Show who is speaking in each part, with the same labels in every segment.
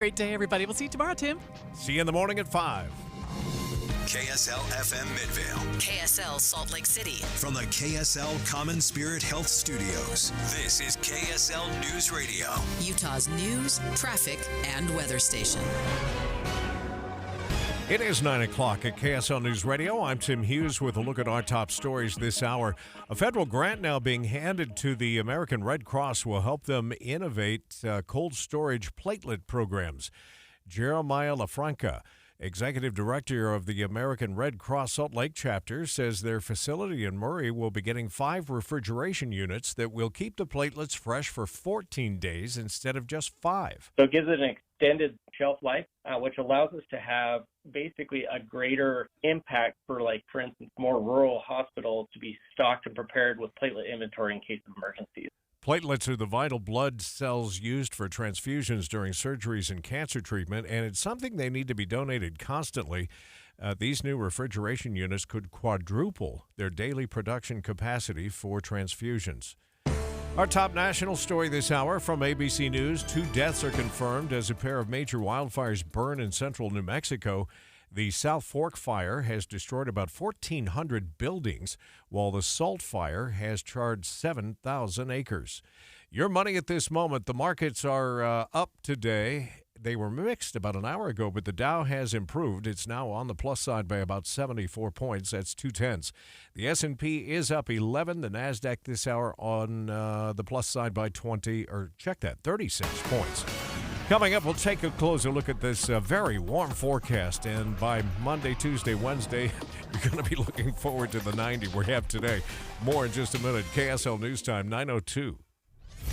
Speaker 1: Great day, everybody. We'll see you tomorrow, Tim.
Speaker 2: See you in the morning at 5.
Speaker 3: KSL FM Midvale.
Speaker 4: KSL Salt Lake City.
Speaker 3: From the KSL Common Spirit Health Studios, this is KSL News Radio.
Speaker 4: Utah's news, traffic, and weather station.
Speaker 2: It is 9 o'clock at KSL News Radio. I'm Tim Hughes with a look at our top stories this hour. A federal grant now being handed to the American Red Cross will help them innovate cold storage platelet programs. Jeremiah LaFranca, Executive Director of the American Red Cross Salt Lake chapter, says their facility in Murray will be getting 5 refrigeration units that will keep the platelets fresh for 14 days instead of just 5.
Speaker 5: So it gives it an extended shelf life, which allows us to have basically a greater impact for, like, for instance, more rural hospitals to be stocked and prepared with platelet inventory in case of emergencies.
Speaker 2: Platelets are the vital blood cells used for transfusions during surgeries and cancer treatment, and it's something they need to be donated constantly. These new refrigeration units could quadruple their daily production capacity for transfusions. Our top national story this hour from ABC News. 2 deaths are confirmed as a pair of major wildfires burn in central New Mexico. The South Fork fire has destroyed about 1,400 buildings, while the Salt fire has charred 7,000 acres. Your money at this moment. The markets are up today. They were mixed about an hour ago, but the Dow has improved. It's now on the plus side by about 74 points. That's 0.2. The S&P is up 11. The NASDAQ this hour on the plus side by 36 points. Coming up, we'll take a closer look at this very warm forecast, and by Monday, Tuesday, Wednesday, you're going to be looking forward to the 90 we have today. More in just a minute. KSL News Time, 9:02.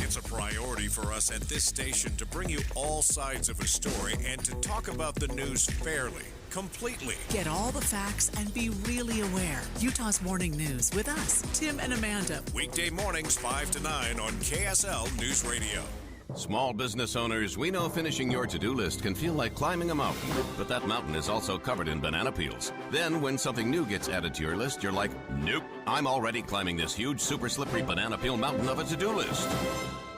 Speaker 3: It's a priority for us at this station to bring you all sides of a story and to talk about the news fairly, completely.
Speaker 4: Get all the facts and be really aware. Utah's Morning News with us, Tim and Amanda.
Speaker 3: Weekday mornings 5 to 9 on KSL News Radio.
Speaker 6: Small business owners, we know finishing your to-do list can feel like climbing a mountain, but that mountain is also covered in banana peels. Then when something new gets added to your list, you're like, nope, I'm already climbing this huge, super slippery banana peel mountain of a to-do list.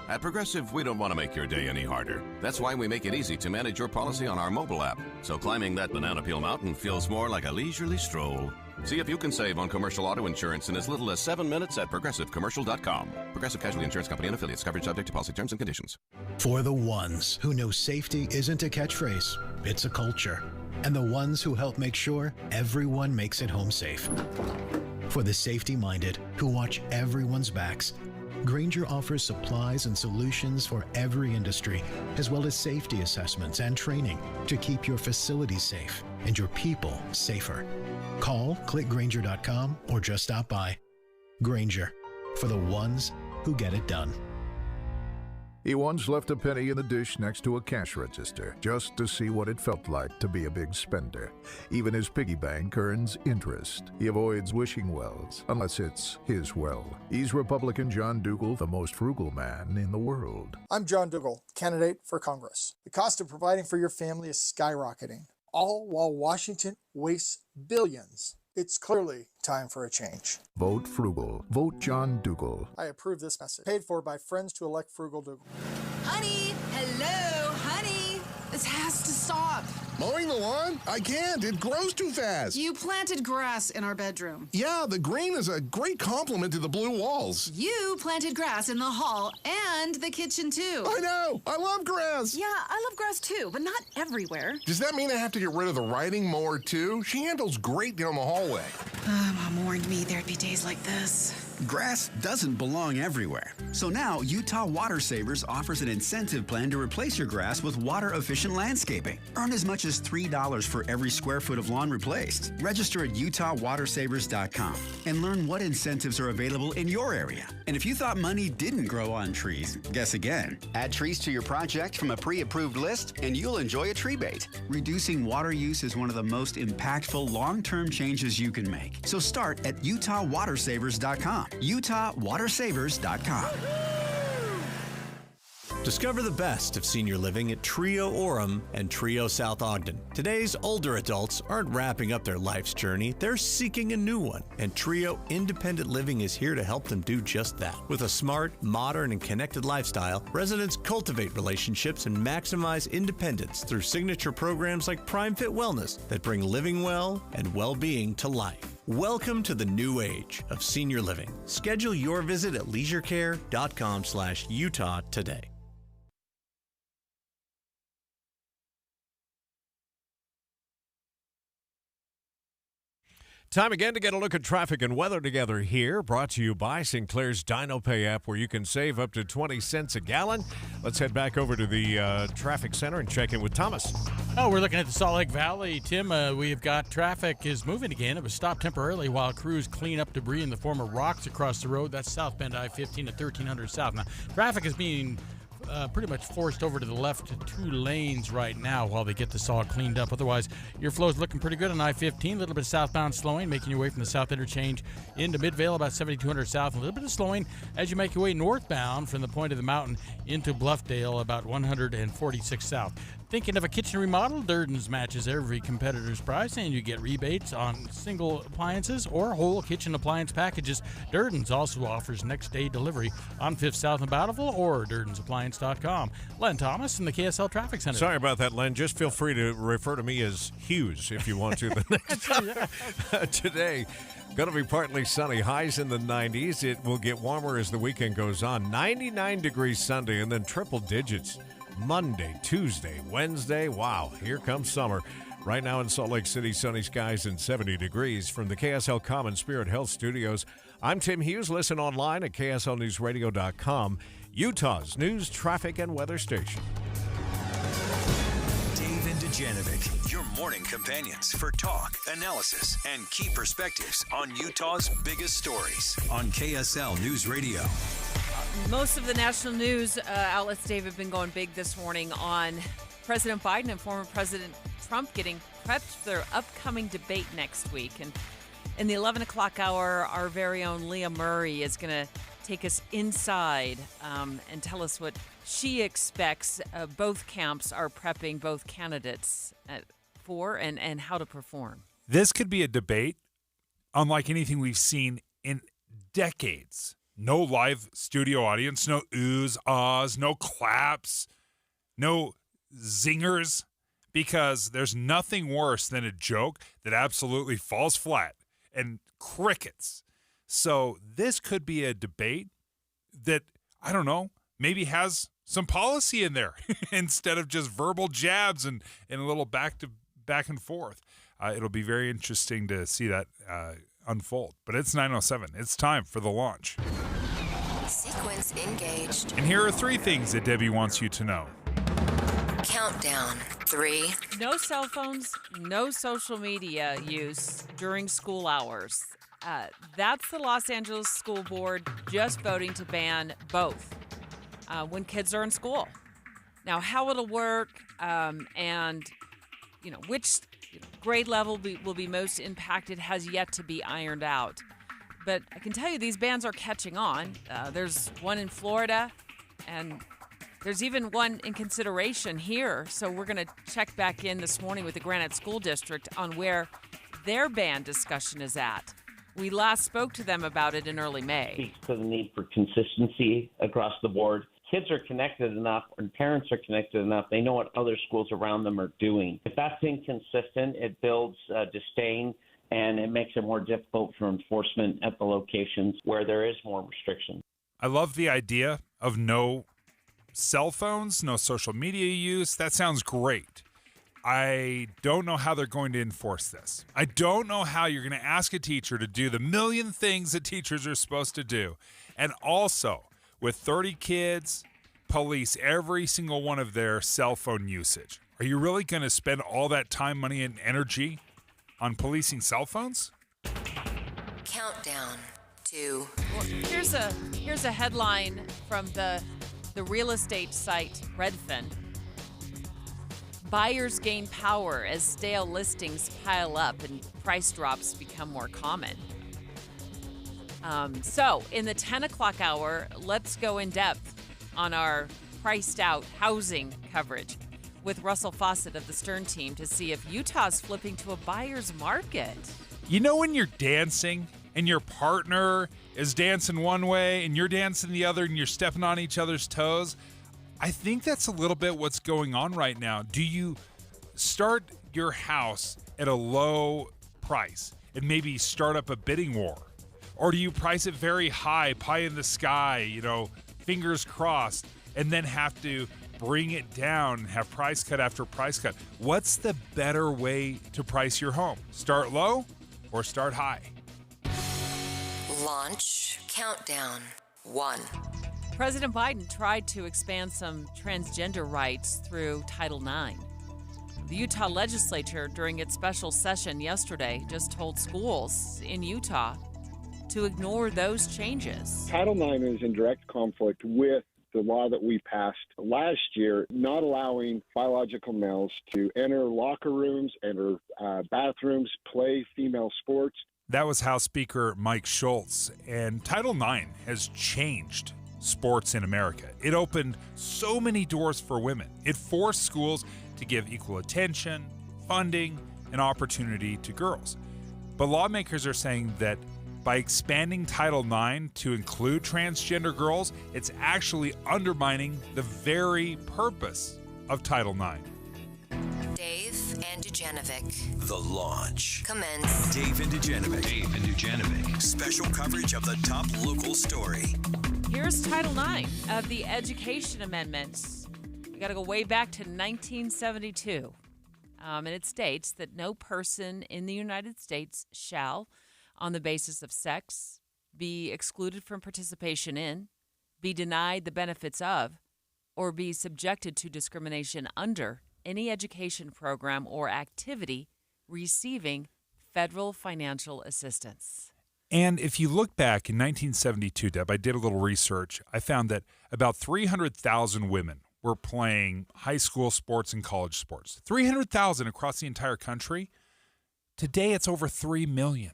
Speaker 6: At Progressive, we don't want to make your day any harder. That's why we make it easy to manage your policy on our mobile app. So climbing that banana peel mountain feels more like a leisurely stroll. See if you can save on commercial auto insurance in as little as 7 minutes at progressivecommercial.com. Progressive Casualty Insurance Company and affiliates. Coverage subject to policy terms and conditions.
Speaker 7: For the ones who know safety isn't a catchphrase, it's a culture. And the ones who help make sure everyone makes it home safe. For the safety-minded who watch everyone's backs, Grainger offers supplies and solutions for every industry, as well as safety assessments and training to keep your facilities safe and your people safer. Call, click Grainger.com, or just stop by. Grainger, for the ones who get it done.
Speaker 8: He once left a penny in the dish next to a cash register just to see what it felt like to be a big spender. Even his piggy bank earns interest. He avoids wishing wells unless it's his well. He's Republican John Dougal, the most frugal man in the world.
Speaker 9: I'm John Dougal, candidate for Congress. The cost of providing for your family is skyrocketing, all while Washington wastes billions. It's clearly time for a change.
Speaker 8: Vote frugal. Vote John Dougal.
Speaker 9: I approve this message. Paid for by friends to elect Frugal Dougal.
Speaker 10: Honey! Hello, honey! This has to stop.
Speaker 11: Mowing the lawn? I can't. It grows too fast.
Speaker 10: You planted grass in our bedroom.
Speaker 11: Yeah, the green is a great compliment to the blue walls.
Speaker 10: You planted grass in the hall and the kitchen, too.
Speaker 11: I know. I love grass.
Speaker 10: Yeah, I love grass, too, but not everywhere.
Speaker 11: Does that mean I have to get rid of the riding mower, too? She handles great down the hallway.
Speaker 10: Mom warned me there'd be days like this.
Speaker 12: Grass doesn't belong everywhere. So now Utah Water Savers offers an incentive plan to replace your grass with water-efficient landscaping. Earn as much as $3 for every square foot of lawn replaced. Register at utahwatersavers.com and learn what incentives are available in your area. And if you thought money didn't grow on trees, guess again. Add trees to your project from a pre-approved list and you'll enjoy a tree bait. Reducing water use is one of the most impactful long-term changes you can make. So start at utahwatersavers.com. utahwatersavers.com.
Speaker 1: Discover the best of senior living at Trio Orem and Trio South Ogden. Today's older adults aren't wrapping up their life's journey, they're seeking a new one. And Trio Independent Living is here to help them do just that. With a smart, modern, and connected lifestyle, residents cultivate relationships and maximize independence through signature programs like Prime Fit Wellness that bring living well and well-being to life. Welcome to the new age of senior living. Schedule your visit at leisurecare.com/Utah today.
Speaker 2: Time again to get a look at traffic and weather together here. Brought to you by Sinclair's DinoPay app, where you can save up to 20 cents a gallon. Let's head back over to the traffic center and check in with Thomas.
Speaker 13: Oh, we're looking at the Salt Lake Valley. Tim, we've got traffic is moving again. It was stopped temporarily while crews clean up debris in the form of rocks across the road. That's southbound I-15 at 1300 South. Now, traffic is being pretty much forced over to the left 2 lanes right now while they get this all cleaned up. Otherwise, your flow's looking pretty good on I-15. A little bit of southbound slowing, making your way from the south interchange into Midvale, about 7200 South. A little bit of slowing as you make your way northbound from the point of the mountain into Bluffdale, about 146 South. Thinking of a kitchen remodel? Durden's matches every competitor's price, and you get rebates on single appliances or whole kitchen appliance packages. Durden's also offers next-day delivery on 5th South and Bountiful or DurdensAppliance.com. Len Thomas in the KSL Traffic Center.
Speaker 2: Sorry about that, Len. Just feel free to refer to me as Hughes if you want to the next time. Today, going to be partly sunny, highs in the 90s. It will get warmer as the weekend goes on. 99 degrees Sunday and then triple digits Monday, Tuesday, Wednesday. Wow, here comes summer. Right now in Salt Lake City, sunny skies and 70 degrees. From the KSL Common Spirit Health Studios, I'm Tim Hughes. Listen online at KSLNewsRadio.com, Utah's news, traffic, and weather station.
Speaker 14: Dave and Dujanovic, your morning companions for talk, analysis, and key perspectives on Utah's biggest stories on KSL News Radio.
Speaker 15: Most of the national news outlets, Dave, have been going big this morning on President Biden and former President Trump getting prepped for their upcoming debate next week. And in the 11 o'clock hour, our very own Leah Murray is going to take us inside and tell us what she expects both camps are prepping both candidates for and how to perform.
Speaker 16: This could be a debate unlike anything we've seen in decades. No live studio audience, no oohs, ahs, no claps, no zingers, because there's nothing worse than a joke that absolutely falls flat and crickets. So this could be a debate that, I don't know, maybe has some policy in there instead of just verbal jabs and a little back and forth. It'll be very interesting to see that unfold. But it's 9:07. It's time for the launch.
Speaker 17: Sequence engaged.
Speaker 16: And here are 3 things that Debbie wants you to know.
Speaker 17: Countdown. 3.
Speaker 15: No cell phones, no social media use during school hours. That's the Los Angeles School Board just voting to ban both when kids are in school. Now, how it'll work and which grade level will be most impacted has yet to be ironed out. But I can tell you these bans are catching on. There's one in Florida, and there's even one in consideration here. So we're going to check back in this morning with the Granite School District on where their ban discussion is at. We last spoke to them about it in early May.
Speaker 18: Speaks to the need for consistency across the board. Kids are connected enough and parents are connected enough. They know what other schools around them are doing. If that's inconsistent, it builds disdain, and it makes it more difficult for enforcement at the locations where there is more restriction.
Speaker 16: I love the idea of no cell phones, no social media use. That sounds great. I don't know how they're going to enforce this. I don't know how you're going to ask a teacher to do the million things that teachers are supposed to do. And also, with 30 kids, police every single one of their cell phone usage. Are you really going to spend all that time, money, and energy on policing cell phones?
Speaker 17: Countdown. 2.
Speaker 15: Well, here's a headline from the real estate site Redfin. Buyers gain power as stale listings pile up and price drops become more common. So in the 10 o'clock hour, let's go in depth on our priced out housing coverage with Russell Fawcett of the Stern team to see if Utah's flipping to a buyer's market.
Speaker 16: You know when you're dancing and your partner is dancing one way and you're dancing the other and you're stepping on each other's toes? I think that's a little bit what's going on right now. Do you start your house at a low price and maybe start up a bidding war? Or do you price it very high, pie in the sky, fingers crossed, and then have to bring it down, have price cut after price cut? What's the better way to price your home? Start low or start high?
Speaker 17: Launch countdown 1.
Speaker 15: President Biden tried to expand some transgender rights through Title IX. The Utah legislature, during its special session yesterday, just told schools in Utah to ignore those changes.
Speaker 19: Title IX is in direct conflict with the law that we passed last year, not allowing biological males to enter locker rooms, enter bathrooms, play female sports.
Speaker 16: That was House Speaker Mike Schultz, and Title IX has changed sports in America. It opened so many doors for women. It forced schools to give equal attention, funding, and opportunity to girls. But lawmakers are saying that by expanding Title IX to include transgender girls, it's actually undermining the very purpose of Title IX.
Speaker 17: Dave and Dujanovic.
Speaker 14: The launch.
Speaker 17: Commence.
Speaker 14: Dave and Dujanovic. Special coverage of the top local story.
Speaker 15: Here's Title IX of the Education Amendments. We got to go way back to 1972. And it states that no person in the United States shall, on the basis of sex, be excluded from participation in, be denied the benefits of, or be subjected to discrimination under any education program or activity receiving federal financial assistance.
Speaker 16: And if you look back in 1972, Deb, I did a little research. I found that about 300,000 women were playing high school sports and college sports. 300,000 across the entire country. Today, it's over 3 million.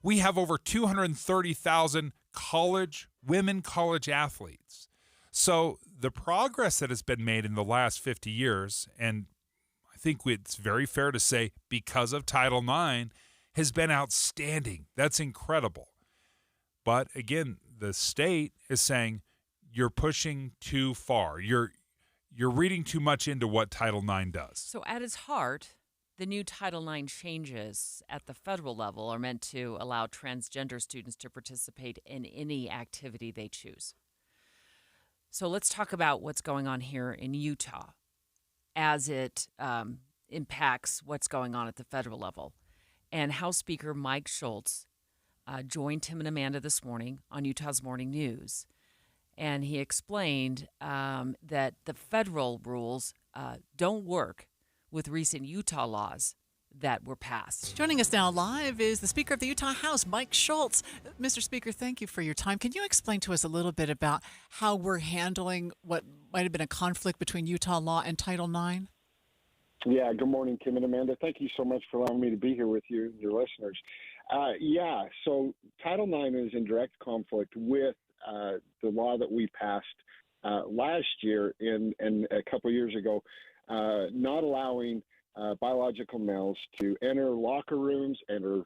Speaker 16: We have over 230,000 women college athletes. So the progress that has been made in the last 50 years, and I think it's very fair to say because of Title IX, has been outstanding. That's incredible. But again, the state is saying you're pushing too far. You're reading too much into what Title IX does.
Speaker 15: So at its heart, the new Title IX changes at the federal level are meant to allow transgender students to participate in any activity they choose. So let's talk about what's going on here in Utah as it impacts what's going on at the federal level. And House Speaker Mike Schultz joined Tim and Amanda this morning on Utah's Morning News. And he explained that the federal rules don't work with recent Utah laws that were passed.
Speaker 4: Joining us now live is the Speaker of the Utah House, Mike Schultz. Mr. Speaker, thank you for your time. Can you explain to us a little bit about how we're handling what might have been a conflict between Utah law and Title IX?
Speaker 19: Yeah, good morning, Tim and Amanda. Thank you so much for allowing me to be here with you and your listeners. So Title IX is in direct conflict with the law that we passed last year and a couple years ago, not allowing biological males to enter locker rooms, enter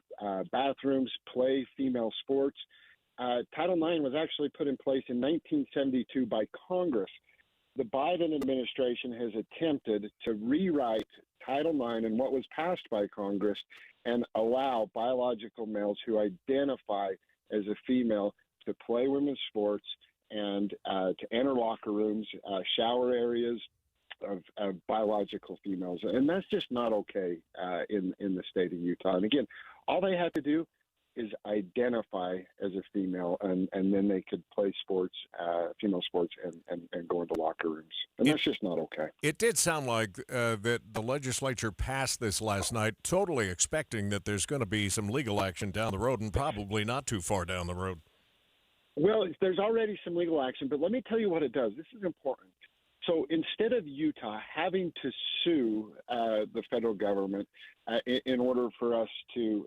Speaker 19: bathrooms, play female sports. Title IX was actually put in place in 1972 by Congress. The Biden administration has attempted to rewrite Title IX and what was passed by Congress and allow biological males who identify as a female to play women's sports and to enter locker rooms, shower areas of biological females. And that's just not okay in the state of Utah. And again, all they have to do is identify as a female, and then they could play sports, female sports, and go into locker rooms. And that's just not okay.
Speaker 2: It did sound like that the legislature passed this last night, totally expecting that there's going to be some legal action down the road, and probably not too far down the road.
Speaker 19: Well, there's already some legal action, but let me tell you what it does. This is important. So instead of Utah having to sue the federal government in order for us to,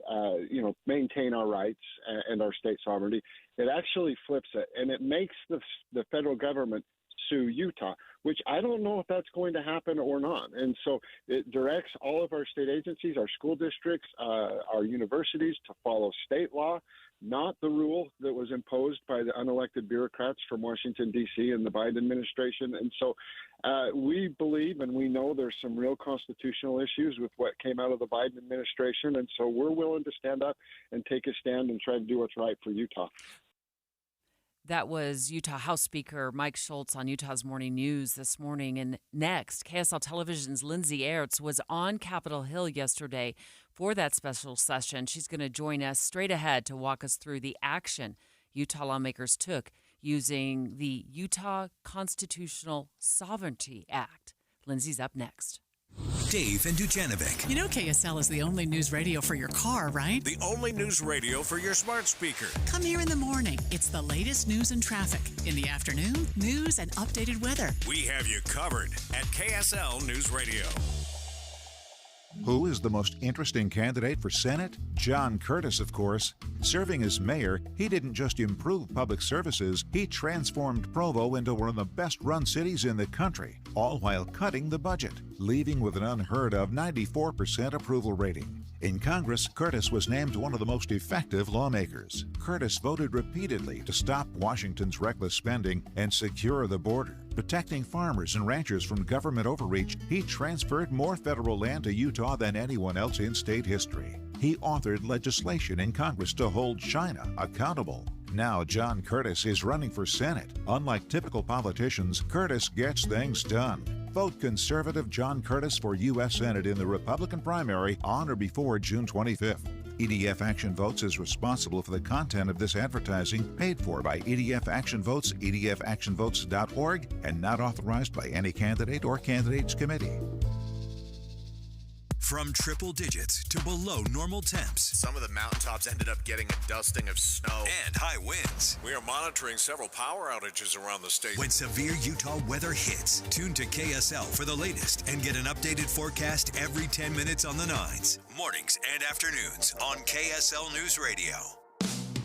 Speaker 19: maintain our rights and our state sovereignty, it actually flips it, and it makes the federal government sue Utah, which I don't know if that's going to happen or not. And so it directs all of our state agencies, our school districts, our universities to follow state law, not the rule that was imposed by the unelected bureaucrats from Washington, D.C. and the Biden administration. And so we believe and we know there's some real constitutional issues with what came out of the Biden administration. And so we're willing to stand up and take a stand and try to do what's right for Utah.
Speaker 15: That was Utah House Speaker Mike Schultz on Utah's Morning News this morning. And next, KSL Television's Lindsay Aerts was on Capitol Hill yesterday for that special session. She's going to join us straight ahead to walk us through the action Utah lawmakers took using the Utah Constitutional Sovereignty Act. Lindsay's up next.
Speaker 14: Dave and Dujanovic.
Speaker 4: You know KSL is the only news radio for your car, right?
Speaker 3: The only news radio for your smart speaker.
Speaker 4: Come here in the morning. It's the latest news and traffic. In the afternoon, news and updated weather.
Speaker 3: We have you covered at KSL News Radio.
Speaker 20: Who is the most interesting candidate for Senate? John Curtis, of course. Serving as mayor, he didn't just improve public services, he transformed Provo into one of the best-run cities in the country, all while cutting the budget, leaving with an unheard-of 94% approval rating. In Congress, Curtis was named one of the most effective lawmakers. Curtis voted repeatedly to stop Washington's reckless spending and secure the border. Protecting farmers and ranchers from government overreach, he transferred more federal land to Utah than anyone else in state history. He authored legislation in Congress to hold China accountable. Now John Curtis is running for Senate. Unlike typical politicians, Curtis gets things done. Vote conservative John Curtis for U.S. Senate in the Republican primary on or before June 25th. EDF Action Votes is responsible for the content of this advertising, paid for by EDF Action Votes, edfactionvotes.org, and not authorized by any candidate or candidates committee.
Speaker 14: From triple digits to below normal temps.
Speaker 21: Some of the mountaintops ended up getting a dusting of snow.
Speaker 14: And high winds.
Speaker 3: We are monitoring several power outages around the state.
Speaker 14: When severe Utah weather hits, tune to KSL for the latest and get an updated forecast every 10 minutes on the 9s, mornings and afternoons on KSL News Radio.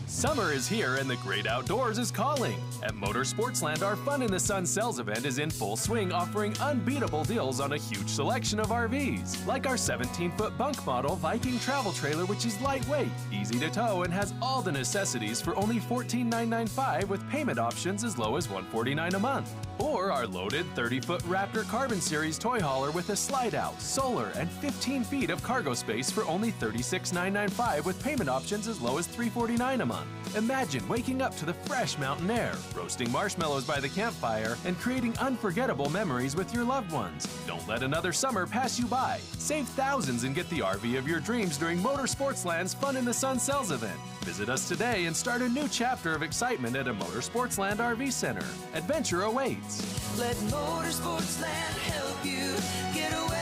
Speaker 22: Summer is here and the great outdoors is calling. At Motorsportsland, our Fun in the Sun sales event is in full swing, offering unbeatable deals on a huge selection of RVs, like our 17-foot bunk model Viking travel trailer, which is lightweight, easy to tow, and has all the necessities for only $14,995 with payment options as low as $149 a month. Or our loaded 30-foot Raptor Carbon Series toy hauler with a slide-out, solar, and 15 feet of cargo space for only $36,995 with payment options as low as $349 a month. Imagine waking up to the fresh mountain air, roasting marshmallows by the campfire, and creating unforgettable memories with your loved ones. Don't let another summer pass you by. Save thousands and get the RV of your dreams during Motorsportsland's Fun in the Sun sales event. Visit us today and start a new chapter of excitement at a Motorsportsland RV Center. Adventure awaits.
Speaker 23: Let Motorsportsland help you get away.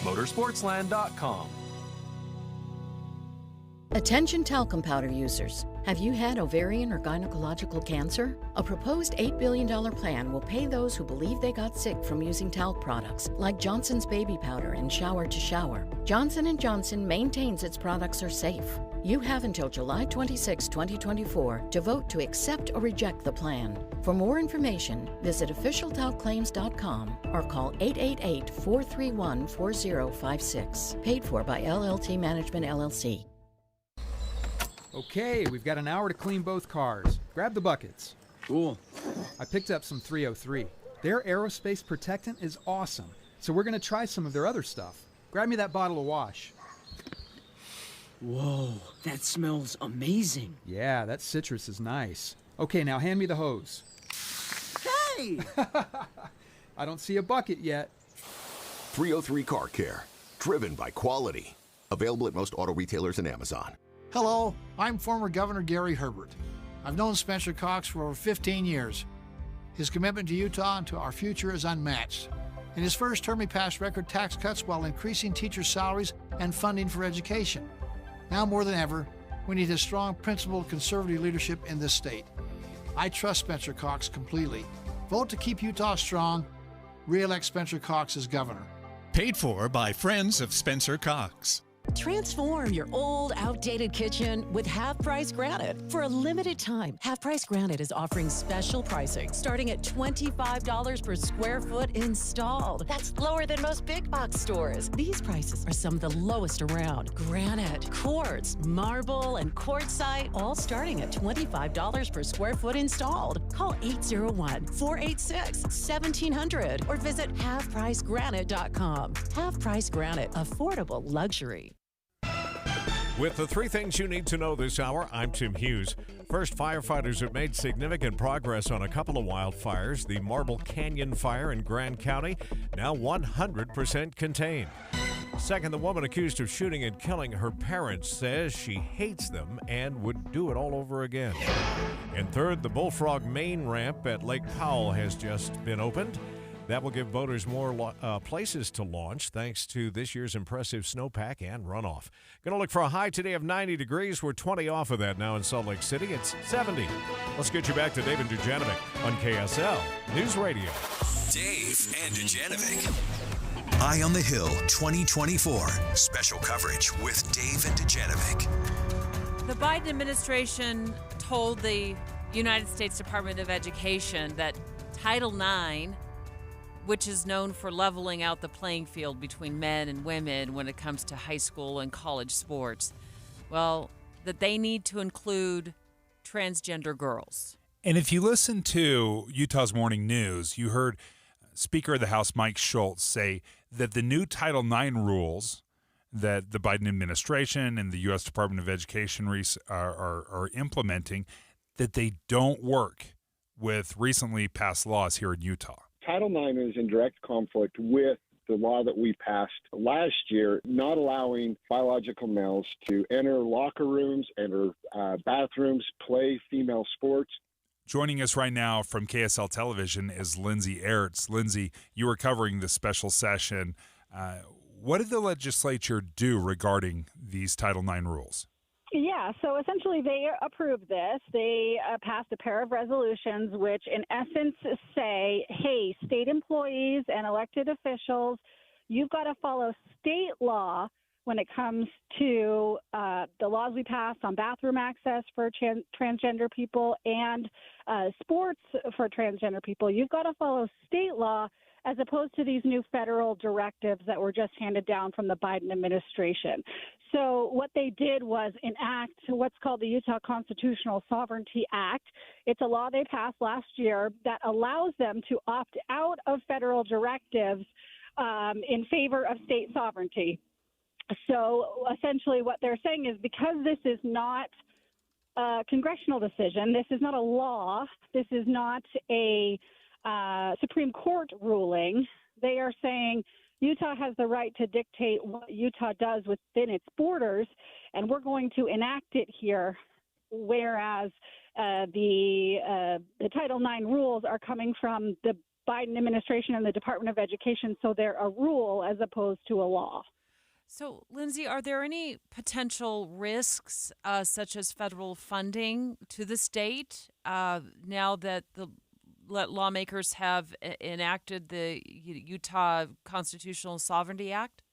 Speaker 22: Motorsportsland.com.
Speaker 24: Attention talcum powder users. Have you had ovarian or gynecological cancer? A proposed $8 billion plan will pay those who believe they got sick from using talc products like Johnson's baby powder and shower to shower. Johnson & Johnson maintains its products are safe. You have until July 26, 2024 to vote to accept or reject the plan. For more information, visit officialtalcclaims.com or call 888-431-4056. Paid for by LLT Management, LLC.
Speaker 25: Okay, we've got an hour to clean both cars. Grab the buckets.
Speaker 26: Cool.
Speaker 25: I picked up some 303. Their aerospace protectant is awesome, so we're going to try some of their other stuff. Grab me that bottle of wash.
Speaker 26: Whoa, that smells amazing.
Speaker 25: Yeah, that citrus is nice. Okay, now hand me the hose.
Speaker 26: Hey!
Speaker 25: I don't see a bucket yet.
Speaker 27: 303 Car Care. Driven by quality. Available at most auto retailers and Amazon.
Speaker 28: Hello, I'm former Governor Gary Herbert. I've known Spencer Cox for over 15 years. His commitment to Utah and to our future is unmatched. In his first term, he passed record tax cuts while increasing teachers' salaries and funding for education. Now more than ever, we need a strong, principled, conservative leadership in this state. I trust Spencer Cox completely. Vote to keep Utah strong. Re-elect Spencer Cox as governor.
Speaker 29: Paid for by Friends of Spencer Cox.
Speaker 5: Transform your old, outdated kitchen with half-price Granite. For a limited time, half-price Granite is offering special pricing starting at $25 per square foot installed. That's lower than most big box stores. These prices are some of the lowest around. Granite, quartz, marble, and quartzite, all starting at $25 per square foot installed. Call 801-486-1700 or visit halfpricegranite.com. Half-price Granite, affordable luxury.
Speaker 2: With the three things you need to know this hour, I'm Tim Hughes. First, firefighters have made significant progress on a couple of wildfires. The Marble Canyon fire in Grand County, now 100% contained. Second, the woman accused of shooting and killing her parents says she hates them and would do it all over again. And third, the Bullfrog main ramp at Lake Powell has just been opened. That will give boaters more places to launch thanks to this year's impressive snowpack and runoff. Going to look for a high today of 90 degrees. We're 20 off of that now in Salt Lake City. It's 70. Let's get you back to Dave and Dujanovic on KSL News Radio.
Speaker 14: Dave and Dujanovic. Eye on the Hill 2024. Special coverage with Dave and Dujanovic.
Speaker 15: The Biden administration told the United States Department of Education that Title IX, which is known for leveling out the playing field between men and women when it comes to high school and college sports, well, that they need to include transgender girls.
Speaker 16: And if you listen to Utah's Morning News, you heard Speaker of the House Mike Schultz say that the new Title IX rules that the Biden administration and the U.S. Department of Education are implementing, that they don't work with recently passed laws here in Utah.
Speaker 19: Title IX is in direct conflict with the law that we passed last year, not allowing biological males to enter locker rooms, enter bathrooms, play female sports.
Speaker 16: Joining us right now from KSL Television is Lindsay Ertz. Lindsay, you were covering this special session. What did the legislature do regarding these Title IX rules?
Speaker 6: Yeah, so essentially they approved this. They passed a pair of resolutions which in essence say, hey, state employees and elected officials, you've got to follow state law when it comes to the laws we passed on bathroom access for transgender people and sports for transgender people. You've got to follow state law as opposed to these new federal directives that were just handed down from the Biden administration. So what they did was enact what's called the Utah Constitutional Sovereignty Act. It's a law they passed last year that allows them to opt out of federal directives in favor of state sovereignty. So essentially what they're saying is because this is not a congressional decision, this is not a law, this is not a Supreme Court ruling, they are saying Utah has the right to dictate what Utah does within its borders, and we're going to enact it here, whereas the Title IX rules are coming from the Biden administration and the Department of Education, so they're a rule as opposed to a law.
Speaker 15: So, Lindsay, are there any potential risks, such as federal funding to the state, now that the lawmakers have enacted the Utah Constitutional Sovereignty Act?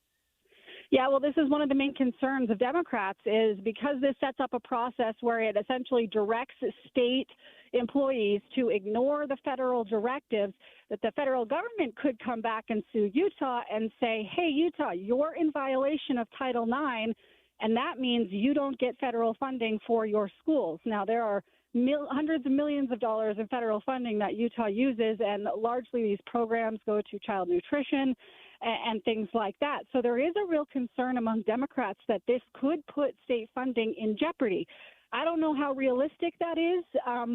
Speaker 6: Yeah, well, this is one of the main concerns of Democrats is because this sets up a process where it essentially directs state employees to ignore the federal directives, that the federal government could come back and sue Utah and say, hey, Utah, you're in violation of Title IX, and that means you don't get federal funding for your schools. Now, there are hundreds of millions of dollars in federal funding that Utah uses, and largely these programs go to child nutrition and things like that. So there is a real concern among Democrats that this could put state funding in jeopardy. I don't know how realistic that is,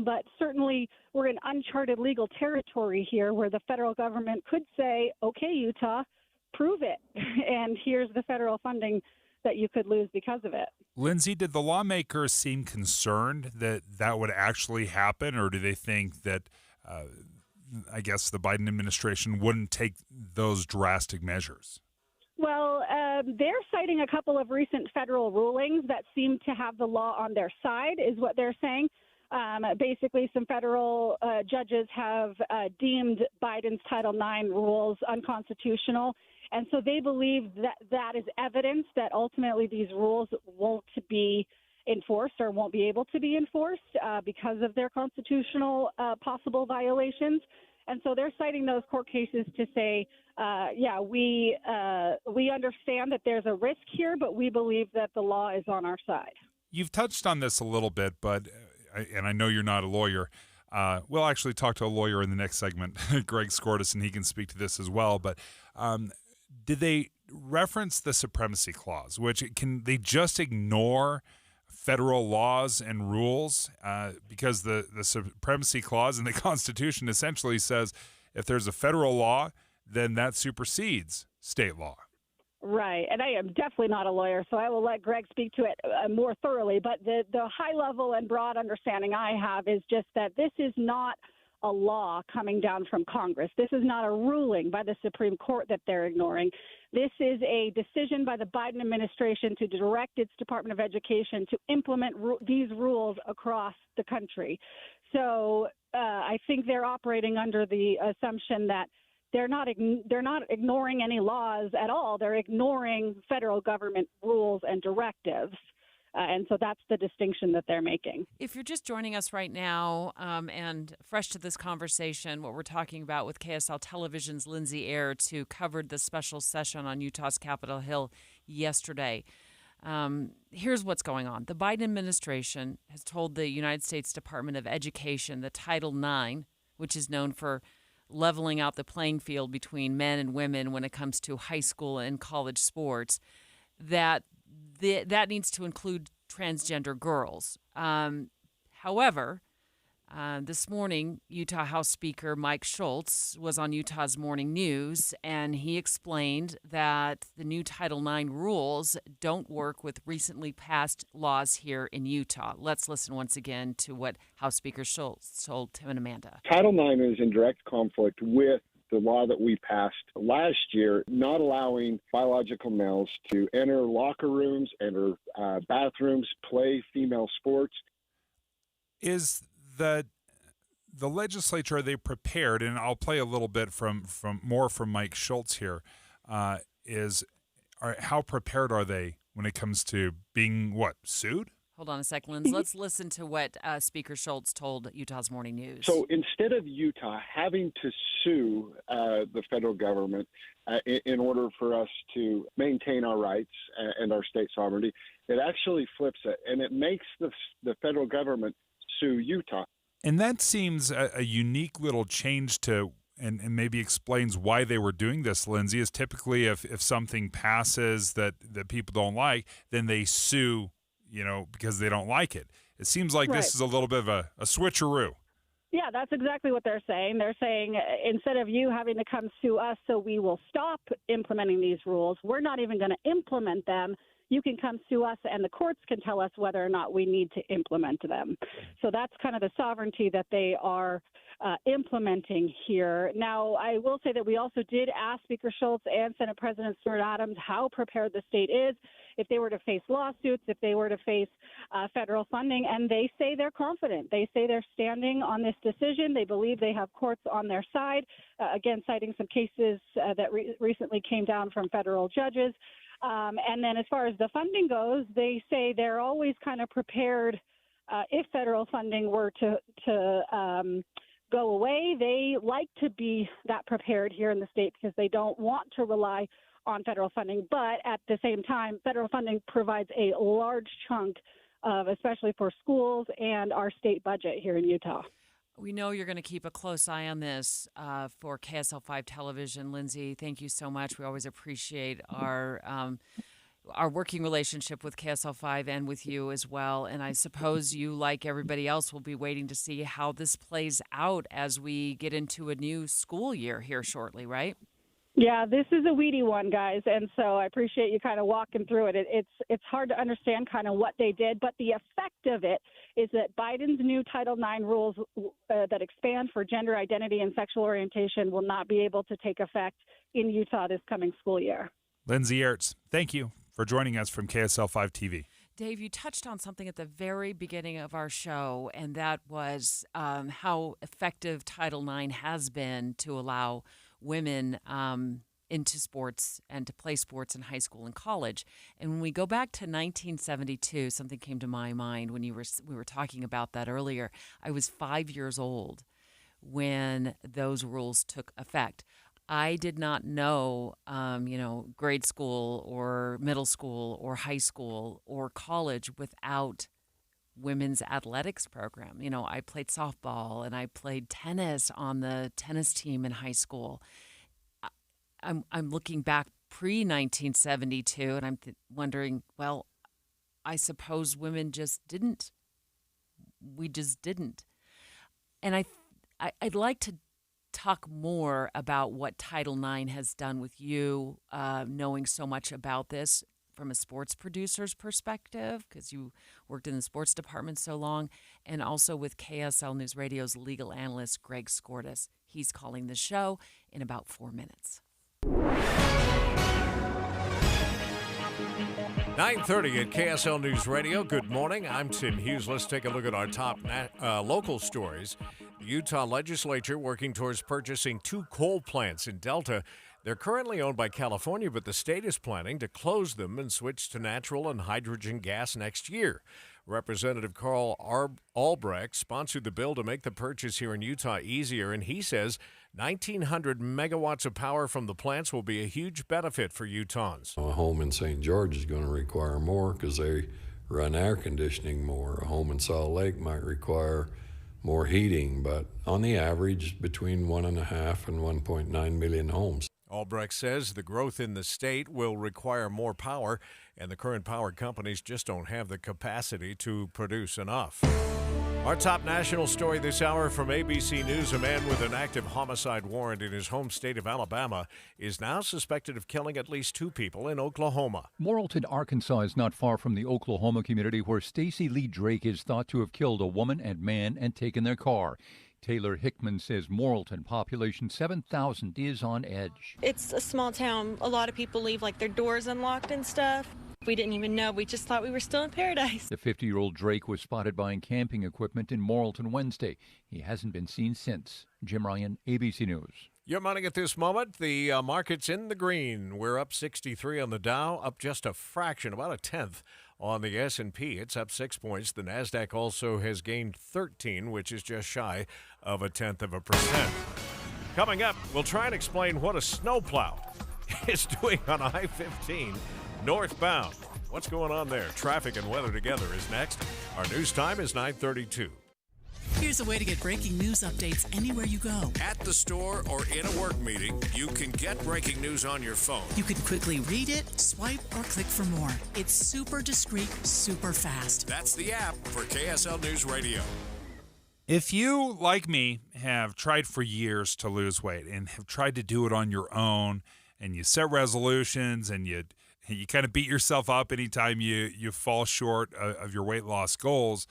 Speaker 6: but certainly we're in uncharted legal territory here where the federal government could say, okay, Utah, prove it, and here's the federal funding that you could lose because of it.
Speaker 16: Lindsay, did the lawmakers seem concerned that that would actually happen, or do they think that, I guess, the Biden administration wouldn't take those drastic measures?
Speaker 6: Well, they're citing a couple of recent federal rulings that seem to have the law on their side, is what they're saying. Basically, some federal judges have deemed Biden's Title IX rules unconstitutional, And so they believe that that is evidence that ultimately these rules won't be enforced or won't be able to be enforced because of their constitutional possible violations. And so they're citing those court cases to say, we understand that there's a risk here, but we believe that the law is on our side.
Speaker 16: You've touched on this a little bit, but and I know you're not a lawyer. We'll actually talk to a lawyer in the next segment, Greg Skordas, and he can speak to this as well. But did they reference the Supremacy Clause, which can they just ignore federal laws and rules? Because the Supremacy Clause in the Constitution essentially says if there's a federal law, then that supersedes state law.
Speaker 6: Right. And I am definitely not a lawyer, so I will let Greg speak to it more thoroughly. But the high level and broad understanding I have is just that this is not a law coming down from Congress. This is not a ruling by the Supreme Court that they're ignoring. This is a decision by the Biden administration to direct its Department of Education to implement these rules across the country. So I think they're operating under the assumption that they're not ignoring any laws at all. They're ignoring federal government rules and directives. And so that's the distinction that they're making.
Speaker 15: If you're just joining us right now and fresh to this conversation, what we're talking about with KSL Television's Lindsay Aerts, who covered the special session on Utah's Capitol Hill yesterday. Here's what's going on. The Biden administration has told the United States Department of Education that Title IX, which is known for leveling out the playing field between men and women when it comes to high school and college sports, that needs to include transgender girls. However, this morning, Utah House Speaker Mike Schultz was on Utah's Morning News, and he explained that the new Title IX rules don't work with recently passed laws here in Utah. Let's listen once again to what House Speaker Schultz told Tim and Amanda.
Speaker 19: Title IX is in direct conflict with the law that we passed last year, not allowing biological males to enter locker rooms, enter bathrooms, play female sports.
Speaker 16: Is the legislature, are they prepared? And I'll play a little bit from Mike Schultz here. How prepared are they when it comes to being sued?
Speaker 15: Hold on a second, Linz. Let's listen to what Speaker Schultz told Utah's Morning News.
Speaker 19: So instead of Utah having to sue the federal government in order for us to maintain our rights and our state sovereignty, it actually flips it, and it makes the federal government sue Utah.
Speaker 16: And that seems a unique little change to, and maybe explains why they were doing this, Lindsay, is typically if something passes that people don't like, then they sue, because they don't like it. It seems like This is a little bit of a switcheroo.
Speaker 6: Yeah, that's exactly what they're saying. They're saying instead of you having to come sue us so we will stop implementing these rules, we're not even going to implement them. You can come sue us, and the courts can tell us whether or not we need to implement them. So that's kind of the sovereignty that they are implementing here. Now, I will say that we also did ask Speaker Schultz and Senate President Stuart Adams how prepared the state is if they were to face lawsuits, if they were to face federal funding, and they say they're confident. They say they're standing on this decision. They believe they have courts on their side, again, citing some cases that recently came down from federal judges. And then as far as the funding goes, they say they're always kind of prepared if federal funding were to go away. They like to be that prepared here in the state because they don't want to rely on federal funding. But at the same time, federal funding provides a large chunk of, especially for schools and our state budget here in Utah.
Speaker 15: We know you're going to keep a close eye on this for KSL5 Television. Lindsay, thank you so much. We always appreciate our working relationship with KSL5 and with you as well. And I suppose you, like everybody else, will be waiting to see how this plays out as we get into a new school year here shortly, right?
Speaker 6: Yeah, this is a weedy one, guys, and so I appreciate you kind of walking through it. It's hard to understand kind of what they did, but the effect of it is that Biden's new Title IX rules that expand for gender identity and sexual orientation will not be able to take effect in Utah this coming school year.
Speaker 16: Lindsay Aerts, thank you for joining us from KSL5 TV.
Speaker 15: Dave, you touched on something at the very beginning of our show, and that was how effective Title IX has been to allow women into sports and to play sports in high school and college. And when we go back to 1972, something came to my mind when we were talking about that earlier. I was 5 years old when those rules took effect. I did not know, grade school or middle school or high school or college without women's athletics program. I played softball and I played tennis on the tennis team in high school. I'm looking back pre-1972 and I'm wondering, well, I suppose women just didn't. We just didn't. And I'd like to talk more about what Title IX has done with you, knowing so much about this from a sports producer's perspective, because you worked in the sports department so long, and also with KSL News Radio's legal analyst, Greg Skordas. He's calling the show in about 4 minutes.
Speaker 2: 9:30 at KSL News Radio. Good morning. I'm Tim Hughes. Let's take a look at our top local stories. The Utah legislature working towards purchasing 2 coal plants in Delta. They're currently owned by California, but the state is planning to close them and switch to natural and hydrogen gas next year. Representative Carl Albrecht sponsored the bill to make the purchase here in Utah easier, and he says 1,900 megawatts of power from the plants will be a huge benefit for Utahns.
Speaker 1: A home in St. George is going to require more because they run air conditioning more. A home in Salt Lake might require more heating, but on the average, between 1.5 and 1.9 million homes.
Speaker 2: Albrecht says the growth in the state will require more power, and the current power companies just don't have the capacity to produce enough. Our top national story this hour from ABC News: a man with an active homicide warrant in his home state of Alabama is now suspected of killing at least 2 people in Oklahoma.
Speaker 7: Morrilton, Arkansas is not far from the Oklahoma community where Stacy Lee Drake is thought to have killed a woman and man and taken their car. Taylor Hickman says Morrilton, population 7,000, is on edge.
Speaker 8: It's a small town. A lot of people leave their doors unlocked and stuff. We didn't even know. We just thought we were still in paradise.
Speaker 7: The 50-year-old Drake was spotted buying camping equipment in Morrilton Wednesday. He hasn't been seen since. Jim Ryan, ABC News.
Speaker 2: Your money at this moment, the market's in the green. We're up 63 on the Dow, up just a fraction, about a tenth on the S&P. It's up 6 points. The NASDAQ also has gained 13, which is just shy of 0.1%. Coming up, we'll try and explain what a snowplow is doing on I-15 northbound. What's going on there? Traffic and weather together is next. Our news time is 9:32.
Speaker 9: Here's a way to get breaking news updates anywhere you go.
Speaker 3: At the store or in a work meeting, you can get breaking news on your phone.
Speaker 9: You can quickly read it, swipe, or click for more. It's super discreet, super fast.
Speaker 3: That's the app for KSL News Radio.
Speaker 16: If you, like me, have tried for years to lose weight and have tried to do it on your own, and you set resolutions and you kind of beat yourself up anytime you fall short of your weight loss goals,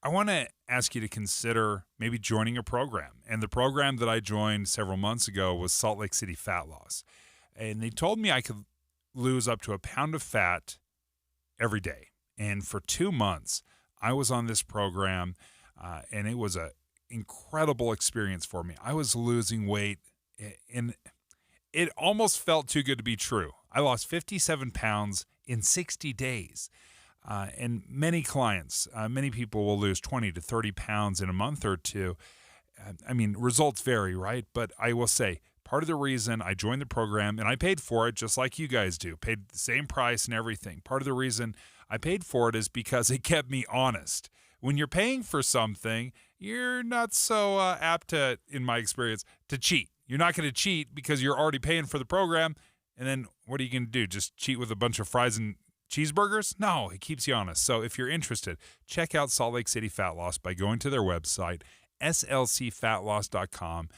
Speaker 16: I want to ask you to consider maybe joining a program. And the program that I joined several months ago was Salt Lake City Fat Loss. And they told me I could lose up to 1 pound of fat every day. And for 2 months, I was on this program, and it was an incredible experience for me. I was losing weight, and it almost felt too good to be true. I lost 57 pounds in 60 days. And many clients, many people will lose 20 to 30 pounds in a month or two. I mean, results vary, right? But I will say part of the reason I joined the program, and I paid for it just like you guys do, paid the same price and everything. Part of the reason I paid for it is because it kept me honest. When you're paying for something, you're not so apt to, in my experience, to cheat. You're not going to cheat because you're already paying for the program. And then what are you going to do? Just cheat with a bunch of fries and cheeseburgers? No, it keeps you honest. So if you're interested, check out Salt Lake City Fat Loss by going to their website, slcfatloss.com.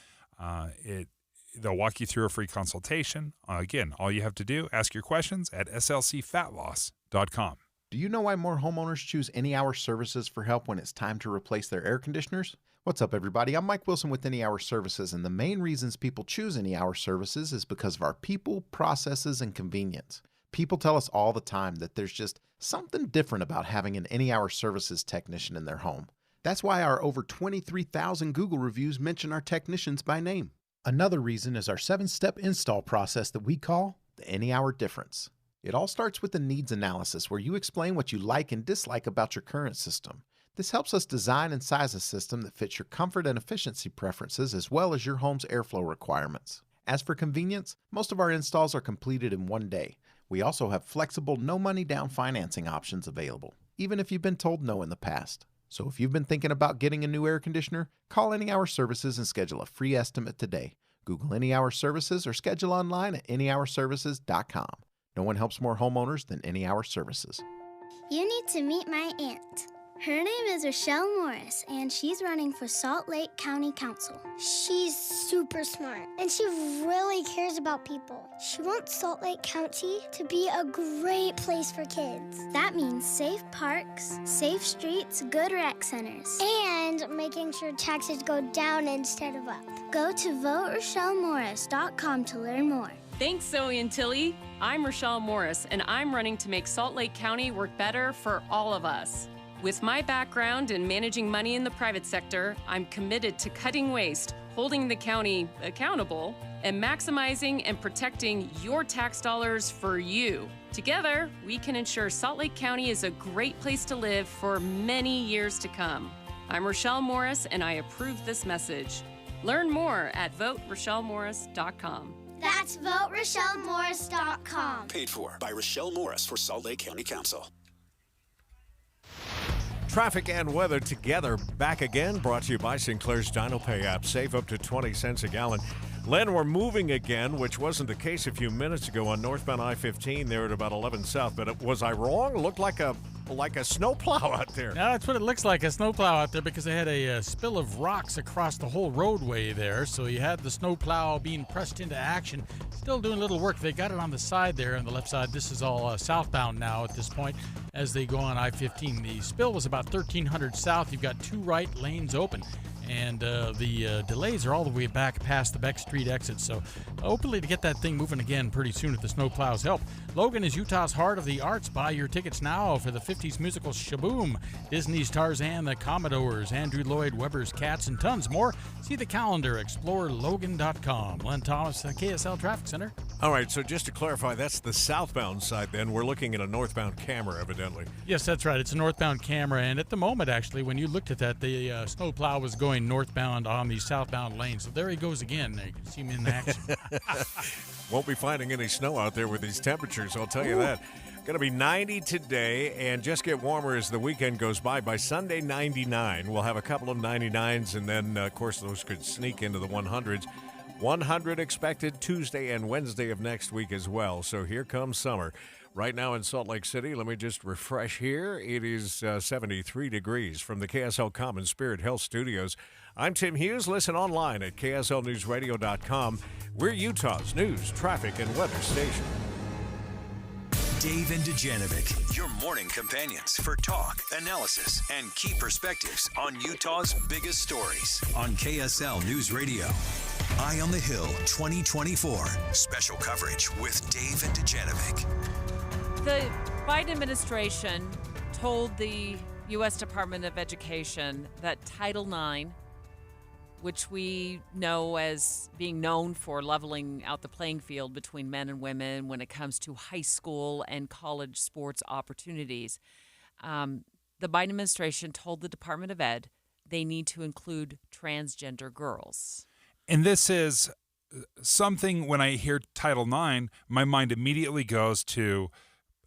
Speaker 16: They'll walk you through a free consultation. Again, all you have to do, ask your questions at slcfatloss.com.
Speaker 10: Do you know why more homeowners choose Any Hour Services for help when it's time to replace their air conditioners? What's up, everybody? I'm Mike Wilson with Any Hour Services, and the main reasons people choose Any Hour Services is because of our people, processes, and convenience. People tell us all the time that there's just something different about having an Any Hour Services technician in their home. That's why our over 23,000 Google reviews mention our technicians by name. Another reason is our 7-step install process that we call the Any Hour Difference. It all starts with a needs analysis where you explain what you like and dislike about your current system. This helps us design and size a system that fits your comfort and efficiency preferences as well as your home's airflow requirements. As for convenience, most of our installs are completed in one day. We also have flexible, no money down financing options available, even if you've been told no in the past. So if you've been thinking about getting a new air conditioner, call Any Hour Services and schedule a free estimate today. Google Any Hour Services or schedule online at anyhourservices.com. No one helps more homeowners than Any Hour Services.
Speaker 4: You need to meet my aunt. Her name is Rochelle Morris, and she's running for Salt Lake County Council. She's super smart, and she really cares about people. She wants Salt Lake County to be a great place for kids. That means safe parks, safe streets, good rec centers, and making sure taxes go down instead of up. Go to voterochellemorris.com to learn more.
Speaker 11: Thanks, Zoe and Tilly. I'm Rochelle Morris, and I'm running to make Salt Lake County work better for all of us. With my background in managing money in the private sector, I'm committed to cutting waste, holding the county accountable, and maximizing and protecting your tax dollars for you. Together, we can ensure Salt Lake County is a great place to live for many years to come. I'm Rochelle Morris, and I approve this message. Learn more at voterochellemorris.com.
Speaker 4: That's voterochellemorris.com.
Speaker 12: Paid for by Rochelle Morris for Salt Lake County Council.
Speaker 2: Traffic and weather together back again, brought to you by Sinclair's DinoPay app. Save up to 20 cents a gallon. Len, we're moving again, which wasn't the case a few minutes ago on northbound I-15 there at about 11 South. But was I wrong? It looked like a snowplow out there.
Speaker 13: No, that's what it looks like, a snowplow out there, because they had a spill of rocks across the whole roadway there. So you had the snowplow being pressed into action, still doing a little work. They got it on the side there, on the left side. This is all southbound now at this point as they go on I-15. The spill was about 1,300 south. You've got two right lanes open. And the delays are all the way back past the Beck Street exit. So hopefully to get that thing moving again pretty soon if the snowplows help. Logan is Utah's heart of the arts. Buy your tickets now for the 50s musical Shaboom, Disney's Tarzan, the Commodores, Andrew Lloyd Webber's Cats, and tons more. See the calendar, explorelogan.com. Len Thomas, the KSL Traffic Center.
Speaker 2: All right, so just to clarify, that's the southbound side then. We're looking at a northbound camera, evidently.
Speaker 13: Yes, that's right. It's a northbound camera. And at the moment, actually, when you looked at that, the snowplow was going northbound on the southbound lane. So there he goes again. You can see him in action.
Speaker 2: Won't be finding any snow out there with these temperatures, I'll tell you that. Going to be 90 today and just get warmer as the weekend goes by. By Sunday, 99. We'll have a couple of 99s, and then, of course, those could sneak into the 100s. 100 expected Tuesday and Wednesday of next week as well. So here comes summer. Right now in Salt Lake City, let me just refresh here. It is 73 degrees from the KSL Common Spirit Health Studios. I'm Tim Hughes. Listen online at KSLNewsRadio.com. We're Utah's news, traffic, and weather station.
Speaker 14: Dave and Dujanovic, your morning companions for talk, analysis, and key perspectives on Utah's biggest stories on KSL News Radio. Eye on the Hill 2024. Special coverage with Dave and Dujanovic.
Speaker 15: The Biden administration told the U.S. Department of Education that Title IX, which we know as being known for leveling out the playing field between men and women when it comes to high school and college sports opportunities, the Biden administration told the Department of Ed they need to include transgender girls.
Speaker 16: And this is something, when I hear Title IX, my mind immediately goes to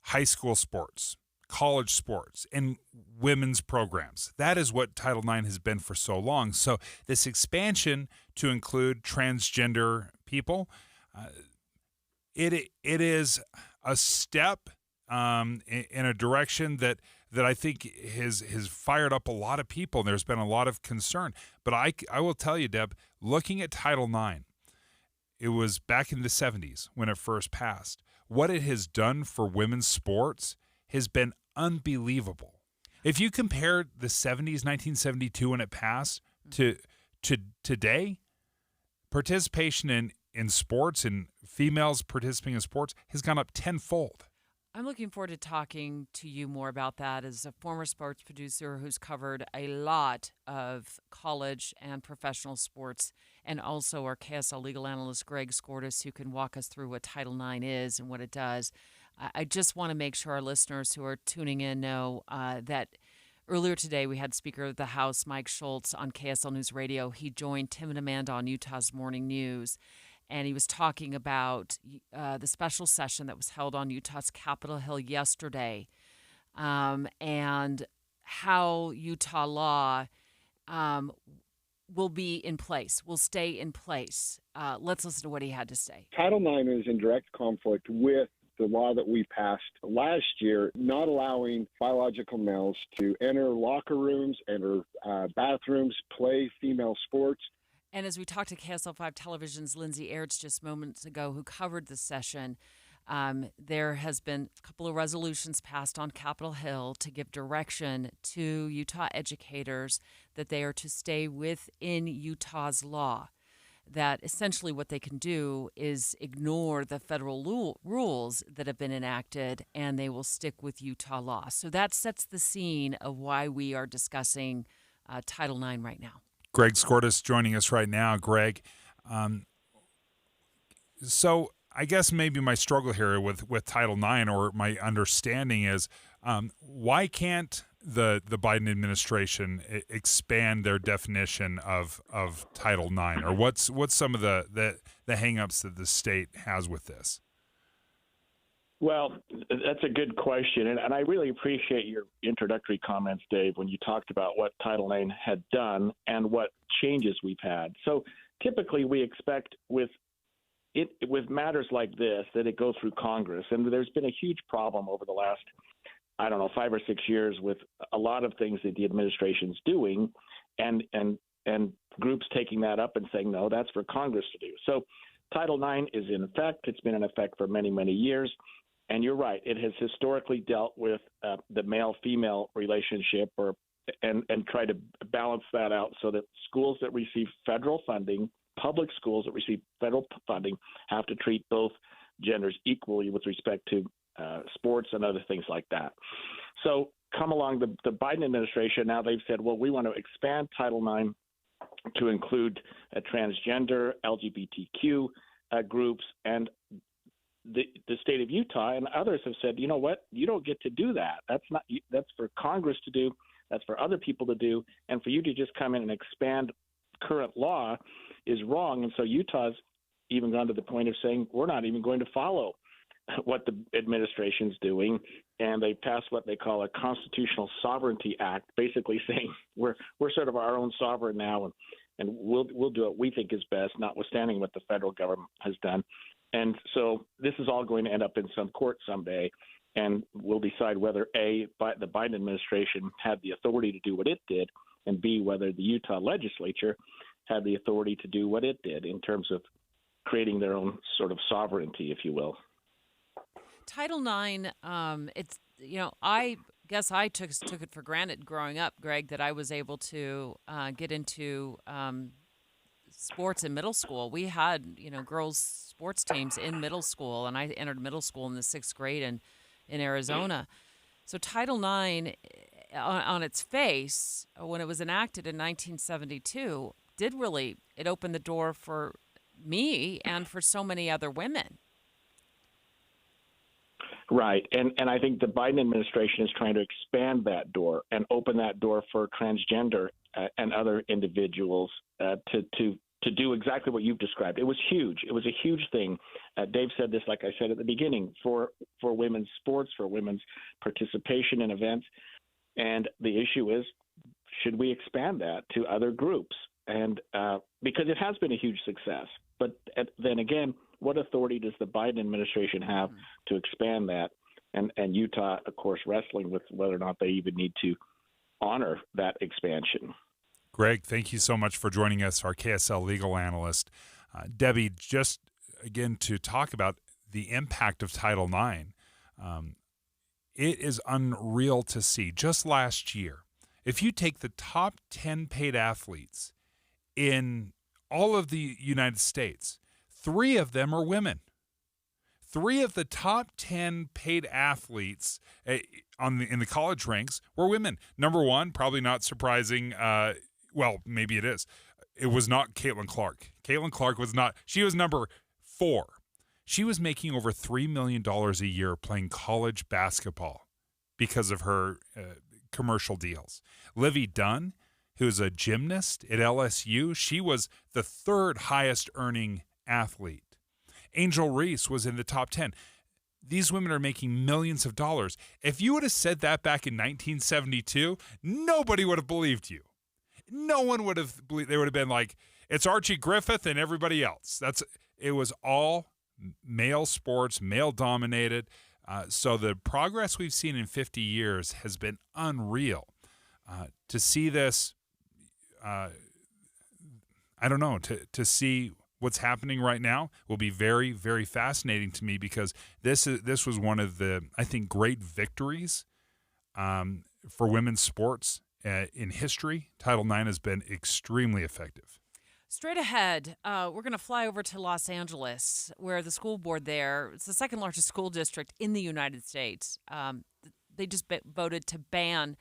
Speaker 16: high school sports, college sports, and women's programs. That is what Title IX has been for so long. So this expansion to include transgender people, it is a step in a direction that I think has fired up a lot of people. And there's been a lot of concern. But I will tell you, Deb, looking at Title IX, it was back in the 70s when it first passed. What it has done for women's sports has been unbelievable. If you compare the 70s, 1972 when it passed, to today, participation in sports and females participating in sports has gone up tenfold.
Speaker 15: I'm looking forward to talking to you more about that as a former sports producer who's covered a lot of college and professional sports and also our KSL legal analyst, Greg Skordas, who can walk us through what Title IX is and what it does. I just want to make sure our listeners who are tuning in know that earlier today we had Speaker of the House, Mike Schultz, on KSL News Radio. He joined Tim and Amanda on Utah's Morning News, and he was talking about the special session that was held on Utah's Capitol Hill yesterday, and how Utah law will be in place, will stay in place. Let's listen to what he had to say.
Speaker 19: Title IX is in direct conflict with the law that we passed last year, not allowing biological males to enter locker rooms, enter bathrooms, play female sports.
Speaker 15: And as we talked to KSL5 Television's Lindsay Aerts just moments ago, who covered the session, there has been a couple of resolutions passed on Capitol Hill to give direction to Utah educators that they are to stay within Utah's law, that essentially what they can do is ignore the federal rules that have been enacted, and they will stick with Utah law. So that sets the scene of why we are discussing Title IX right now.
Speaker 16: Greg Skordas joining us right now. Greg, so I guess maybe my struggle here with Title IX, or my understanding is, why can't the Biden administration expand their definition of Title IX, or what's some of the hangups that the state has with this?
Speaker 17: Well, that's a good question, and I really appreciate your introductory comments, Dave, when you talked about what Title IX had done and what changes we've had. So typically we expect with matters like this that it goes through Congress, and there's been a huge problem over the last, 5 or 6 years with a lot of things that the administration's doing, and groups taking that up and saying, no, that's for Congress to do. So Title IX is in effect. It's been in effect for many, many years. And you're right. It has historically dealt with the male-female relationship, and try to balance that out so that schools that receive federal funding, public schools that receive federal funding, have to treat both genders equally with respect to sports and other things like that. So come along the Biden administration, now they've said, well, we want to expand Title IX to include transgender, LGBTQ groups, and the state of Utah and others have said, you know what, you don't get to do that. That's for Congress to do. That's for other people to do. And for you to just come in and expand current law is wrong. And so Utah's even gone to the point of saying, we're not even going to follow what the administration's doing. And they passed what they call a Constitutional Sovereignty Act, basically saying we're sort of our own sovereign now, and we'll do what we think is best, notwithstanding what the federal government has done. And so this is all going to end up in some court someday, and we'll decide whether A, the Biden administration had the authority to do what it did, and B, whether the Utah legislature had the authority to do what it did in terms of creating their own sort of sovereignty, if you will.
Speaker 15: Title IX, it's, I guess I took it for granted growing up, Greg, that I was able to get into sports in middle school. We had, girls' sports teams in middle school, and I entered middle school in the 6th grade in Arizona. So Title IX, on its face, when it was enacted in 1972, it opened the door for me and for so many other women.
Speaker 17: Right. And I think the Biden administration is trying to expand that door and open that door for transgender and other individuals to do exactly what you've described. It was huge. It was a huge thing. Dave said this, like I said at the beginning, for women's sports, for women's participation in events. And the issue is, should we expand that to other groups? And because it has been a huge success. But then again, what authority does the Biden administration have to expand that? And Utah, of course, wrestling with whether or not they even need to honor that expansion.
Speaker 16: Greg, thank you so much for joining us, our KSL legal analyst. Debbie, just again to talk about the impact of Title IX, it is unreal to see. Just last year, if you take the top 10 paid athletes in all of the United States, 3 of them are women. 3 of the top 10 paid athletes in the college ranks were women. Number 1, probably not surprising. Well, maybe it is. it was not Caitlin Clark. Caitlin Clark was not. She was number 4. She was making over $3 million a year playing college basketball because of her commercial deals. Livy Dunn, who's a gymnast at LSU, she was the 3rd highest earning athlete. Angel Reese was in the top 10. These women are making millions of dollars. If you would have said that back in 1972, nobody would have believed you. No one would have believed. They would have been like, it's Archie Griffith and everybody else. It was all male sports, male dominated. So the progress we've seen in 50 years has been unreal. To see this, I don't know, to see what's happening right now will be very, very fascinating to me, because this was one of the, I think, great victories for women's sports in history. Title IX has been extremely effective.
Speaker 15: Straight ahead, we're going to fly over to Los Angeles, where the school board there, it's the 2nd largest school district in the United States. They just voted to ban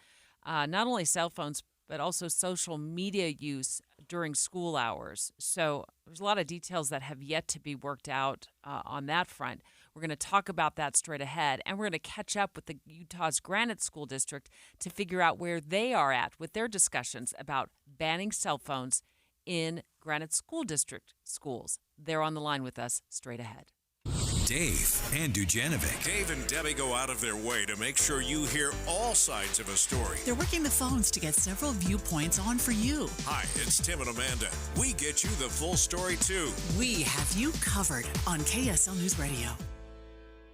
Speaker 15: not only cell phones, but also social media use during school hours. So there's a lot of details that have yet to be worked out on that front. We're going to talk about that straight ahead, and we're going to catch up with the Utah's Granite School District to figure out where they are at with their discussions about banning cell phones in Granite School District schools. They're on the line with us straight ahead.
Speaker 14: Dave and Dujanovic.
Speaker 3: Dave and Debbie go out of their way to make sure you hear all sides of a story.
Speaker 9: They're working the phones to get several viewpoints on for you.
Speaker 3: Hi, it's Tim and Amanda. We get you the full story, too.
Speaker 9: We have you covered on KSL News Radio.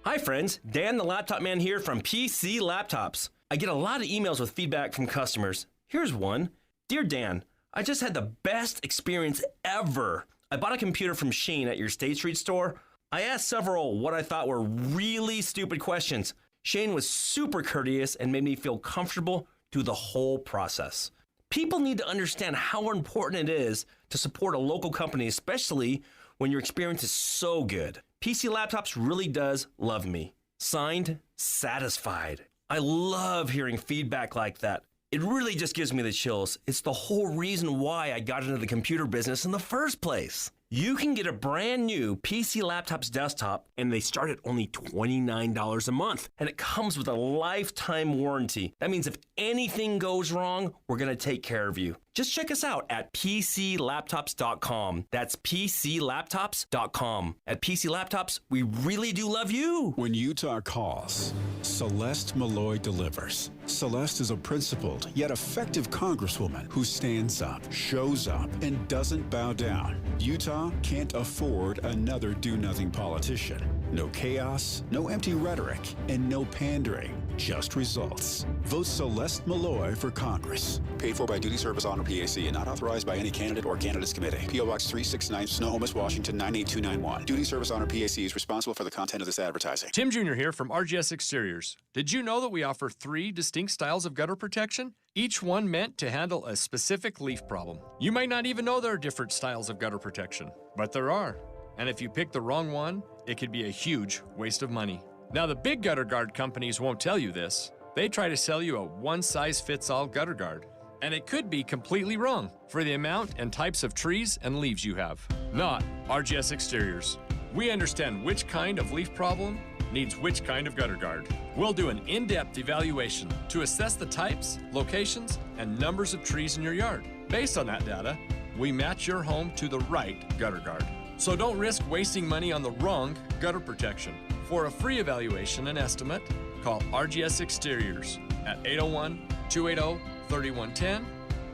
Speaker 18: Hi, friends. Dan, the laptop man here from PC Laptops. I get a lot of emails with feedback from customers. Here's one. Dear Dan, I just had the best experience ever. I bought a computer from Shane at your State Street store. I asked several what I thought were really stupid questions. Shane was super courteous and made me feel comfortable through the whole process. People need to understand how important it is to support a local company, especially when your experience is so good. PC Laptops really does love me. Signed, Satisfied. I love hearing feedback like that. It really just gives me the chills. It's the whole reason why I got into the computer business in the first place. You can get a brand new PC Laptops desktop, and they start at only $29 a month. And it comes with a lifetime warranty. That means if anything goes wrong, we're going to take care of you. Just check us out at PCLaptops.com. That's PCLaptops.com. At PC Laptops, we really do love you.
Speaker 20: When Utah calls, Celeste Malloy delivers. Celeste is a principled yet effective congresswoman who stands up, shows up, and doesn't bow down. Utah can't afford another do-nothing politician. No chaos, no empty rhetoric, and no pandering. Just results. Vote Celeste Malloy for Congress.
Speaker 27: Paid for by Duty Service Honor PAC and not authorized by any candidate or candidates committee. P.O. Box 369, Snohomish, Washington 98291. Duty Service Honor PAC is responsible for the content of this advertising.
Speaker 21: Tim Jr. here from RGS Exteriors. Did you know that we offer 3 distinct styles of gutter protection? Each one meant to handle a specific leaf problem. You might not even know there are different styles of gutter protection, but there are. And if you pick the wrong one, it could be a huge waste of money. Now, the big gutter guard companies won't tell you this. They try to sell you a one-size-fits-all gutter guard. And it could be completely wrong for the amount and types of trees and leaves you have. Not RGS Exteriors. We understand which kind of leaf problem needs which kind of gutter guard. We'll do an in-depth evaluation to assess the types, locations, and numbers of trees in your yard. Based on that data, we match your home to the right gutter guard. So don't risk wasting money on the wrong gutter protection. For a free evaluation and estimate, call RGS Exteriors at 801-280-3110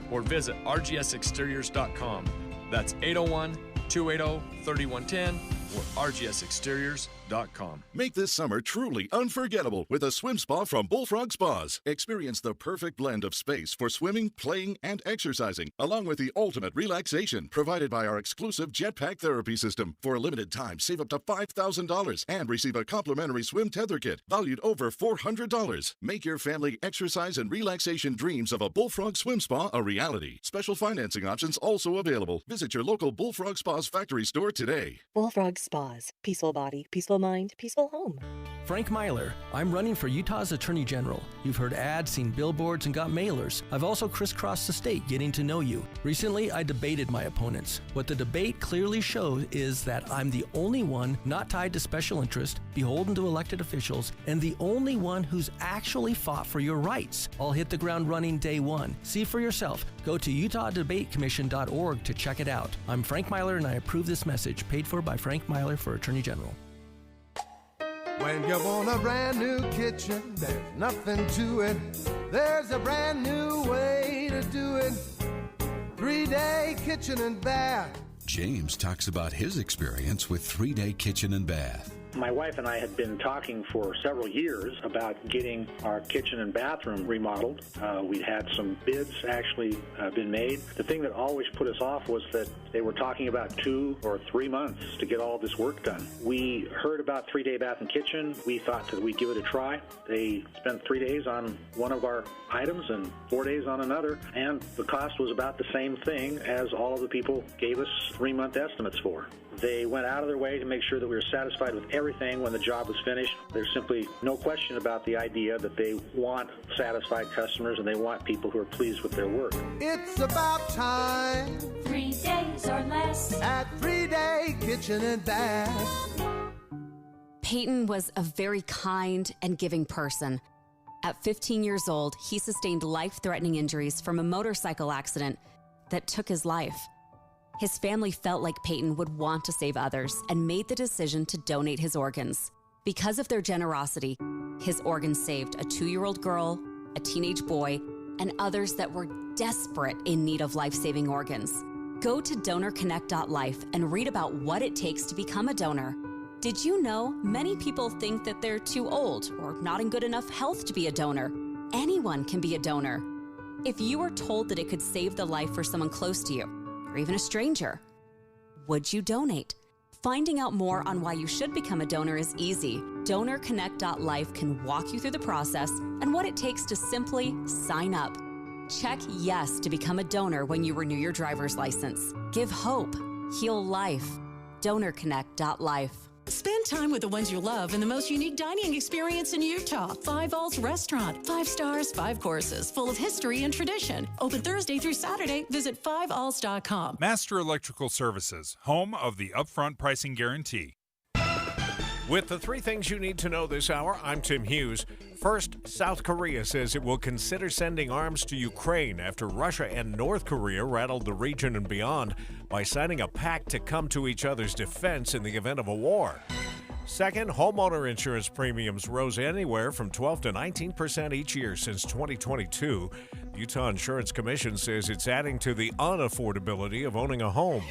Speaker 21: or visit rgsexteriors.com. That's 801-280-3110 or rgsexteriors.com.
Speaker 22: Make this summer truly unforgettable with a swim spa from Bullfrog Spas. Experience the perfect blend of space for swimming, playing, and exercising, along with the ultimate relaxation provided by our exclusive Jetpack therapy system. For a limited time, save up to $5,000 and receive a complimentary swim tether kit valued over $400. Make your family exercise and relaxation dreams of a Bullfrog swim spa a reality. Special financing options also available. Visit your local Bullfrog Spas factory store today.
Speaker 23: Bullfrog Spas. Peaceful body, peaceful
Speaker 1: Peaceful mind, peaceful home.
Speaker 5: Frank Myler. I'm running for Utah's Attorney General. You've heard ads, seen billboards, and got mailers. I've also crisscrossed the state getting to know you. Recently, I debated my opponents. What the debate clearly shows is that I'm the only one not tied to special interest, beholden to elected officials, and the only one who's actually fought for your rights. I'll hit the ground running day one. See for yourself. Go to utahdebatecommission.org to check it out. I'm Frank Myler, and I approve this message, paid for by Frank Myler for Attorney General.
Speaker 6: When you want a brand new kitchen, there's nothing to it. There's a brand new way to do it. 3-day kitchen and bath.
Speaker 20: James talks about his experience with 3-day kitchen and bath.
Speaker 23: My wife and I had been talking for several years about getting our kitchen and bathroom remodeled. We'd had some bids actually been made. The thing that always put us off was that they were talking about 2 or 3 months to get all this work done. We heard about 3-day bath and kitchen. We thought that we'd give it a try. They spent 3 days on one of our items and 4 days on another, and the cost was about the same thing as all of the people gave us 3-month estimates for. They went out of their way to make sure that we were satisfied with everything when the job was finished. There's simply no question about the idea that they want satisfied customers and they want people who are pleased with their work.
Speaker 6: It's about time.
Speaker 24: 3 days or less.
Speaker 6: At 3-day kitchen and bath.
Speaker 25: Peyton was a very kind and giving person. At 15 years old, he sustained life-threatening injuries from a motorcycle accident that took his life. His family felt like Peyton would want to save others and made the decision to donate his organs. Because of their generosity, his organs saved a 2-year-old girl, a teenage boy, and others that were desperate in need of life-saving organs. Go to donorconnect.life and read about what it takes to become a donor. Did you know many people think that they're too old or not in good enough health to be a donor? Anyone can be a donor. If you were told that it could save the life for someone close to you, or even a stranger, would you donate? Finding out more on why you should become a donor is easy. DonorConnect.life can walk you through the process and what it takes to simply sign up. Check yes to become a donor when you renew your driver's license. Give hope. Heal life. DonorConnect.life.
Speaker 9: Spend time with the ones you love in the most unique dining experience in Utah. Five All's Restaurant. 5 stars, 5 courses, full of history and tradition. Open Thursday through Saturday. Visit 5alls.com.
Speaker 16: Master Electrical Services, home of the upfront pricing guarantee.
Speaker 2: With the 3 things you need to know this hour, I'm Tim Hughes. First, South Korea says it will consider sending arms to Ukraine after Russia and North Korea rattled the region and beyond by signing a pact to come to each other's defense in the event of a war. Second, homeowner insurance premiums rose anywhere from 12 to 19% each year since 2022. The Utah Insurance Commission says it's adding to the unaffordability of owning a home.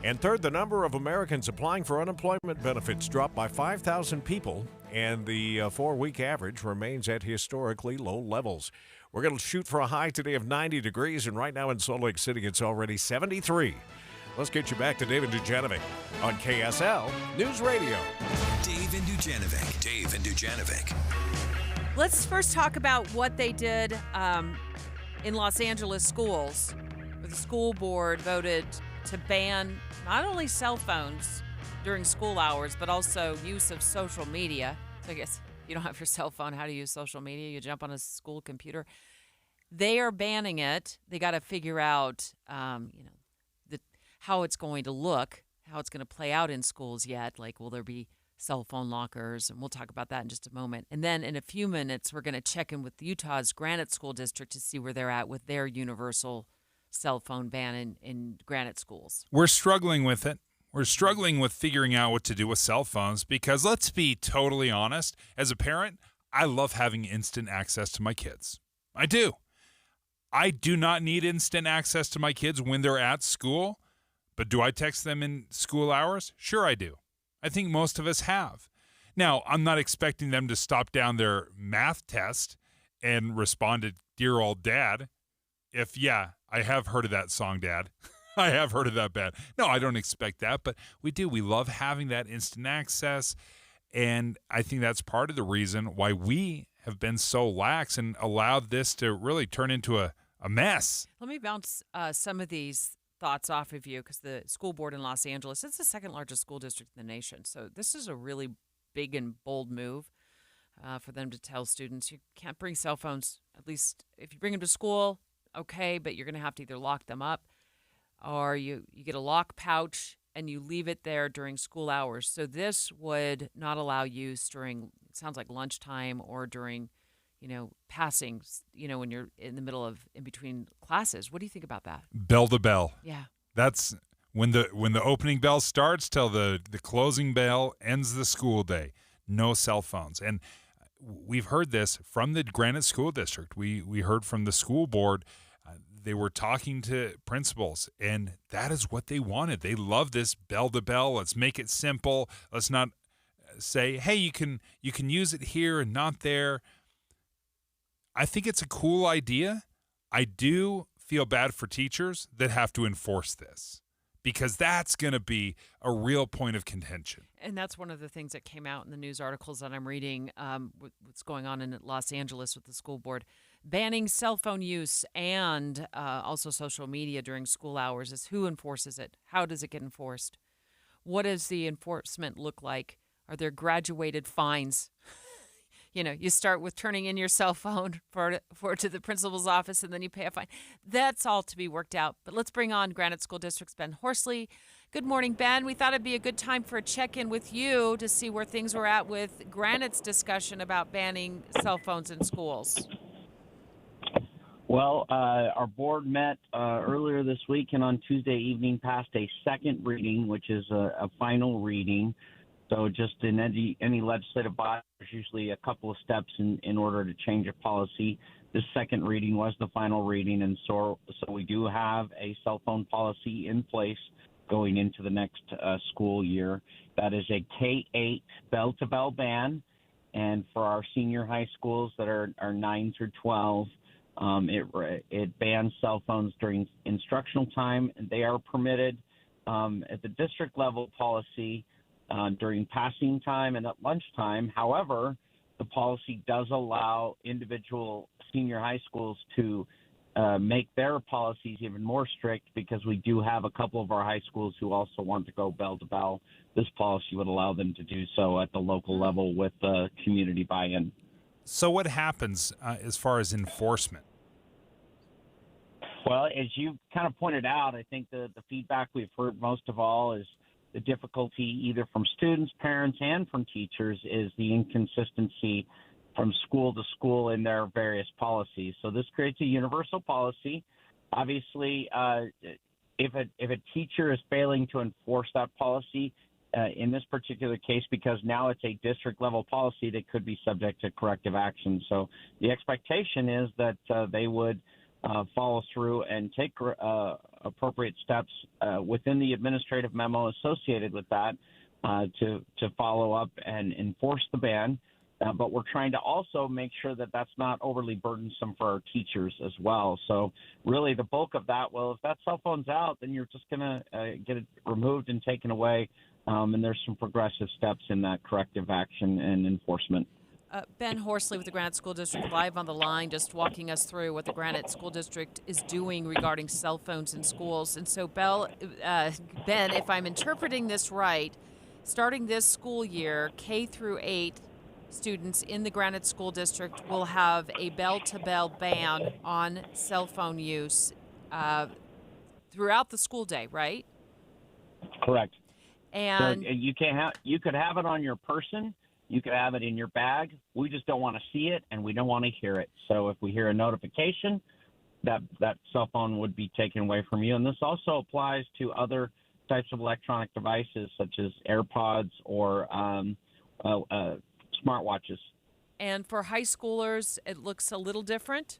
Speaker 2: And third, the number of Americans applying for unemployment benefits dropped by 5,000 people, and the 4-week average remains at historically low levels. We're going to shoot for a high today of 90 degrees, and right now in Salt Lake City, it's already 73. Let's get you back to Dave and Dujanovic on KSL News Radio.
Speaker 14: Dave and Dujanovic.
Speaker 15: Let's first talk about what they did in Los Angeles schools, where the school board voted to ban not only cell phones during school hours, but also use of social media. So I guess you don't have your cell phone. How do you use social media? You jump on a school computer. They are banning it. They got to figure out, how it's going to look, how it's going to play out in schools yet. Like, will there be cell phone lockers? And we'll talk about that in just a moment. And then in a few minutes, we're going to check in with Utah's Granite School District to see where they're at with their universal cell phone ban in Granite schools.
Speaker 16: We're struggling with it. We're struggling with figuring out what to do with cell phones because let's be totally honest. As a parent, I love having instant access to my kids. I do. I do not need instant access to my kids when they're at school, but do I text them in school hours? Sure I do. I think most of us have. Now, I'm not expecting them to stop down their math test and respond to Dear Old Dad. I have heard of that song, Dad. I have heard of that band. No, I don't expect that, but we do. We love having that instant access, and I think that's part of the reason why we have been so lax and allowed this to really turn into a mess.
Speaker 15: Let me bounce some of these thoughts off of you because the school board in Los Angeles, it's the second largest school district in the nation, so this is a really big and bold move for them to tell students you can't bring cell phones. At least if you bring them to school, okay, but you're going to have to either lock them up or you get a lock pouch and you leave it there during school hours. So this would not allow use during, it sounds like lunchtime or during, passing, when you're in the middle of, in between classes. What do you think about that?
Speaker 16: Bell to bell.
Speaker 15: Yeah.
Speaker 16: That's when the opening bell starts till the closing bell ends the school day. No cell phones. And we've heard this from the Granite School District. We heard from the school board. They were talking to principals, and that is what they wanted. They love this bell to bell. Let's make it simple. Let's not say, hey, you can use it here and not there. I think it's a cool idea. I do feel bad for teachers that have to enforce this, because that's going to be a real point of contention.
Speaker 15: And that's one of the things that came out in the news articles that I'm reading, what's going on in Los Angeles with the school board. Banning cell phone use and also social media during school hours is who enforces it? How does it get enforced? What does the enforcement look like? Are there graduated fines? You start with turning in your cell phone for to the principal's office, and then you pay a fine. That's all to be worked out. But let's bring on Granite School District's Ben Horsley. Good morning, Ben. We thought it'd be a good time for a check-in with you to see where things were at with Granite's discussion about banning cell phones in schools.
Speaker 1: Well, our board met earlier this week, and on Tuesday evening passed a second reading, which is a final reading. So just in any legislative body, there's usually a couple of steps in order to change a policy. This second reading was the final reading, and so we do have a cell phone policy in place going into the next school year. That is a K-8 bell-to-bell ban, and for our senior high schools that are 9 through 12, it bans cell phones during instructional time. They are permitted at the district level policy during passing time and at lunchtime. However, the policy does allow individual senior high schools to make their policies even more strict, because we do have a couple of our high schools who also want to go bell to bell. This policy would allow them to do so at the local level with community buy-in.
Speaker 16: So what happens as far as enforcement?
Speaker 1: Well, as you kind of pointed out, I think the feedback we've heard most of all is the difficulty either from students, parents, and from teachers is the inconsistency from school to school in their various policies. So this creates a universal policy. Obviously, if a teacher is failing to enforce that policy, in this particular case, because now it's a district level policy, they could be subject to corrective action. So the expectation is that they would follow through and take appropriate steps within the administrative memo associated with that to follow up and enforce the ban. But we're trying to also make sure that that's not overly burdensome for our teachers as well. So really the bulk of that, well, if that cell phone's out, then you're just going to get it removed and taken away. And there's some progressive steps in that corrective action and enforcement.
Speaker 15: Ben Horsley with the Granite School District live on the line, just walking us through what the Granite School District is doing regarding cell phones in schools. And so, Ben, if I'm interpreting this right, starting this school year, K through 8 students in the Granite School District will have a bell-to-bell ban on cell phone use throughout the school day, right?
Speaker 1: Correct.
Speaker 15: And
Speaker 1: so you could have it on your person. You could have it in your bag. We just don't want to see it, and we don't want to hear it. So if we hear a notification, that cell phone would be taken away from you. And this also applies to other types of electronic devices, such as AirPods or smartwatches.
Speaker 15: And for high schoolers, it looks a little different?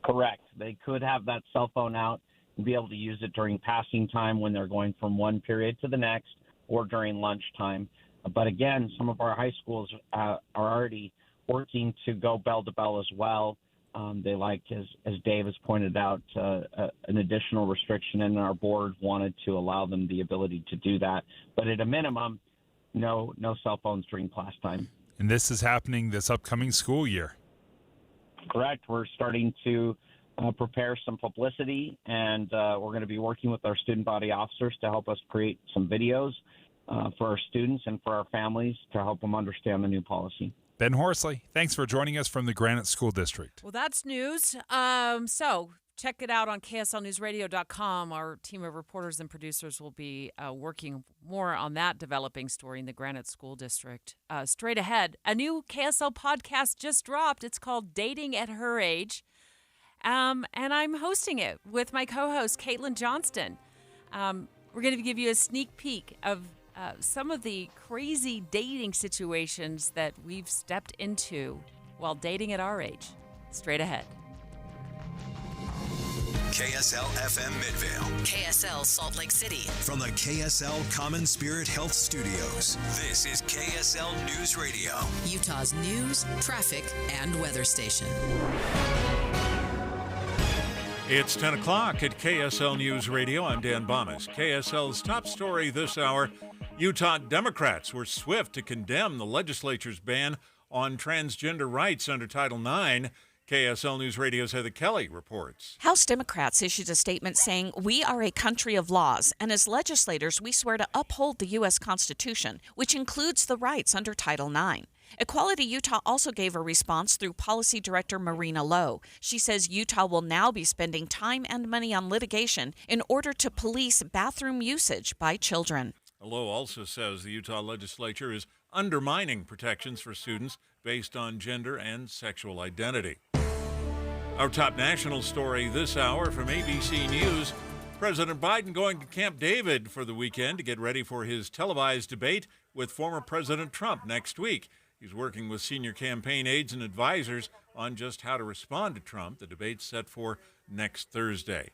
Speaker 1: Correct. They could have that cell phone out and be able to use it during passing time when they're going from one period to the next, or during lunchtime. But again, some of our high schools are already working to go bell to bell as well. They like, as Dave has pointed out, an additional restriction, and our board wanted to allow them the ability to do that. But at a minimum, no cell phones during class time.
Speaker 16: And this is happening this upcoming school year.
Speaker 1: Correct. We're starting to prepare some publicity, and we're going to be working with our student body officers to help us create some videos for our students and for our families to help them understand the new policy.
Speaker 16: Ben Horsley, thanks for joining us from the Granite School District.
Speaker 15: Well, that's news. So check it out on KSLNewsRadio.com. Our team of reporters and producers will be working more on that developing story in the Granite School District. Straight ahead, a new KSL podcast just dropped. It's called Dating at Her Age. And I'm hosting it with my co-host, Caitlin Johnston. We're going to give you a sneak peek of some of the crazy dating situations that we've stepped into while dating at our age. Straight ahead.
Speaker 14: KSL FM Midvale.
Speaker 9: KSL Salt Lake City.
Speaker 14: From the KSL Common Spirit Health Studios, this is KSL News Radio.
Speaker 9: Utah's news, traffic, and weather station.
Speaker 2: It's 10 o'clock at KSL News Radio. I'm Dan Bomas. KSL's top story this hour, Utah Democrats were swift to condemn the legislature's ban on transgender rights under Title IX. KSL News Radio's Heather Kelly reports.
Speaker 4: House Democrats issued a statement saying, "We are a country of laws, and as legislators, we swear to uphold the U.S. Constitution, which includes the rights under Title IX." Equality Utah also gave a response through Policy Director Marina Lowe. She says Utah will now be spending time and money on litigation in order to police bathroom usage by children.
Speaker 2: Lowe also says the Utah legislature is undermining protections for students based on gender and sexual identity. Our top national story this hour from ABC News. President Biden going to Camp David for the weekend to get ready for his televised debate with former President Trump next week. He's working with senior campaign aides and advisors on just how to respond to Trump. The debate's set for next Thursday.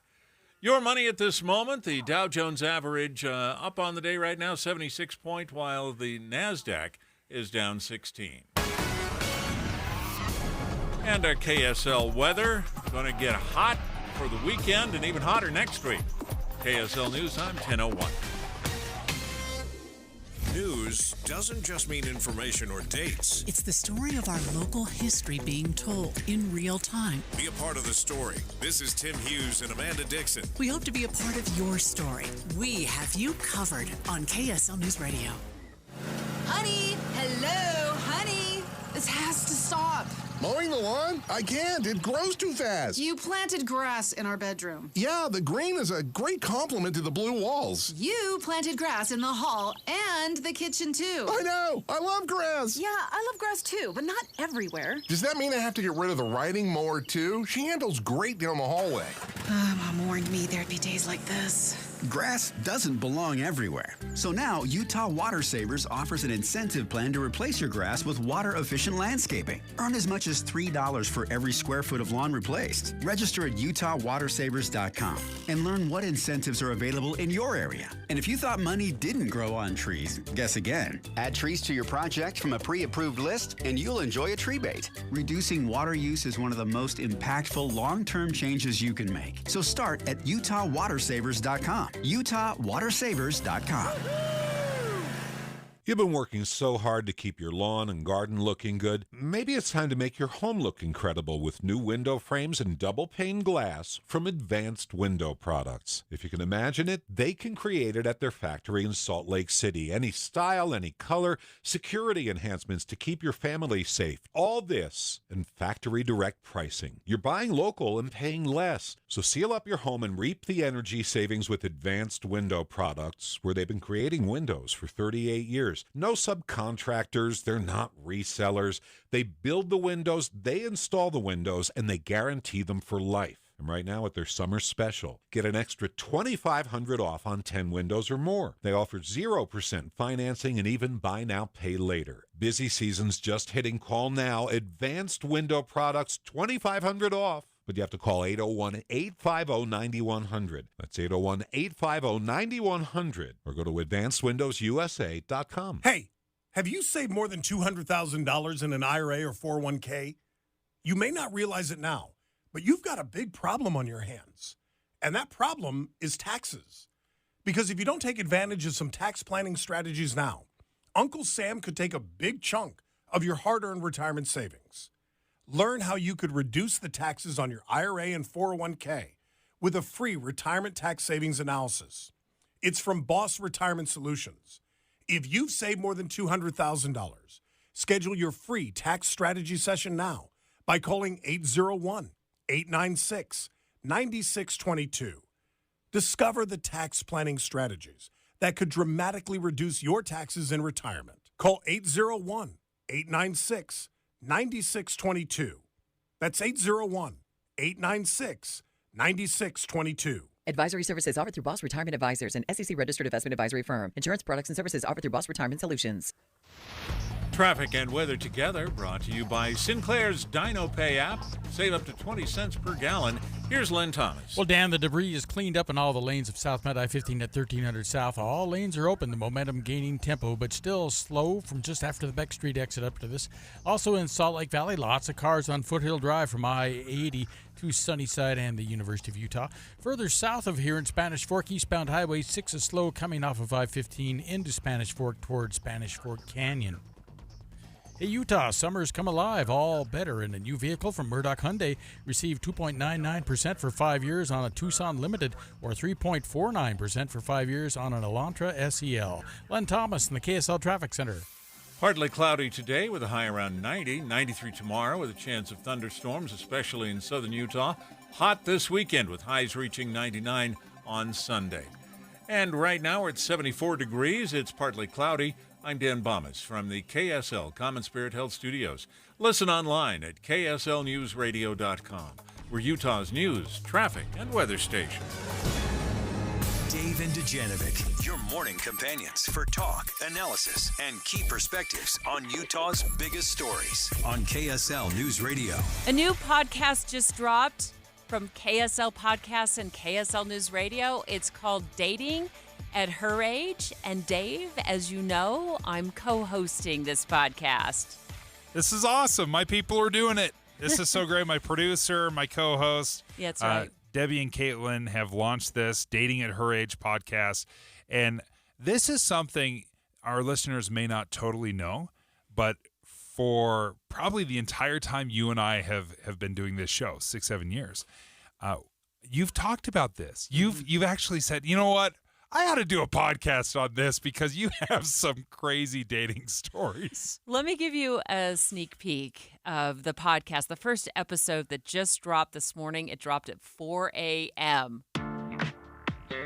Speaker 2: Your money at this moment, the Dow Jones average up on the day right now, 76 point, while the NASDAQ is down 16. And our KSL weather, going to get hot for the weekend and even hotter next week. KSL News Time, 10:01.
Speaker 3: News doesn't just mean information or dates.
Speaker 9: It's the story of our local history being told in real time.
Speaker 3: Be a part of the story. This is Tim Hughes and Amanda Dixon.
Speaker 9: We hope to be a part of your story. We have you covered on KSL News Radio.
Speaker 7: Honey! Hello, honey! This has to stop.
Speaker 8: Mowing the lawn? I can't. It grows too fast.
Speaker 7: You planted grass in our bedroom.
Speaker 8: Yeah, the green is a great compliment to the blue walls.
Speaker 7: You planted grass in the hall and the kitchen, too.
Speaker 8: I know. I love grass.
Speaker 7: Yeah, I love grass, too, but not everywhere.
Speaker 8: Does that mean I have to get rid of the riding mower, too? She handles great down the hallway.
Speaker 7: Mom warned me there'd be days like this.
Speaker 10: Grass doesn't belong everywhere. So now, Utah Water Savers offers an incentive plan to replace your grass with water-efficient landscaping. Earn as much as $3 for every square foot of lawn replaced. Register at utahwatersavers.com and learn what incentives are available in your area. And if you thought money didn't grow on trees, guess again. Add trees to your project from a pre-approved list, and you'll enjoy a tree bait. Reducing water use is one of the most impactful long-term changes you can make. So start at utahwatersavers.com. utahwatersavers.com.
Speaker 11: You've been working so hard to keep your lawn and garden looking good. Maybe it's time to make your home look incredible with new window frames and double-pane glass from Advanced Window Products. If you can imagine it, they can create it at their factory in Salt Lake City. Any style, any color, security enhancements to keep your family safe. All this and factory direct pricing. You're buying local and paying less. So seal up your home and reap the energy savings with Advanced Window Products, where they've been creating windows for 38 years. No subcontractors, they're not resellers. They build the windows, they install the windows, and they guarantee them for life. And right now at their summer special, get an extra $2,500 off on 10 windows or more. They offer 0% financing and even buy now, pay later. Busy season's just hitting. Call now. Advanced Window Products, $2,500 off. But you have to call 801-850-9100. That's 801-850-9100. Or go to advancedwindowsusa.com.
Speaker 12: Hey, have you saved more than $200,000 in an IRA or 401k? You may not realize it now, but you've got a big problem on your hands. And that problem is taxes. Because if you don't take advantage of some tax planning strategies now, Uncle Sam could take a big chunk of your hard-earned retirement savings. Learn how you could reduce the taxes on your IRA and 401k with a free retirement tax savings analysis. It's from Boss Retirement Solutions. If you've saved more than $200,000, schedule your free tax strategy session now by calling 801-896-9622. Discover the tax planning strategies that could dramatically reduce your taxes in retirement. Call 801-896-9622. That's 801-896-9622.
Speaker 13: Advisory services offered through Boss Retirement Advisors, an SEC-registered investment advisory firm. Insurance products and services offered through Boss Retirement Solutions.
Speaker 2: Traffic and weather together, brought to you by Sinclair's Dino Pay app. Save up to 20 cents per gallon. Here's Len Thomas.
Speaker 17: Well, Dan, the debris is cleaned up in all the lanes of South Med I-15 at 1300 South. All lanes are open, the momentum gaining tempo, but still slow from just after the Beck Street exit up to this. Also in Salt Lake Valley, lots of cars on Foothill Drive from I-80 to Sunnyside and the University of Utah. Further south of here in Spanish Fork, eastbound Highway 6 is slow coming off of I-15 into Spanish Fork towards Spanish Fork Canyon. Hey, Utah, summer's come alive, all better in a new vehicle from Murdoch Hyundai. Receive 2.99% for 5 years on a Tucson Limited or 3.49% for 5 years on an Elantra SEL. Len Thomas in the KSL Traffic Center.
Speaker 2: Partly cloudy today with a high around 90, 93 tomorrow with a chance of thunderstorms, especially in southern Utah. Hot this weekend with highs reaching 99 on Sunday. And right now we're at 74 degrees. It's partly cloudy. I'm Dan Bomas from the KSL Common Spirit Health Studios. Listen online at kslnewsradio.com. We're Utah's news, traffic, and weather station.
Speaker 14: Dave and Dujanovic, your morning companions for talk, analysis, and key perspectives on Utah's biggest stories on KSL News Radio.
Speaker 15: A new podcast just dropped from KSL Podcasts and KSL News Radio. It's called Dating at Her Age. And Dave, as you know, I'm co-hosting this podcast.
Speaker 16: This is awesome. My people are doing it. This is so great. My producer, my co-host.
Speaker 15: Yeah, that's right.
Speaker 16: Debbie and Caitlin have launched this Dating at Her Age podcast. And this is something our listeners may not totally know, but for probably the entire time you and I have been doing this show, 6-7 years, you've talked about this. You've actually said, you know what? I ought to do a podcast on this because you have some crazy dating stories.
Speaker 15: Let me give you a sneak peek of the podcast. The first episode that just dropped this morning, it dropped at 4 a.m.